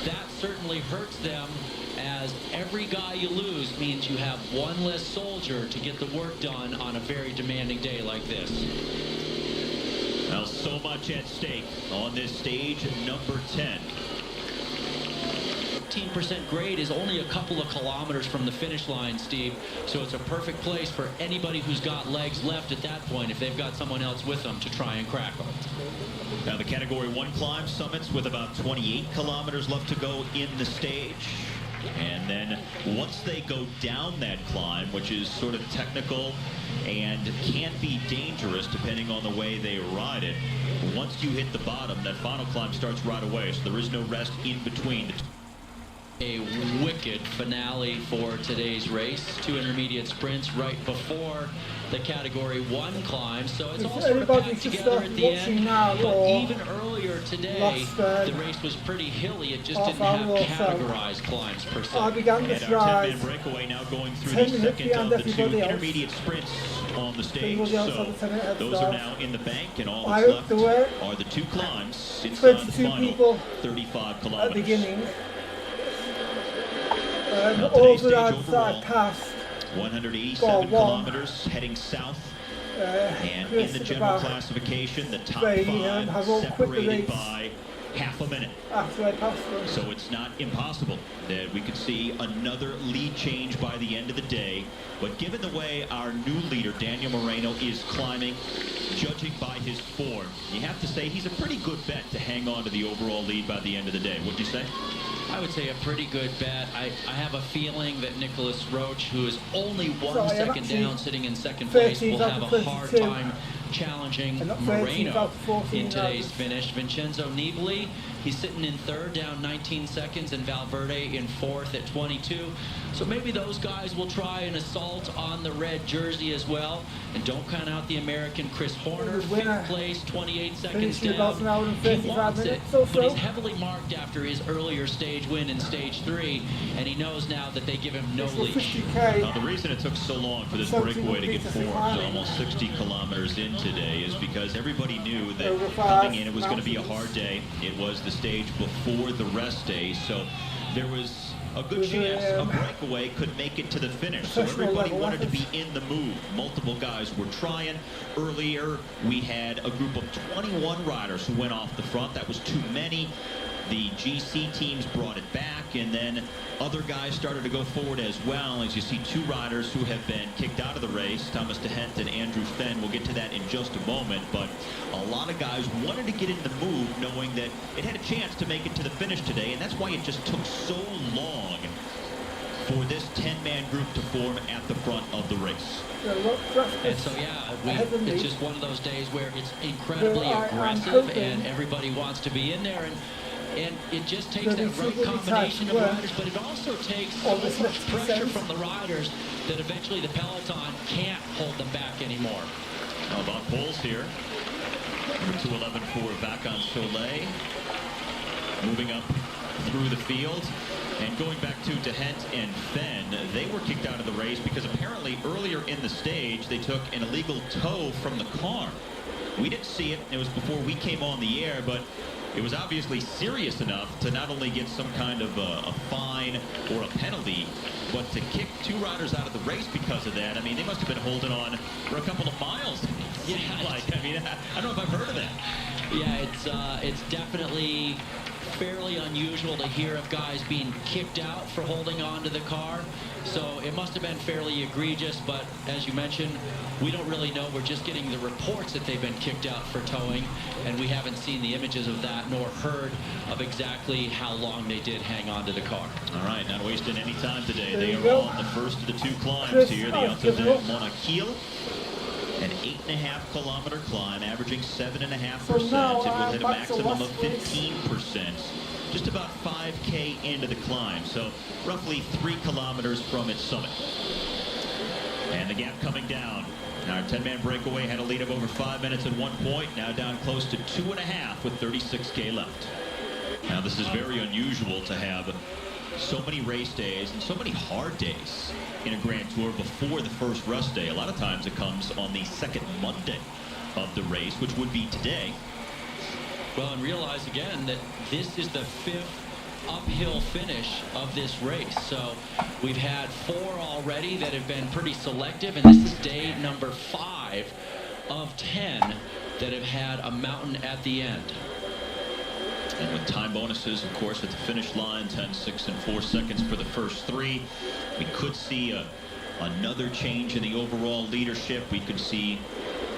That certainly hurts them, as every guy you lose means you have one less soldier to get the work done on a very demanding day like this. Now, so much at stake on this stage, number 10. 15% grade is only a couple of kilometers from the finish line, Steve, so it's a perfect place for anybody who's got legs left at that point, if they've got someone else with them, to try and crack them. Now the Category 1 climb summits with about 28 kilometers left to go in the stage. And then once they go down that climb, which is sort of technical and can be dangerous depending on the way they ride it, once you hit the bottom, that final climb starts right away, so there is no rest in between. A wicked finale for today's race. 2 intermediate sprints right before the Category 1 climb, so it's all sort of packed together at the end. But even earlier today, the race was pretty hilly. It just didn't have categorized climbs per se. I began this And our ride 10-man breakaway now going through the second of the 2 intermediate sprints on the stage. So those are now in the bank, and all that's left are the 2 climbs inside the final 35 kilometers. At the beginning. Now All today's the stage lads that overall, passed 187 kilometers heading south. And in the general classification, the top 5 separated by half a minute. After I passed them. So it's not impossible that we could see another lead change by the end of the day. But given the way our new leader, Daniel Moreno, is climbing, judging by his form, you have to say he's a pretty good bet to hang on to the overall lead by the end of the day. Wouldn't you say? I would say a pretty good bet. I have a feeling that Nicholas Roach, who is only 1 second down, sitting in second place, will have a hard time challenging Moreno in today's finish. Vincenzo Nibali, he's sitting in 3rd, down 19 seconds, and Valverde in 4th at 22. So maybe those guys will try an assault on the red jersey as well. And don't count out the American Chris Horner, 5th place, 28 seconds down. He wants it, but he's heavily marked after his earlier stage win in stage 3, and he knows now that they give him no leash. Now, the reason it took so long for this breakaway to get formed, almost 60 kilometers in today, is because everybody knew that coming in it was going to be a hard day. It was the stage before the rest day, so there was a good chance a breakaway could make it to the finish. So everybody wanted to be in the move. Multiple guys were trying. Earlier, we had a group of 21 riders who went off the front. That was too many. the GC teams brought it back, and then other guys started to go forward as well. As you see, two riders who have been kicked out of the race, Thomas DeHent and Andrew Fenn. We'll get to that in just a moment, but a lot of guys wanted to get in the move knowing that it had a chance to make it to the finish today, and that's why it just took so long for this 10-man group to form at the front of the race. And so, yeah, it's just one of those days where it's incredibly aggressive and everybody wants to be in there. And it just takes that right combination of riders, but it also takes so much pressure from the riders that eventually the peloton can't hold them back anymore. How about poles here? Number 211 for Vacan Soleil. Moving up through the field. And going back to DeHent and Fenn, they were kicked out of the race because apparently earlier in the stage they took an illegal tow from the car. We didn't see it. It was before we came on the air, but it was obviously serious enough to not only get some kind of a fine or a penalty, but to kick two riders out of the race because of that. I mean, they must have been holding on for a couple of miles. Yeah, I mean, I don't know if I've heard of that. Yeah, it's definitely fairly unusual to hear of guys being kicked out for holding on to the car. So it must have been fairly egregious, but as you mentioned, we don't really know. We're just getting the reports that they've been kicked out for towing, and we haven't seen the images of that nor heard of exactly how long they did hang on to the car. All right, not wasting any time today. They are on the first of the two climbs here, the Alto de Monaquil. An 8.5 kilometer climb, averaging 7.5%. It will hit a maximum of 15%. Just about 5K into the climb, so roughly 3 kilometers from its summit. And the gap coming down. Our 10-man breakaway had a lead of over 5 minutes at one point, now down close to 2.5 with 36K left. Now this is very unusual to have so many race days and so many hard days in a Grand Tour before the first rest day. A lot of times it comes on the second Monday of the race, which would be today. Well, and realize again that this is the 5th uphill finish of this race. So we've had 4 already that have been pretty selective, and this is day number 5 of 10 that have had a mountain at the end. And with time bonuses, of course, at the finish line, 10, 6, and 4 seconds for the first 3. We could see another change in the overall leadership. We could see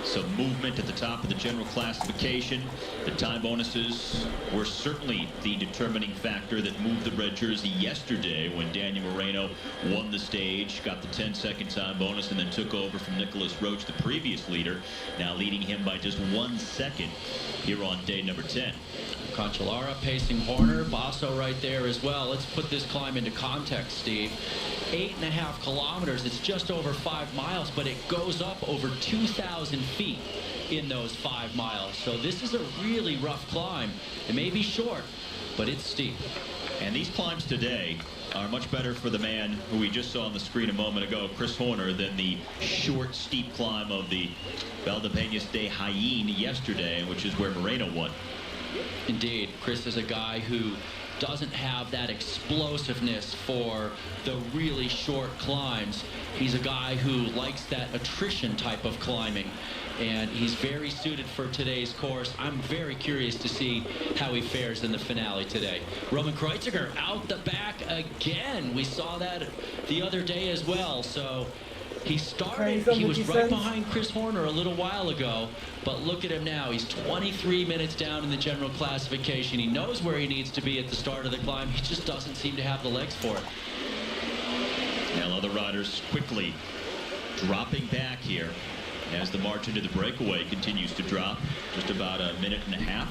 some movement at the top of the general classification. The time bonuses were certainly the determining factor that moved the red jersey yesterday when Daniel Moreno won the stage, got the 10-second time bonus, and then took over from Nicholas Roach, the previous leader, now leading him by just 1 second here on day number 10. Cancellara pacing Horner, Basso right there as well. Let's put this climb into context, Steve. 8.5 kilometers, it's just over 5 miles, but it goes up over 2,000 feet in those 5 miles. So this is a really rough climb. It may be short, but it's steep. And these climbs today are much better for the man who we just saw on the screen a moment ago, Chris Horner, than the short, steep climb of the Valdepeñas de Jaén yesterday, which is where Moreno won. Indeed, Chris is a guy who doesn't have that explosiveness for the really short climbs. He's a guy who likes that attrition type of climbing, and he's very suited for today's course. I'm very curious to see how he fares in the finale today. Roman Kreuziger out the back again. We saw that the other day as well. So he started, he was right behind Chris Horner a little while ago, but look at him now. He's 23 minutes down in the general classification. He knows where he needs to be at the start of the climb. He just doesn't seem to have the legs for it. Now other riders quickly dropping back here as the march into the breakaway continues to drop. Just about a minute and a half.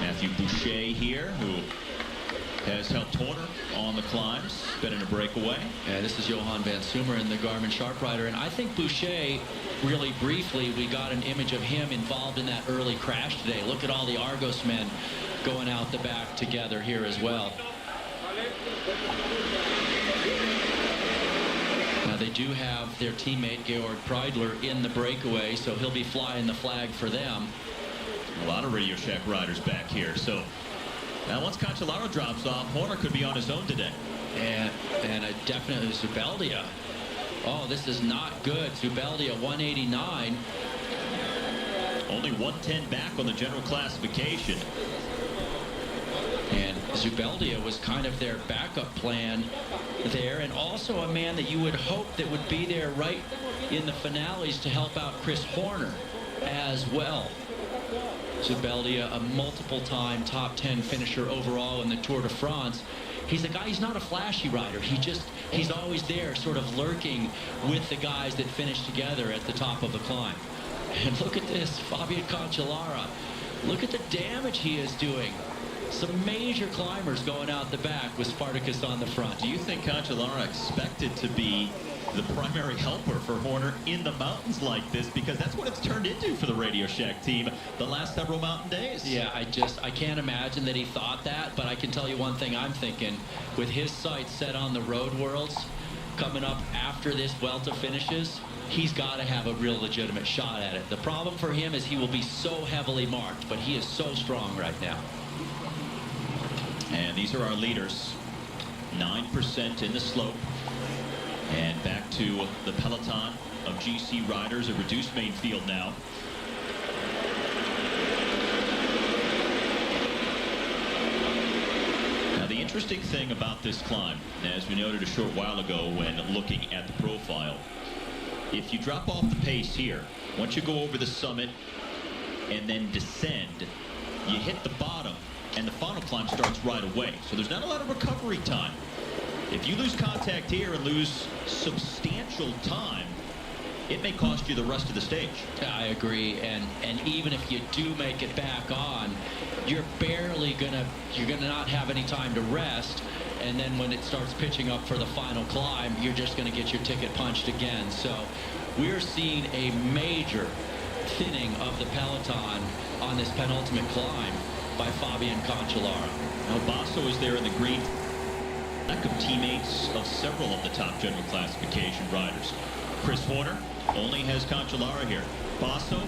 Matthew Boucher here, who has helped Horner on the climbs, been in a breakaway. Yeah, this is Johan van Sumer in the Garmin Sharp Rider, and I think Boucher, really briefly, we got an image of him involved in that early crash today. Look at all the Argos men going out the back together here as well. Now they do have their teammate Georg Preidler in the breakaway, so he'll be flying the flag for them. A lot of Radio Shack riders back here, so now once Cancellara drops off, Horner could be on his own today. And definitely Zubeldia. Oh, this is not good. Zubeldia 189. Only 110 back on the general classification. And Zubeldia was kind of their backup plan there, and also a man that you would hope that would be there right in the finales to help out Chris Horner as well. Zubeldia, a multiple-time top 10 finisher overall in the Tour de France. He's a guy, he's not a flashy rider. He's always there, sort of lurking with the guys that finish together at the top of the climb. And look at this, Fabian Cancellara. Look at the damage he is doing. Some major climbers going out the back with Spartacus on the front. Do you think Cancellara expected to be the primary helper for Horner in the mountains like this? Because that's what it's turned into for the Radio Shack team the last several mountain days. Yeah, I can't imagine that he thought that, but I can tell you one thing I'm thinking. With his sights set on the Road Worlds coming up after this Vuelta finishes, he's got to have a real legitimate shot at it. The problem for him is he will be so heavily marked, but he is so strong right now. And these are our leaders. 9% in the slope. And back to the peloton of GC riders, a reduced main field now. Now the interesting thing about this climb, as we noted a short while ago when looking at the profile, if you drop off the pace here, once you go over the summit and then descend, you hit the bottom and the final climb starts right away. So there's not a lot of recovery time. If you lose contact here and lose substantial time, it may cost you the rest of the stage. I agree, and even if you do make it back on, you're gonna not have any time to rest, and then when it starts pitching up for the final climb, you're just gonna get your ticket punched again. So we're seeing a major thinning of the peloton on this penultimate climb by Fabian Cancellara. Now Basso is there in the green. Lack of teammates of several of the top general classification riders. Chris Horner only has Cancellara here. Basso,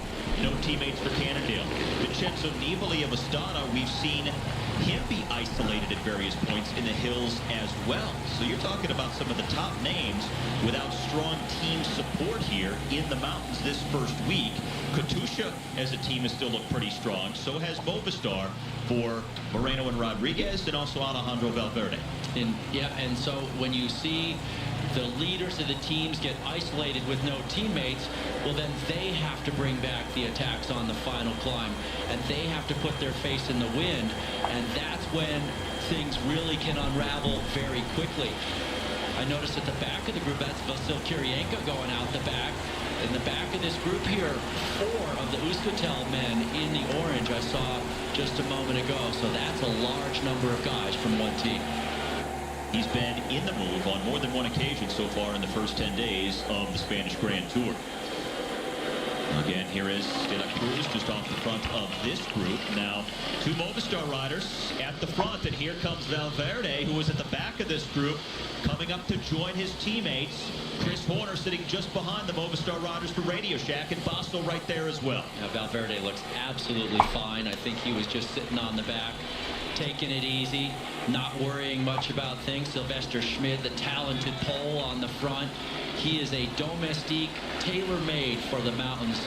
no teammates for Cannondale. Vincenzo Nibali of Astana, we've seen him be isolated at various points in the hills as well. So you're talking about some of the top names without strong team support here in the mountains this first week. Katusha as a team has still looked pretty strong. So has Movistar for Moreno and Rodriguez, and also Alejandro Valverde. And so when you see the leaders of the teams get isolated with no teammates, well, then they have to bring back the attacks on the final climb, and they have to put their face in the wind, and that's when things really can unravel very quickly. I noticed at the back of the group, that's Vasil Kirienka going out the back. In the back of this group here, 4 of the Euskaltel men in the orange I saw just a moment ago, so that's a large number of guys from one team. He's been in the move on more than one occasion so far in the first 10 days of the Spanish Grand Tour. Again, here is Sella Ronda just off the front of this group. Now, 2 Movistar riders at the front, and here comes Valverde, who was at the back of this group, coming up to join his teammates. Chris Horner sitting just behind the Movistar riders for Radio Shack, and Basso right there as well. Now, Valverde looks absolutely fine. I think he was just sitting on the back, taking it easy, not worrying much about things. Sylvester Schmid, the talented Pole on the front. He is a domestique, tailor-made for the mountains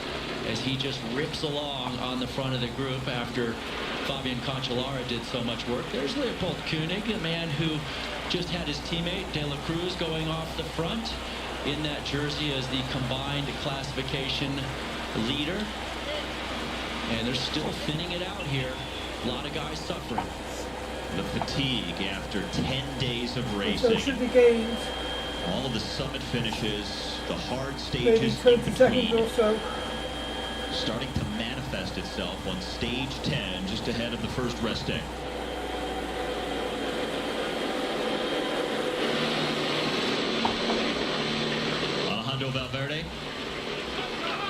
as he just rips along on the front of the group after Fabian Cancellara did so much work. There's Leopold Koenig, a man who just had his teammate De La Cruz going off the front in that jersey as the combined classification leader. And they're still thinning it out here. A lot of guys suffering. The fatigue after 10 days of So racing. should be gained All of the summit finishes, the hard maybe stages in 20 seconds between, or so. starting to manifest itself on stage 10, just ahead of the first rest day. Alejandro Valverde,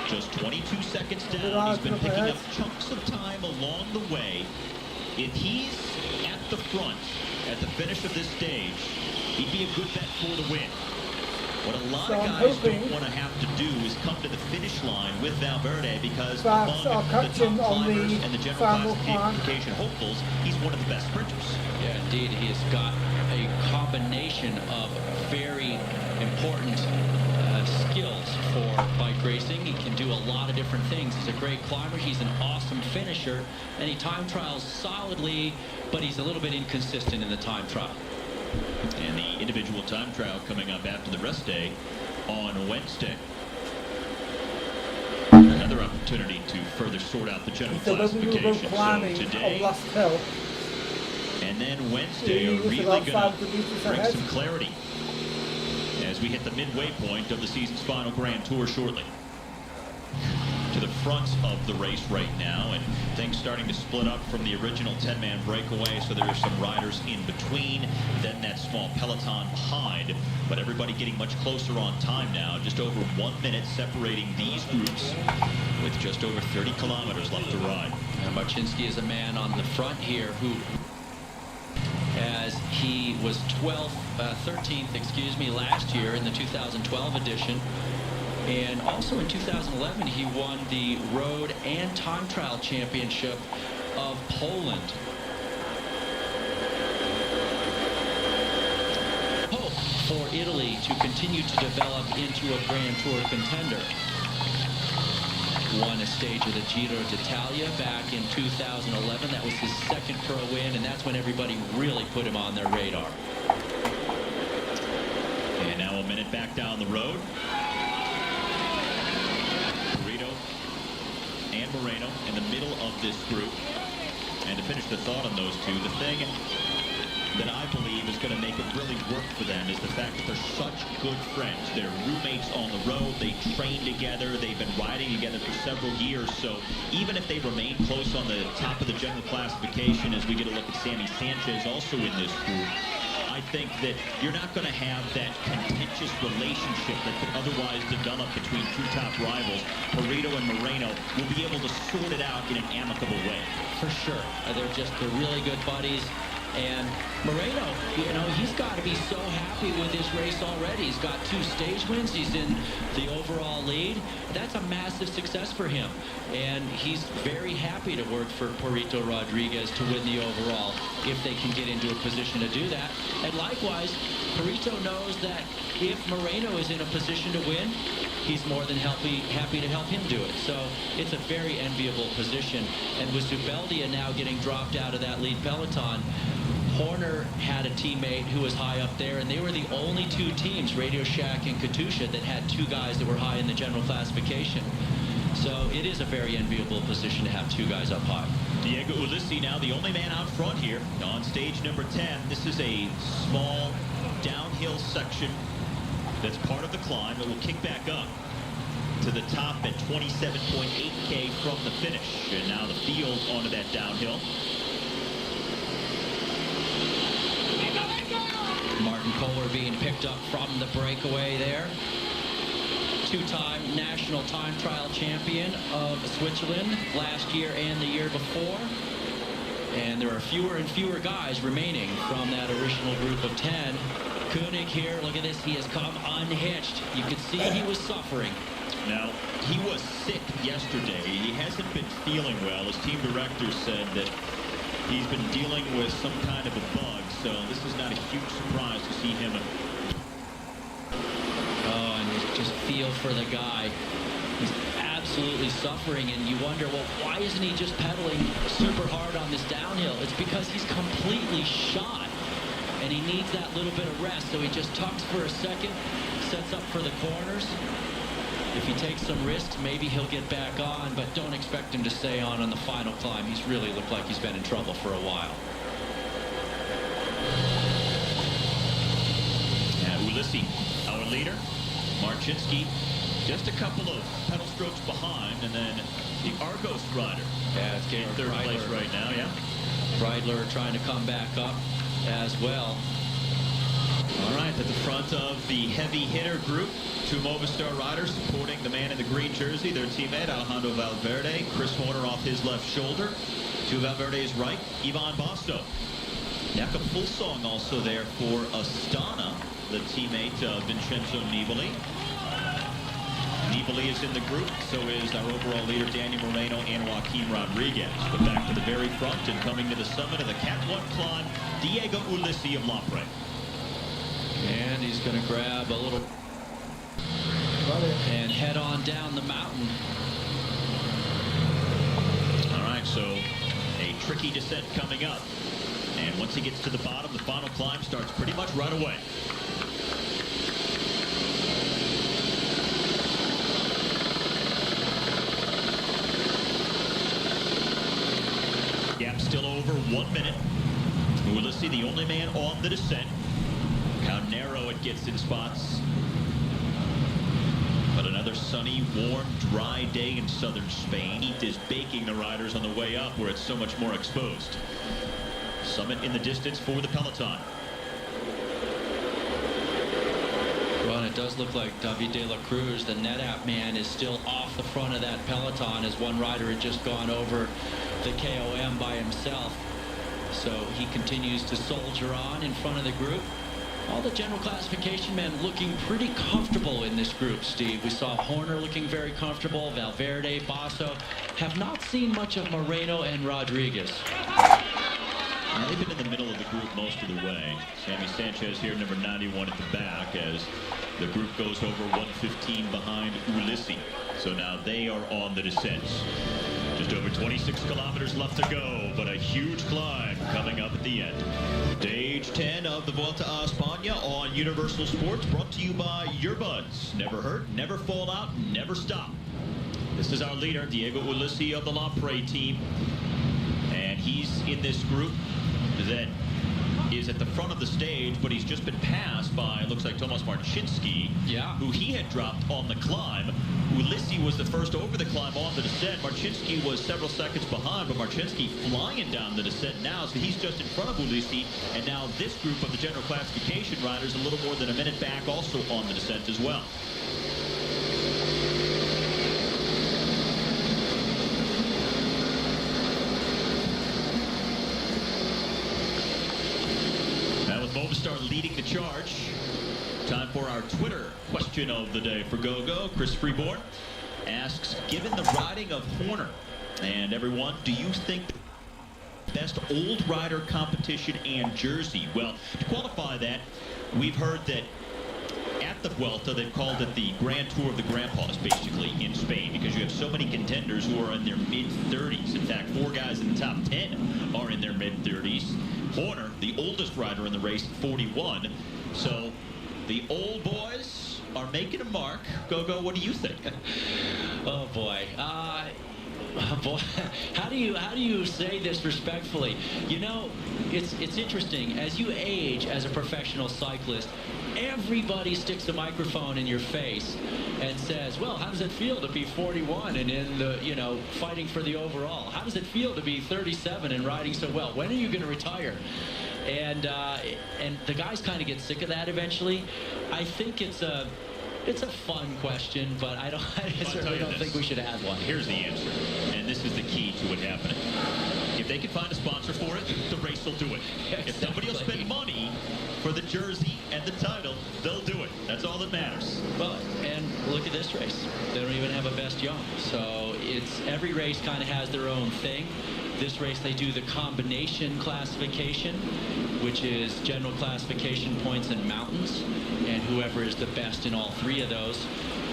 just 22 seconds down. He's been picking up chunks of time along the way. If he's at the front at the finish of this stage, he'd be a good bet for the win. What a lot of guys don't want to have to do is come to the finish line with Valverde, because among the top climbers and the general classification hopefuls, he's one of the best sprinters. Yeah, indeed. He has got a combination of very important skills for bike racing. He can do a lot of different things. He's a great climber. He's an awesome finisher, and he time trials solidly, but he's a little bit inconsistent in the time trial. And the individual time trial coming up after the rest day on Wednesday. Another opportunity to further sort out the general classification. So today and then Wednesday are really going to bring some clarity as we hit the midway point of the season's final Grand Tour shortly. To the front of the race right now, and things starting to split up from the original 10-man breakaway, so there are some riders in between, then that small peloton behind, but everybody getting much closer on time now, just over 1 minute separating these groups with just over 30 kilometers left to ride. And Marcinski is a man on the front here who, as he was 13th, excuse me, last year in the 2012 edition. And also in 2011, he won the road and time trial championship of Poland. Hope for Italy to continue to develop into a Grand Tour contender. Won a stage of the Giro d'Italia back in 2011. That was his second pro win, and that's when everybody really put him on their radar. And now a minute back down the road. And Moreno in the middle of this group. And to finish the thought on those two, the thing that I believe is going to make it really work for them is the fact that they're such good friends. They're roommates on the road. They train together. They've been riding together for several years. So even if they remain close on the top of the general classification, as we get a look at Sammy Sanchez also in this group, I think that you're not going to have that contentious relationship that could otherwise develop between two top rivals. Pareto and Moreno will be able to sort it out in an amicable way. For sure. They're really good buddies. And Moreno, you know, he's got to be so happy with his race already. He's got 2 stage wins. He's in the overall lead. That's a massive success for him. And he's very happy to work for Pareto Rodriguez to win the overall if they can get into a position to do that. And likewise, Pareto knows that if Moreno is in a position to win, he's more than happy to help him do it. So it's a very enviable position. And with Zubeldia now getting dropped out of that lead peloton, Horner had a teammate who was high up there, and they were the only 2 teams, Radio Shack and Katusha, that had 2 guys that were high in the general classification. So it is a very enviable position to have 2 guys up high. Diego Ulissi now the only man out front here on stage number 10. This is a small downhill section that's part of the climb that will kick back up to the top at 27.8K from the finish. And now the field onto that downhill. Martin Kohler being picked up from the breakaway there. 2-time national time trial champion of Switzerland last year and the year before. And there are fewer and fewer guys remaining from that original group of 10. Koenig here, look at this, he has come unhitched. You could see he was suffering. Now, he was sick yesterday. He hasn't been feeling well. His team director said that he's been dealing with some kind of a bug, so this is not a huge surprise to see him. Oh, and you just feel for the guy. He's absolutely suffering, and you wonder, well, why isn't he just pedaling super hard on this downhill? It's because he's completely shot, and he needs that little bit of rest, so he just tucks for a second, sets up for the corners. If he takes some risks, maybe he'll get back on, but don't expect him to stay on the final climb. He's really looked like he's been in trouble for a while. Ulissi, our leader. Marcinski, just a couple of pedal strokes behind, and then the Argos rider. Yeah, it's getting third place right now, yeah. Breidler trying to come back up as well. All right, at the front of the heavy hitter group, 2 Movistar riders supporting the man in the green jersey, their teammate Alejandro Valverde. Chris Horner off his left shoulder. To Valverde's right, Ivan Basso. Jakob Fuglsang also there for Astana, the teammate of Vincenzo Nibali. Nibali is in the group, so is our overall leader Daniel Moreno and Joaquin Rodriguez. But back to the very front and coming to the summit of the Cat 1 climb, Diego Ulissi of Lampre. And he's going to grab a little and head on down the mountain. All right, so a tricky descent coming up. And once he gets to the bottom, the final climb starts pretty much right away. Gap still over 1 minute. Ulissi, the only man on the descent. How narrow it gets in spots. But another sunny, warm, dry day in southern Spain. Heat is baking the riders on the way up where it's so much more exposed. Summit in the distance for the peloton. Well, and it does look like David de la Cruz, the NetApp man, is still off the front of that peloton as one rider had just gone over the KOM by himself. So he continues to soldier on in front of the group. All the general classification men looking pretty comfortable in this group, Steve. We saw Horner looking very comfortable, Valverde, Basso. Have not seen much of Moreno and Rodriguez. They've been in the middle of the group most of the way. Sammy Sanchez here, number 91 at the back, as the group goes over 115 behind Ulissi. So now they are on the descents. Just over 26 kilometers left to go, but a huge climb coming up at the end. Stage 10 of the Vuelta a España on Universal Sports, brought to you by Earbuds. Never hurt, never fall out, never stop. This is our leader, Diego Ulissi of the Lampre team. And he's in this group that is at the front of the stage, but he's just been passed by, looks like, Tomasz Marcinski, who he had dropped on the climb. Ulissi was the first over the climb on the descent. Marcinski was several seconds behind, but Marcinski flying down the descent now, so he's just in front of Ulissi. And now this group of the general classification riders a little more than a minute back, also on the descent as well. Movistar leading the charge. Time for our Twitter question of the day for GoGo. Chris Freeborn asks, given the riding of Horner and everyone, do you think best old rider competition and jersey? Well, to qualify that, we've heard that at the Vuelta, they've called it the Grand Tour of the Grandpas, basically, in Spain, because you have so many contenders who are in their mid-30s. In fact, 4 guys in the top 10 are in their mid-30s. Horner, the oldest rider in the race, 41. So the old boys are making a mark. Gogo, what do you think? Oh boy. Oh boy, how do you say this respectfully? You know, it's interesting. As you age as a professional cyclist, everybody sticks a microphone in your face and says, well, how does it feel to be 41 and in the, you know, fighting for the overall? How does it feel to be 37 and riding so well? When are you going to retire? And the guys kind of get sick of that eventually. I think it's a fun question, but I certainly don't think we should have one. Here's the answer, and this is the key to it happening. If they can find a sponsor for it, the race will do it. Exactly. If somebody will spend money for the jersey and the title, they'll do it. That's all that matters. Well, and look at this race. They don't even have a best young. So every race kind of has their own thing. This race, they do the combination classification, which is general classification points and mountains, and whoever is the best in all 3 of those.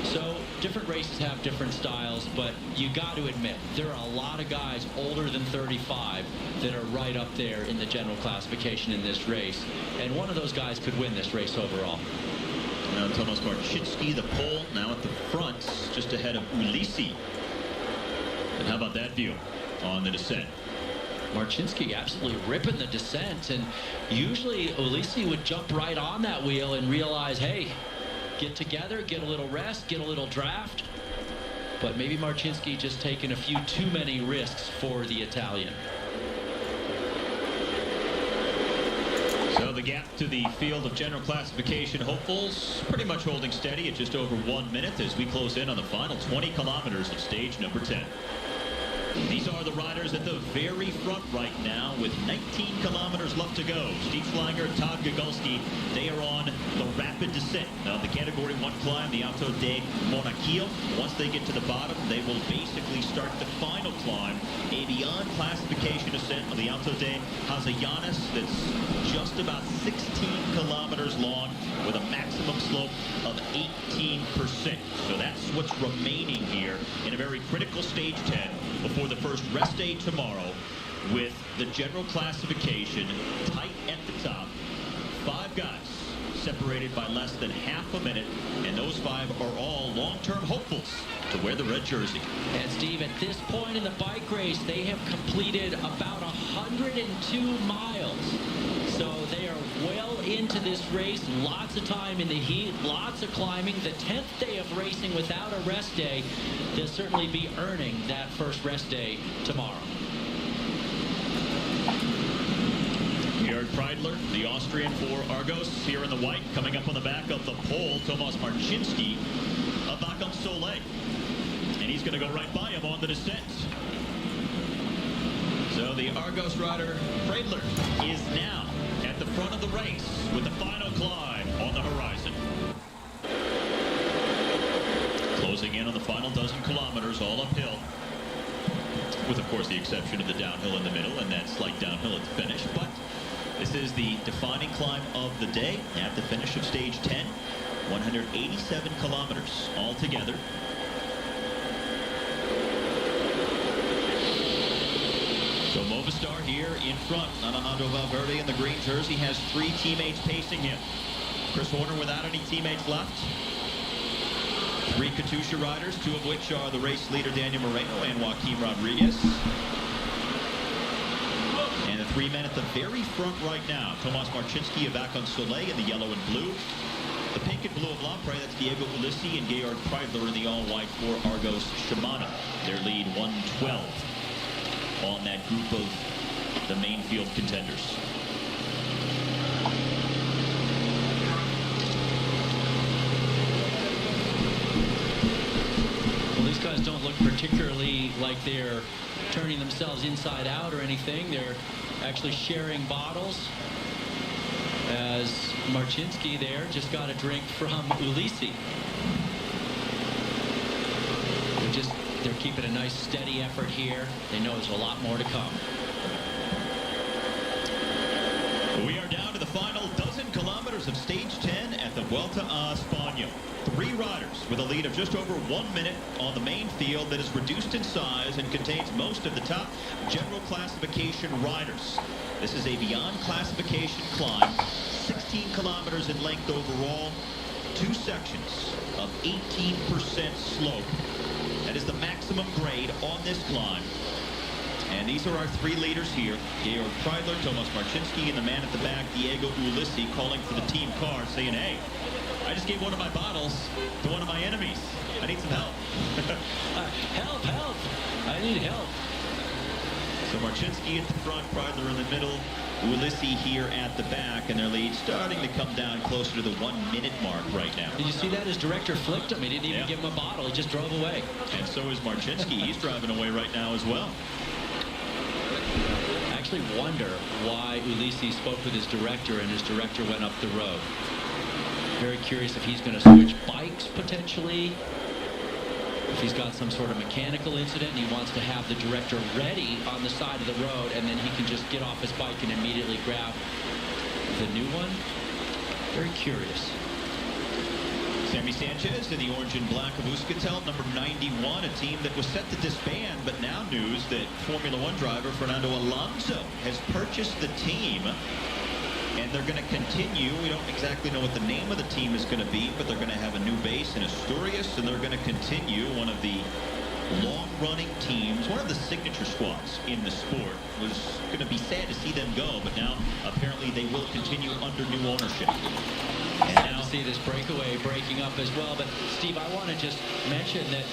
So different races have different styles, but you got to admit, there are a lot of guys older than 35 that are right up there in the general classification in this race. And one of those guys could win this race overall. Now Tomasz Marcinski, the pole, now at the front, just ahead of Ulissi. And how about that view on the descent? Marcinski absolutely ripping the descent, and usually Ulissi would jump right on that wheel and realize, hey, get together, get a little rest, get a little draft. But maybe Marcinski just taking a few too many risks for the Italian. So the gap to the field of general classification hopefuls pretty much holding steady at just over 1 minute as we close in on the final 20 kilometers of stage number 10. These are the riders at the very front right now with 19 kilometers left to go. Steve Schlanger, Todd Gogolski, they are on the rapid descent of the Category 1 climb, the Alto de Monaquillo. Once they get to the bottom, they will basically start the final climb, a beyond classification ascent of the Alto de Hazayanes that's just about 16 kilometers long with a maximum slope of 18%. So that's what's remaining here in a very critical stage 10 before the first rest day tomorrow, with the general classification tight at the top. 5 guys separated by less than half a minute, and those 5 are all long-term hopefuls to wear the red jersey. And Steve, at this point in the bike race, they have completed about 102 miles. So they are well into this race. Lots of time in the heat, lots of climbing. The 10th day of racing without a rest day. They'll certainly be earning that first rest day tomorrow. Georg Preidler, the Austrian for Argos, here in the white, coming up on the back of the pole, Tomasz Marcinski of Bacon Soleil. And he's going to go right by him on the descent. So the Argos rider, Preidler, is now at the front of the race with the final climb on the horizon. Closing in on the final dozen kilometers, all uphill, with, of course, the exception of the downhill in the middle and that slight downhill at the finish. But this is the defining climb of the day at the finish of stage 10. 187 kilometers altogether. So Movistar here in front. Alejandro Valverde in the green jersey has 3 teammates pacing him. Chris Horner without any teammates left. 3 Katusha riders, 2 of which are the race leader Daniel Moreno and Joaquim Rodriguez. And the 3 men at the very front right now. Tomasz Marcinski of Bacon Soleil in the yellow and blue. The pink and blue of Lampre, that's Diego Ulissi and Georg Preidler in the all-white for Argos Shimano. Their lead 112 on that group of the main field contenders. Well, these guys don't look particularly like they're turning themselves inside out or anything. They're actually sharing bottles, as Marcinski there just got a drink from Ulissi. They're keeping a nice steady effort here. They know there's a lot more to come. We are down to the final dozen kilometers of stage 10 at the Vuelta a España. 3 riders with a lead of just over 1 minute on the main field that is reduced in size and contains most of the top general classification riders. This is a beyond classification climb, 16 kilometers in length overall, 2 sections of 18% slope. That is the maximum grade on this climb. And these are our 3 leaders here. Georg Preidler, Tomasz Marcinski, and the man at the back, Diego Ulissi, calling for the team car, saying, hey, I just gave one of my bottles to one of my enemies. I need some help. Help, help. I need help. So Marcinski at the front, Preidler in the middle, Ulissi here at the back, and their lead starting to come down closer to the 1 minute mark right now. Did you see that? His director flicked him. He didn't even give him a bottle. He just drove away. And so is Marcinski. He's driving away right now as well. I actually wonder why Ulissi spoke with his director and his director went up the road. Very curious if he's going to switch bikes potentially. If he's got some sort of mechanical incident and he wants to have the director ready on the side of the road, and then he can just get off his bike and immediately grab the new one. Very curious. Sammy Sanchez in the orange and black of Euskaltel, number 91, a team that was set to disband, but now news that Formula One driver Fernando Alonso has purchased the team, and they're going to continue. We don't exactly know what the name of the team is going to be, but they're going to have a new base in Asturias, and they're going to continue one of the long-running teams, one of the signature squads in the sport. It was going to be sad to see them go, but now apparently they will continue under new ownership. And now see this breakaway breaking up as well. But Steve, I want to just mention that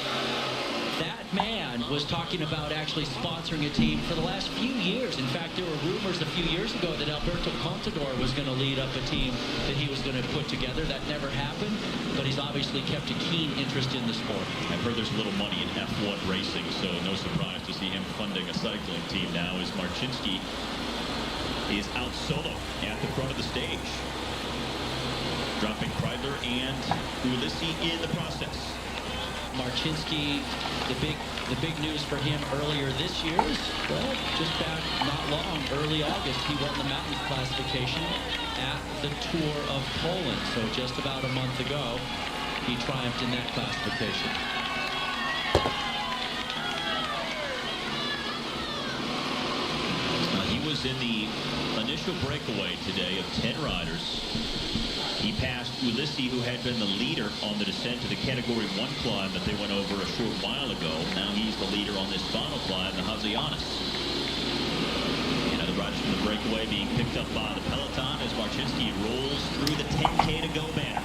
that man was talking about actually sponsoring a team for the last few years. In fact, there were rumors a few years ago that Alberto Contador was going to lead up a team that he was going to put together. That never happened, but he's obviously kept a keen interest in the sport. I've heard there's a little money in F1 racing, so no surprise to see him funding a cycling team now as Marcinski is out solo at the front of the stage. Dropping Kreidler and Ulissi in the process. Marcinski, the big news for him earlier this year is, well, just back not long, early August, he won the mountains classification at the Tour of Poland. So just about a month ago, he triumphed in that classification. He was in the initial breakaway today of 10 riders. He passed Ulissi, who had been the leader on the descent to the Category 1 climb that they went over a short while ago. Now he's the leader on this final climb, the Hazianis. And other riders from the breakaway being picked up by the peloton as Marcinski rolls through the 10K to go banner.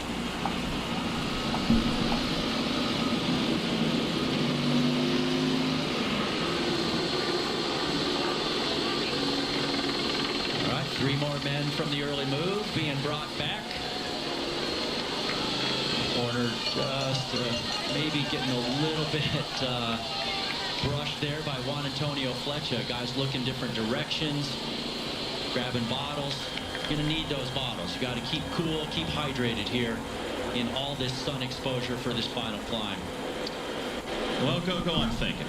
All right, 3 more men from the early move being brought back. Corner just maybe getting a little bit brushed there by Juan Antonio Flecha. Guys looking different directions, grabbing bottles. You're going to need those bottles. You got to keep cool, keep hydrated here in all this sun exposure for this final climb. Well, go on thinking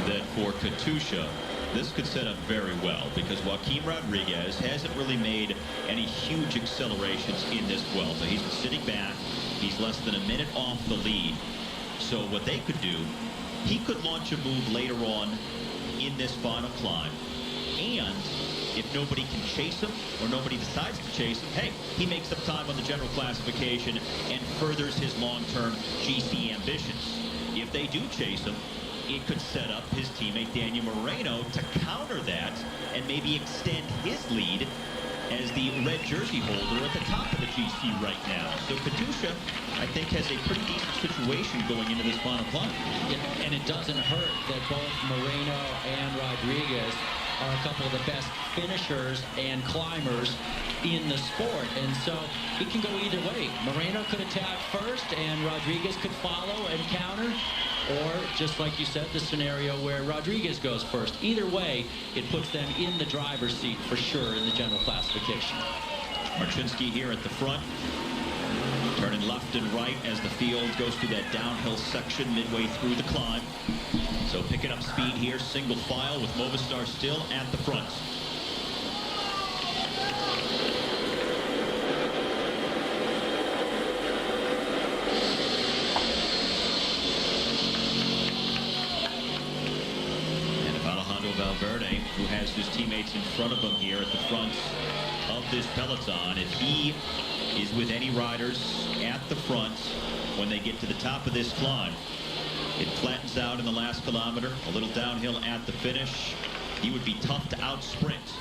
that for Katusha, this could set up very well because Joaquim Rodriguez hasn't really made any huge accelerations in this Vuelta. He's been sitting back. He's less than a minute off the lead. So what they could do, he could launch a move later on in this final climb. And if nobody can chase him or nobody decides to chase him, hey, he makes up time on the general classification and furthers his long-term GC ambitions. If they do chase him, it could set up his teammate Daniel Moreno to counter that and maybe extend his lead as the red jersey holder at the top of the GC right now. So Katusha, I think, has a pretty decent situation going into this final climb. Yeah, and it doesn't hurt that both Moreno and Rodriguez are a couple of the best finishers and climbers in the sport, and so it can go either way. Moreno could attack first and Rodriguez could follow and counter, or just like you said, the scenario where Rodriguez goes first. Either way, it puts them in the driver's seat for sure in the general classification. Marcinski here at the front, turning left and right as the field goes through that downhill section midway through the climb. So picking up speed here, single file with Movistar still at the front. Valverde, who has his teammates in front of him here at the front of this peloton. If he is with any riders at the front when they get to the top of this climb, it flattens out in the last kilometer, a little downhill at the finish. He would be tough to outsprint.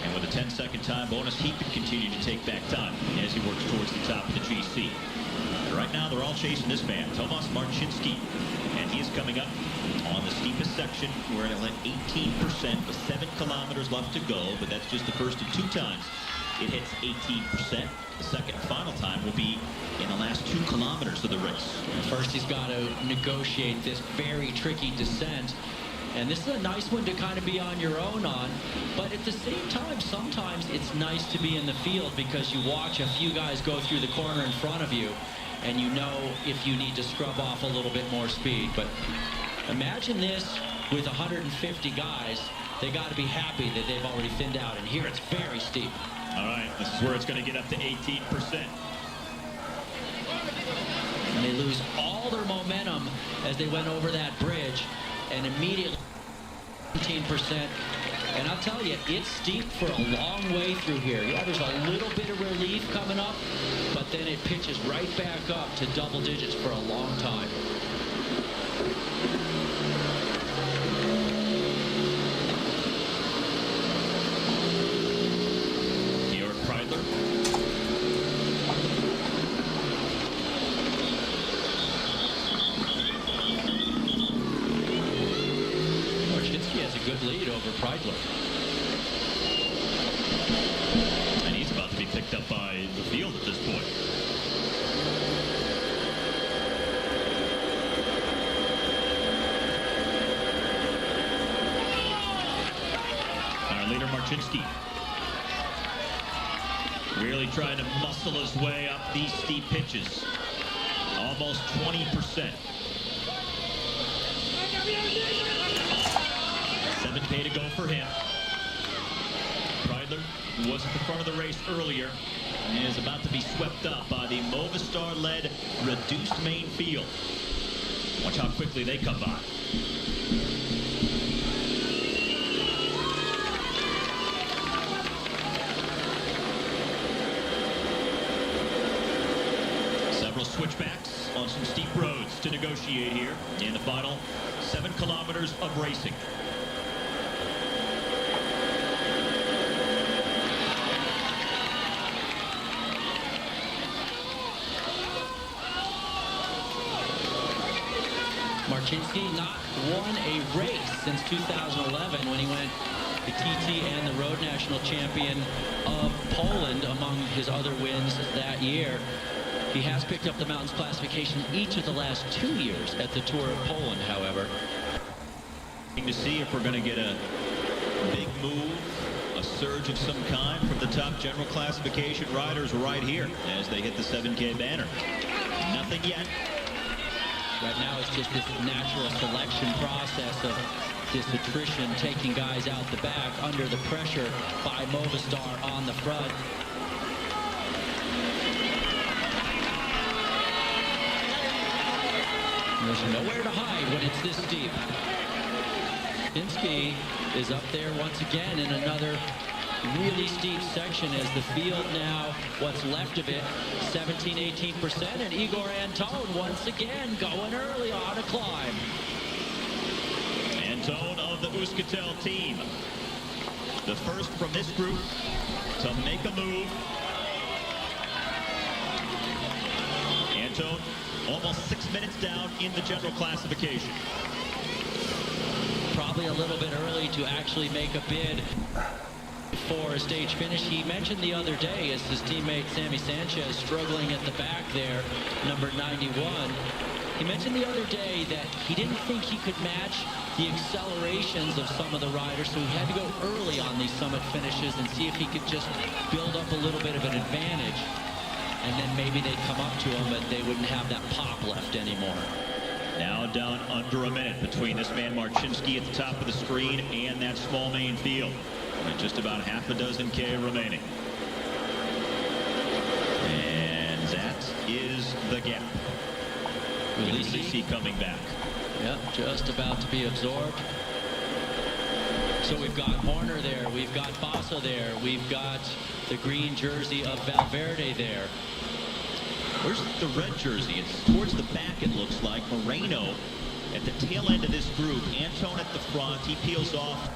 And with a 10-second time bonus, he could continue to take back time as he works towards the top of the GC. But right now, they're all chasing this man, Tomasz Marcinski. And he is coming up on the steepest section. We're at 18% with 7 kilometers left to go, but that's just the first of 2 times it hits 18%. The second and final time will be in the last 2 kilometers of the race. First, he's got to negotiate this very tricky descent. And this is a nice one to kind of be on your own on. But at the same time, sometimes it's nice to be in the field because you watch a few guys go through the corner in front of you, and you know if you need to scrub off a little bit more speed. But imagine this with 150 guys. They got to be happy that they've already thinned out. And here it's very steep. All right, this is where it's going to get up to 18%. And they lose all their momentum as they went over that bridge, and immediately 17%. And I'll tell you, it's steep for a long way through here. Yeah, there's a little bit of relief coming up, but then it pitches right back up to double digits for a long time. Lead over Kreidler. And he's about to be picked up by the field at this point. Marcinski. Really trying to muscle his way up these steep pitches. Almost 20%. 7K to go for him. Kreidler, who was at the front of the race earlier, is about to be swept up by the Movistar-led reduced main field. Watch how quickly they come by. Several switchbacks on some steep roads to negotiate here in the final 7 kilometers of racing. Marcinski not won a race since 2011 when he went the TT and the Road National Champion of Poland among his other wins that year. He has picked up the mountains classification each of the last 2 years at the Tour of Poland, however. To see if we're going to get a big move, a surge of some kind from the top general classification riders right here as they hit the 7K banner. Nothing yet. Right now it's just this natural selection process of this attrition taking guys out the back under the pressure by Movistar on the front. There's nowhere to hide when it's this steep. Marcinski is up there once again in another really steep section as the field now, what's left of it, 17-18%, and Igor Antone once again going early on a climb. Antone of the Euskaltel team, the first from this group to make a move. Antone almost 6 minutes down in the general classification. Probably a little bit early to actually make a bid for a stage finish. He mentioned the other day as his teammate Sammy Sanchez struggling at the back there, number 91. He mentioned the other day that he didn't think he could match the accelerations of some of the riders, so he had to go early on these summit finishes and see if he could just build up a little bit of an advantage, and then maybe they'd come up to him, but they wouldn't have that pop left anymore. Now down under a minute between this man Marcinski at the top of the screen and that small main field. And just about half a dozen K remaining. And that is the gap. Ulisi coming back. Yep, just about to be absorbed. So we've got Horner there, we've got Basso there, we've got the green jersey of Valverde there. Where's the red jersey? It's towards the back, it looks like. Moreno at the tail end of this group. Antone at the front. He peels off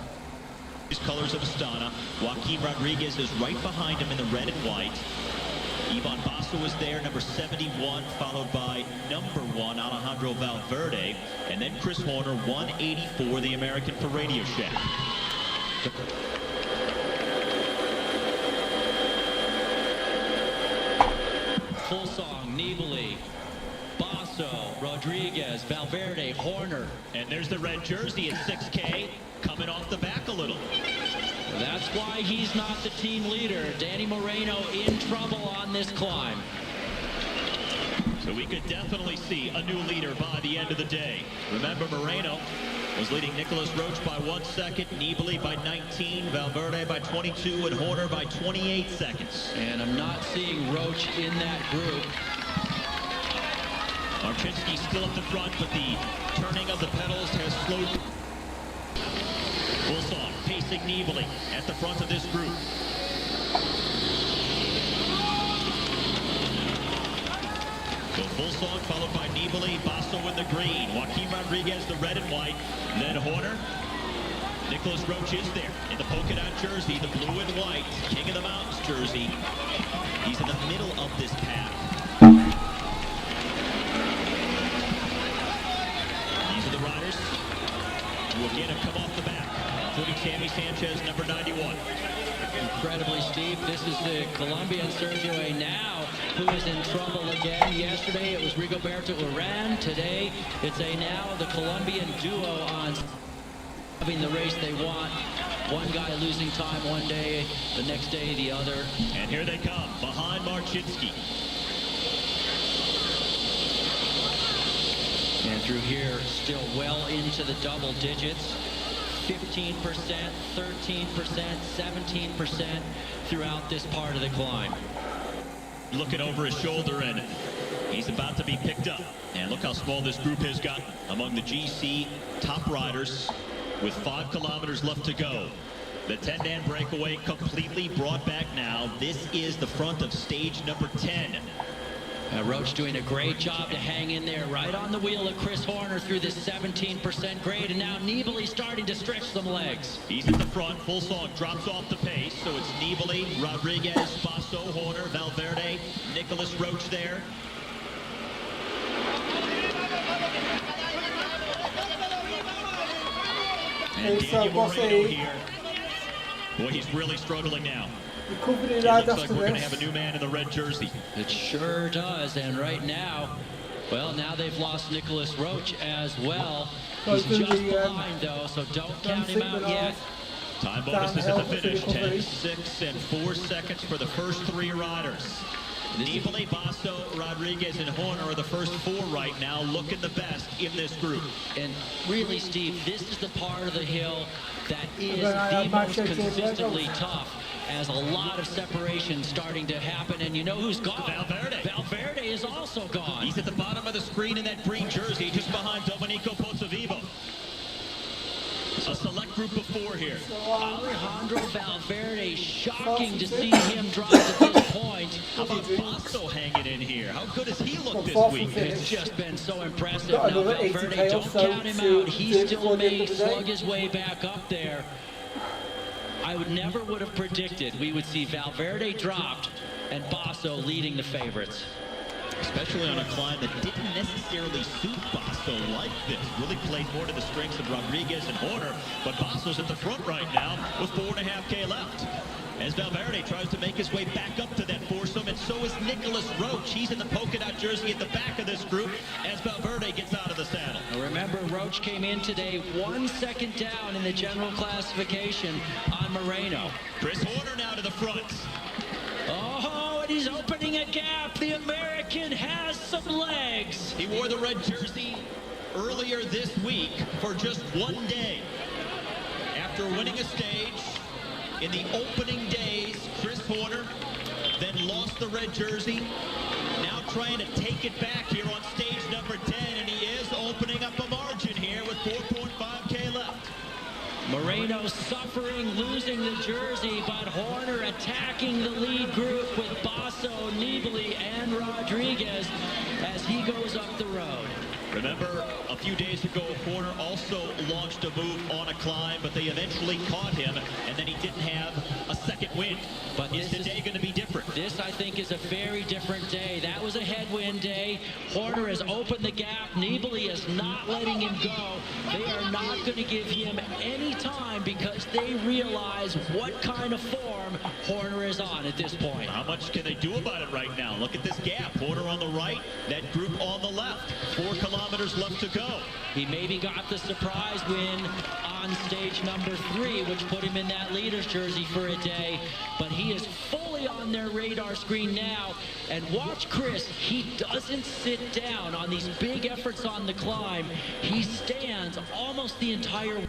his colors of Astana. Joaquin Rodriguez is right behind him in the red and white. Ivan Basso is there, number 71, followed by number 1, Alejandro Valverde. And then Chris Horner, 184, the American for Radio Shack. Full song, Nibali, Basso, Rodriguez, Valverde, Horner. And there's the red jersey at 6K, coming off the back a little. That's why he's not the team leader. Danny Moreno in trouble on this climb. So we could definitely see a new leader by the end of the day. Remember, Moreno was leading Nicholas Roach by 1 second, Nibali by 19, Valverde by 22, and Horner by 28 seconds. And I'm not seeing Roach in that group. Marcinski still up the front, but the turning of the pedals has slowed. Wilson pacing Nibali at the front of this group. So full song followed by Nibali, Basso in the green, Joaquin Rodriguez the red and white, then Horner. Nicholas Roach is there in the polka dot jersey, the blue and white, King of the Mountains jersey. He's in the middle of this path. These are the riders who again have come off the back, including Sammy Sanchez, number 91. Incredibly steep. This is the Colombian Sergio Henao, who is in trouble again. Yesterday it was Rigoberto Urán. Today it's Henao, the Colombian duo, on having the race they want one guy losing time one day, the next day the other. And here they come, behind Marchinski. And through here, still well into the double digits. 15%, 13%, 17% throughout this part of the climb. Looking over his shoulder, and he's about to be picked up. And look how small this group has gotten among the GC top riders with 5 kilometers left to go. The 10-man breakaway completely brought back now. This is the front of stage number 10. Roach doing a great job to hang in there right on the wheel of Chris Horner through this 17% grade, and now Nibali starting to stretch some legs. He's at the front, full song, drops off the pace, so it's Nibali, Rodriguez, Basso, Horner, Valverde, Nicholas Roach there. And Daniel Moreno here. Boy, he's really struggling now. It looks like we're going to have a new man in the red jersey. It sure does, and right now, well, now they've lost Nicholas Roach as well. He's just behind, though, so don't count him out yet. Time bonuses at the finish, 10, 6, and 4 seconds for the first 3 riders. Nibali, Basso, Rodriguez, and Horner are the first 4 right now, looking the best in this group. And really, Steve, this is the part of the hill that is the most consistently tough, as a lot of separation starting to happen. And you know who's gone? Valverde. Valverde is also gone. He's at the bottom of the screen in that green jersey, just behind Domenico Pozzovivo. A select group of 4 here. Alejandro Valverde, shocking to see him drop at this point. How about Basso hanging in here? How good has he looked this week? It's just been so impressive. Now Valverde, don't count him out. He still may slug his way back up there. I never would have predicted we would see Valverde dropped and Basso leading the favorites. Especially on a climb that didn't necessarily suit Basso like this. Really played more to the strengths of Rodriguez and Horner, but Basso's at the front right now with 4.5K left. As Valverde tries to make his way back up to that foursome, and so is Nicholas Roach. He's in the polka dot jersey at the back of this group as Valverde gets out of the saddle. Now remember, Roach came in today 1 second down in the general classification on Moreno. Chris Horner now to the front. Oh, and he's opening a gap. The American has some legs. He wore the red jersey earlier this week for just 1 day. After winning a stage in the opening days, Chris Horner then lost the red jersey. Now trying to take it back here on stage number 10, and he is opening up a margin here with 4.5K left. Moreno suffering, losing the jersey, but Horner attacking the lead group with Basso, Nibali, and Rodriguez as he goes up the road. Remember, a few days ago, Horner also launched a move on a climb, but they eventually caught him, and then he didn't have a second win. But is today going to be different? This, I think, is a very different day. That was a headwind day. Horner has opened the gap. Nibali is not letting him go. They are not going to give him any time because they realize what kind of form Horner is on at this point. How much can they do about it right now? Look at this gap. Horner on the right, that group on the left. 4 kilometers left to go. He maybe got the surprise win on stage number 3, which put him in that leader's jersey for a day, but he is fully on their radar screen now. And watch Chris, he doesn't sit down on these big efforts on the climb. He stands almost the entire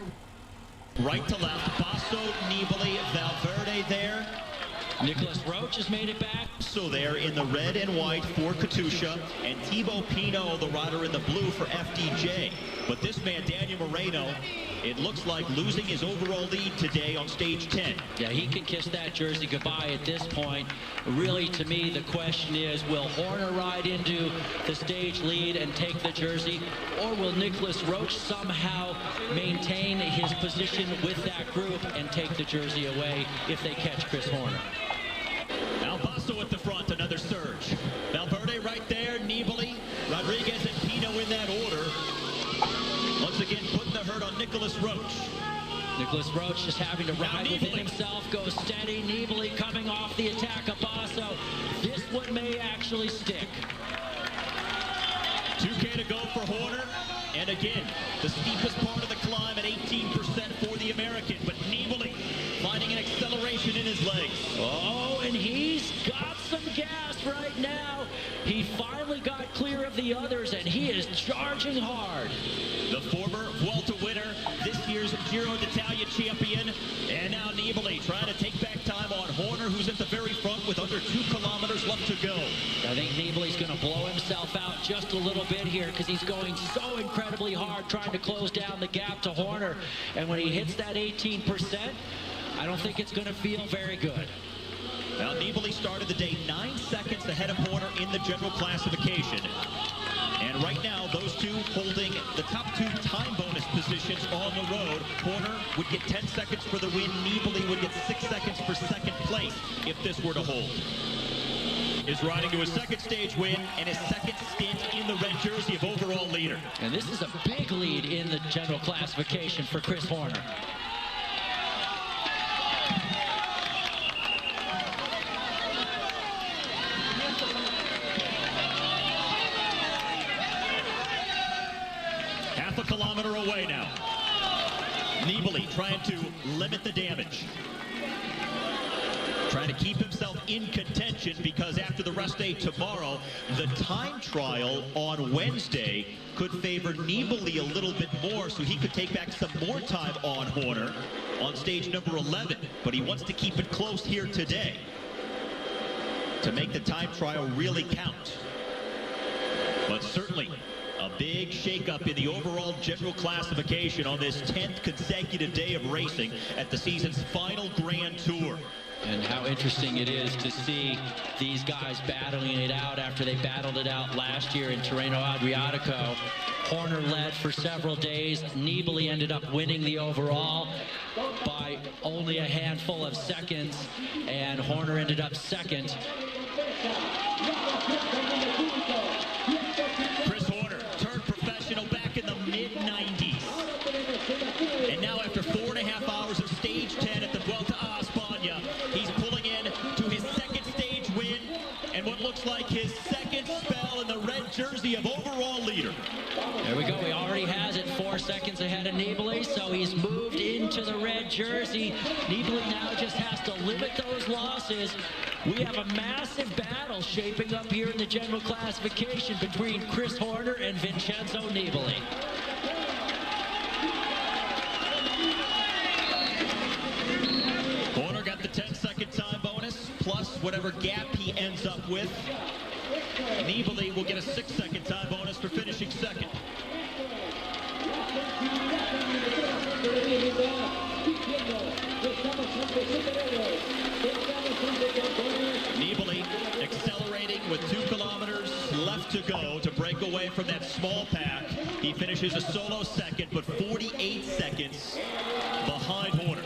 right to left. Basso, Nibali, Valverde there. Nicholas Roach has made it back. So there in the red and white for Katusha, and Thibaut Pinot, the rider in the blue for FDJ. But this man, Daniel Moreno, it looks like losing his overall lead today on stage 10. Yeah, he can kiss that jersey goodbye at this point. Really, to me, the question is, will Horner ride into the stage lead and take the jersey, or will Nicholas Roach somehow maintain his position with that group and take the jersey away if they catch Chris Horner? Now Basso at the front, another surge. Valverde right there, Nibali, Rodriguez, and Pinot in that order. Once again, putting the hurt on Nicholas Roach. Nicholas Roach just having to ride within himself, goes steady. Nibali coming off the attack of Basso. This one may actually stick. 2K to go for Horner. And again, the steepest part of the climb at 18% for the American. But Nibali right now. He finally got clear of the others, and he is charging hard. The former Vuelta winner, this year's Giro d'Italia champion, and now Nibali trying to take back time on Horner, who's at the very front with under 2 kilometers left to go. I think Nibali's going to blow himself out just a little bit here because he's going so incredibly hard trying to close down the gap to Horner. And when he hits that 18%, I don't think it's going to feel very good. Now, Nibali started the day 9 seconds ahead of Horner in the general classification. And right now, those two holding the top 2 time bonus positions on the road. Horner would get 10 seconds for the win. Nibali would get 6 seconds for second place if this were to hold. Is riding to his second stage win and his second stint in the red jersey of overall leader. And this is a big lead in the general classification for Chris Horner. Half a kilometer away now. Nibali trying to limit the damage. Trying to keep himself in contention because after the rest day tomorrow, the time trial on Wednesday could favor Nibali a little bit more, so he could take back some more time on Horner on stage number 11. But he wants to keep it close here today to make the time trial really count. But certainly a big shakeup in the overall general classification on this 10th consecutive day of racing at the season's final Grand Tour. And how interesting it is to see these guys battling it out after they battled it out last year in Tirreno Adriatico. Horner led for several days. Nibali ended up winning the overall by only a handful of seconds, and Horner ended up second. Chris Horner turned professional back in the mid-90s. And now after 4.5 hours of stage 10 at the Vuelta a España, he's pulling in to his second stage win and what looks like his second spell in the red jersey of overall leader. There we go. He already has it 4 seconds ahead of Nibali, so he's moved into the red jersey. Nibali now just has to limit those losses. We have a massive battle shaping up here in the general classification between Chris Horner and Vincenzo Nibali. Horner got the 10-second time bonus, plus whatever gap he ends up with. Nibali will get a 6-second time bonus for finishing second. Nibali accelerating with 2 kilometers left to go to break away from that small pack. He finishes a solo second, but 48 seconds behind Horner.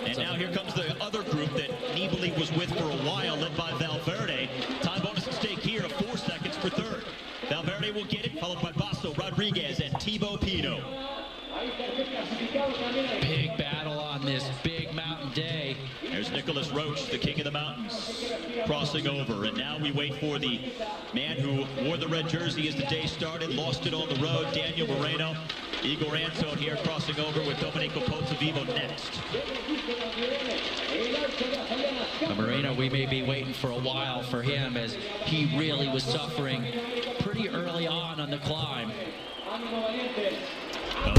And now here comes the other group that Nibali was with for a while, led by Valverde. Time bonus at stake here of 4 seconds for third. Valverde will get it, followed by Basso, Rodriguez, and Thibaut Pinot. Big battle on this big mountain day. There's Nicholas Roach, the king of the mountains, crossing over. And now we wait for the man who wore the red jersey as the day started, lost it on the road, Daniel Moreno. Igor Anton here crossing over with Domenico Pozzovivo next. Moreno, we may be waiting for a while for him as he really was suffering pretty early on the climb.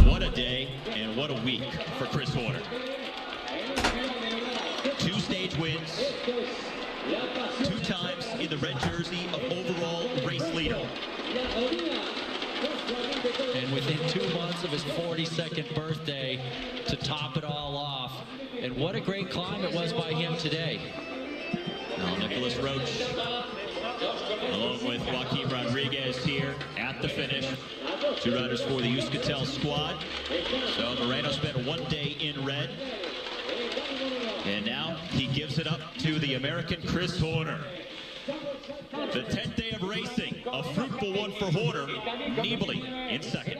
What a day and what a week for Chris Horner. 2 stage wins, 2 times in the red jersey of overall race leader. And within 2 months of his 42nd birthday to top it all off. And what a great climb it was by him today. Now Nicholas Roach, along with Joaquin Rodriguez here at the finish. 2 riders for the Euskaltel squad. So Moreno spent 1 day in red. And now he gives it up to the American Chris Horner. The 10th day of racing, a fruitful one for Horner. Nibali in second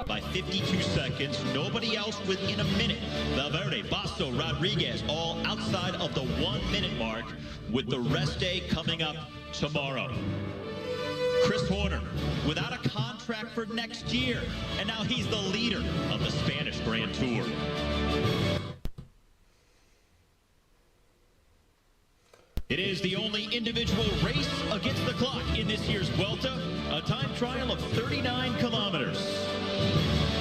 by 52 seconds. Nobody else within a minute. Valverde, Basso, Rodriguez, all outside of the 1-minute mark, with the rest day coming up tomorrow. Chris Horner without a contract for next year, and now he's the leader of the Spanish Grand Tour. It is the only individual race against hits the clock in this year's Vuelta, a time trial of 39 kilometers.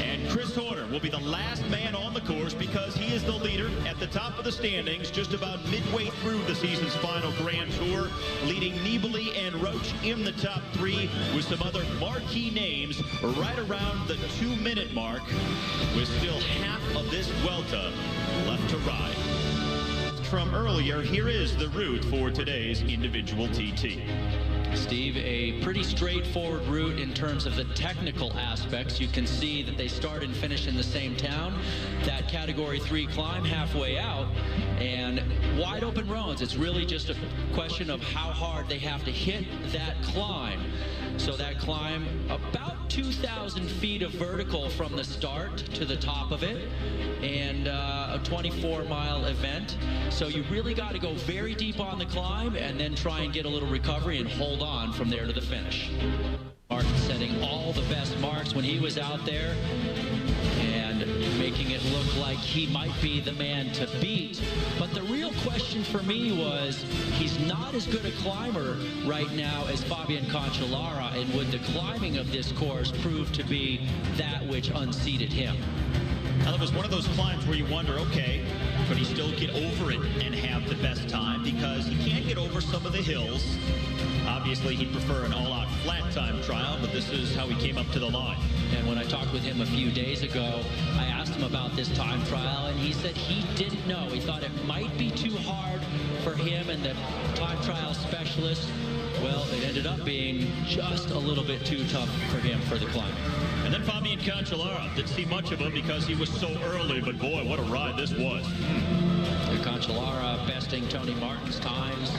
And Chris Horner will be the last man on the course because he is the leader at the top of the standings, just about midway through the season's final Grand Tour, leading Nibali and Roche in the top three with some other marquee names right around the 2-minute mark, with still half of this Vuelta left to ride. From earlier, here is the route for today's individual TT. Steve, a pretty straightforward route in terms of the technical aspects. You can see that they start and finish in the same town. That Category 3 climb halfway out, and wide open roads. It's really just a question of how hard they have to hit that climb. So that climb, about 2,000 feet of vertical from the start to the top of it, and a 24-mile event. So you really got to go very deep on the climb and then try and get a little recovery and hold on from there to the finish. Martin setting all the best marks when he was out there and making it look like he might be the man to beat. But the real question for me was, he's not as good a climber right now as Fabian Cancellara, and would the climbing of this course prove to be that which unseated him? Now, it was one of those climbs where you wonder, okay, could he still get over it and have the best time? Because he can't get over some of the hills. Obviously, he'd prefer an all-out flat time trial, but this is how he came up to the line. And when I talked with him a few days ago, I asked him about this time trial, and he said he didn't know. He thought it might be too hard for him and the time trial specialist. Well, it ended up being just a little bit too tough for him for the climbing. And then Fabian Cancellara, didn't see much of him because he was so early, but boy, what a ride this was. Cancellara besting Tony Martin's times.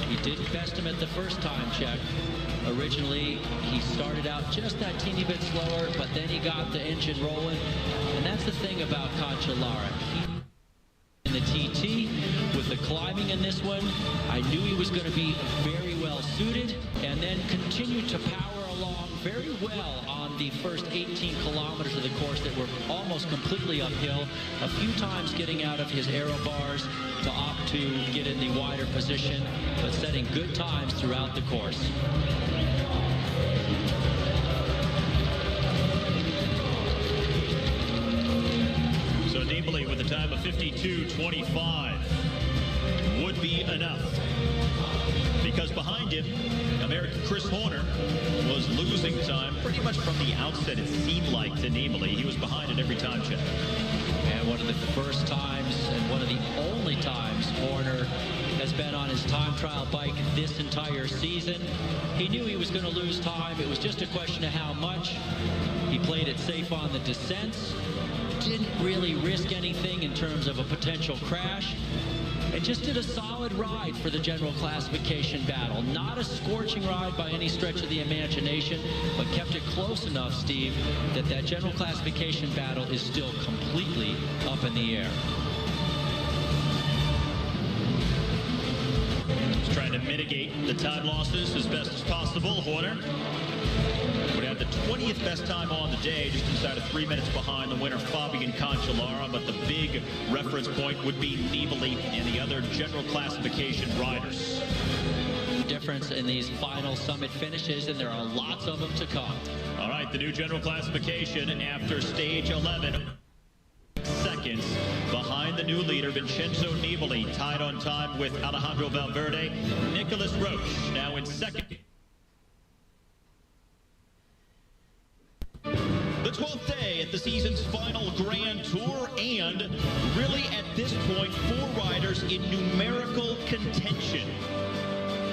He didn't best him at the first time check. Originally, he started out just that teeny bit slower, but then he got the engine rolling. And that's the thing about Cancellara. In the TT, with the climbing in this one, I knew he was going to be very well suited, and then continued to power along very well on the first 18 kilometers of the course that were almost completely uphill, a few times getting out of his aero bars to opt to get in the wider position, but setting good times throughout the course. So Nibali with a time of 52:25 would be enough, because behind him, American Chris Horner was losing time pretty much from the outset, it seemed like, to Nibali. He was behind at every time check. And one of the first times, and one of the only times, Horner has been on his time trial bike this entire season. He knew he was going to lose time. It was just a question of how much. He played it safe on the descents. Didn't really risk anything in terms of a potential crash. And just did a solid ride for the general classification battle. Not a scorching ride by any stretch of the imagination, but kept it close enough, Steve, that that general classification battle is still completely up in the air. He's trying to mitigate the time losses as best as possible. Horner would have the 20th best time on the day, just inside of 3 minutes behind the winner, Fabian Cancellara. But the big reference point would be Nibali and the other general classification riders. Difference in these final summit finishes, and there are lots of them to come. All right, the new general classification after stage 11. Seconds behind the new leader, Vincenzo Nibali, tied on time with Alejandro Valverde. Nicolas Roche now in second. The 12th day at the season's final Grand Tour, and really at this point, 4 riders in numerical contention.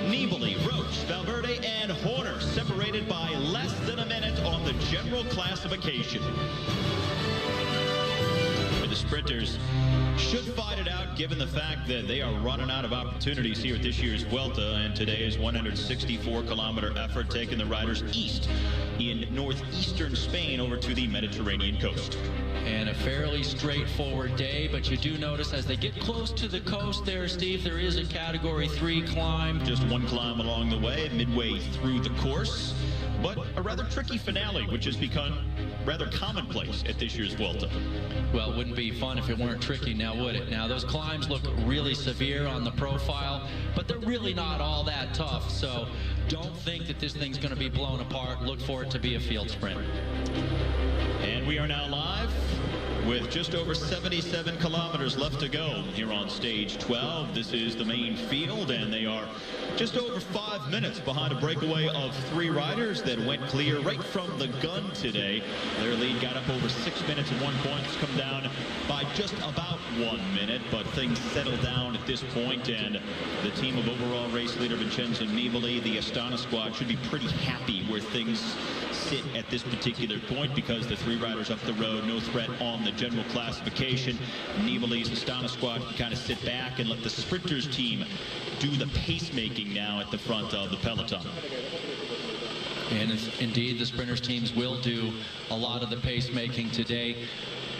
Nibali, Roche, Valverde, and Horner separated by less than a minute on the general classification. The sprinters should fight it out, given the fact that they are running out of opportunities here at this year's Vuelta, and today's 164-kilometer effort taking the riders east in northeastern Spain over to the Mediterranean coast. And a fairly straightforward day, but you do notice as they get close to the coast there, Steve, there is a Category 3 climb. Just one climb along the way, midway through the course, but a rather tricky finale, which has become rather commonplace at this year's Vuelta. Well, it wouldn't be fun if it weren't tricky, now would it? Now, those climbs look really severe on the profile, but they're really not all that tough. So don't think that this thing's going to be blown apart. Look for it to be a field sprint. And we are now live with just over 77 kilometers left to go here on stage 12. This is the main field, and they are just over 5 minutes behind a breakaway of 3 riders that went clear right from the gun today. Their lead got up over 6 minutes and 1 point. It's come down by just about 1 minute, but things settle down at this point, and the team of overall race leader Vincenzo Nibali, the Astana squad, should be pretty happy where things sit at this particular point, because the 3 riders up the road, no threat on the general classification. Nibali's Astana squad can kind of sit back and let the sprinters team do the pacemaking now at the front of the peloton. And indeed, the sprinters teams will do a lot of the pacemaking today.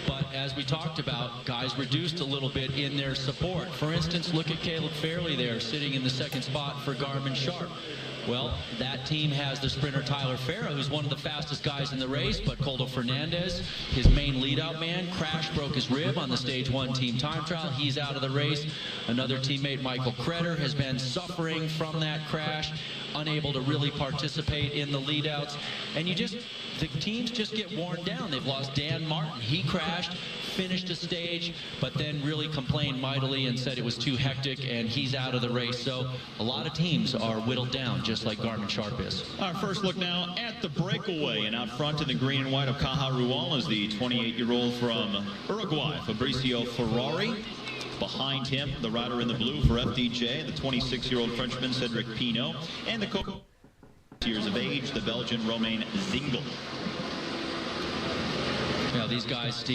But as we talked about, guys reduced a little bit in their support. For instance, look at Caleb Fairley there, sitting in the 2nd spot for Garmin Sharp. Well, that team has the sprinter Tyler Farah, who's one of the fastest guys in the race, but Coldo Fernandez, his main leadout man, crashed, broke his rib on the stage 1 team time trial. He's out of the race. Another teammate, Michael Kretter, has been suffering from that crash, unable to really participate in the leadouts. And the teams just get worn down. They've lost Dan Martin. He crashed, finished a stage, but then really complained mightily and said it was too hectic, and he's out of the race. So a lot of teams are whittled down, just like Garmin Sharp is. Our first look now at the breakaway, and out front in the green and white of Caja Rural is the 28-year-old from Uruguay, Fabricio Ferrari. Behind him, the rider in the blue for FDJ, the 26-year-old Frenchman Cedric Pinault, and the years of age, the Belgian Romain Zingel. Now these guys, Steve,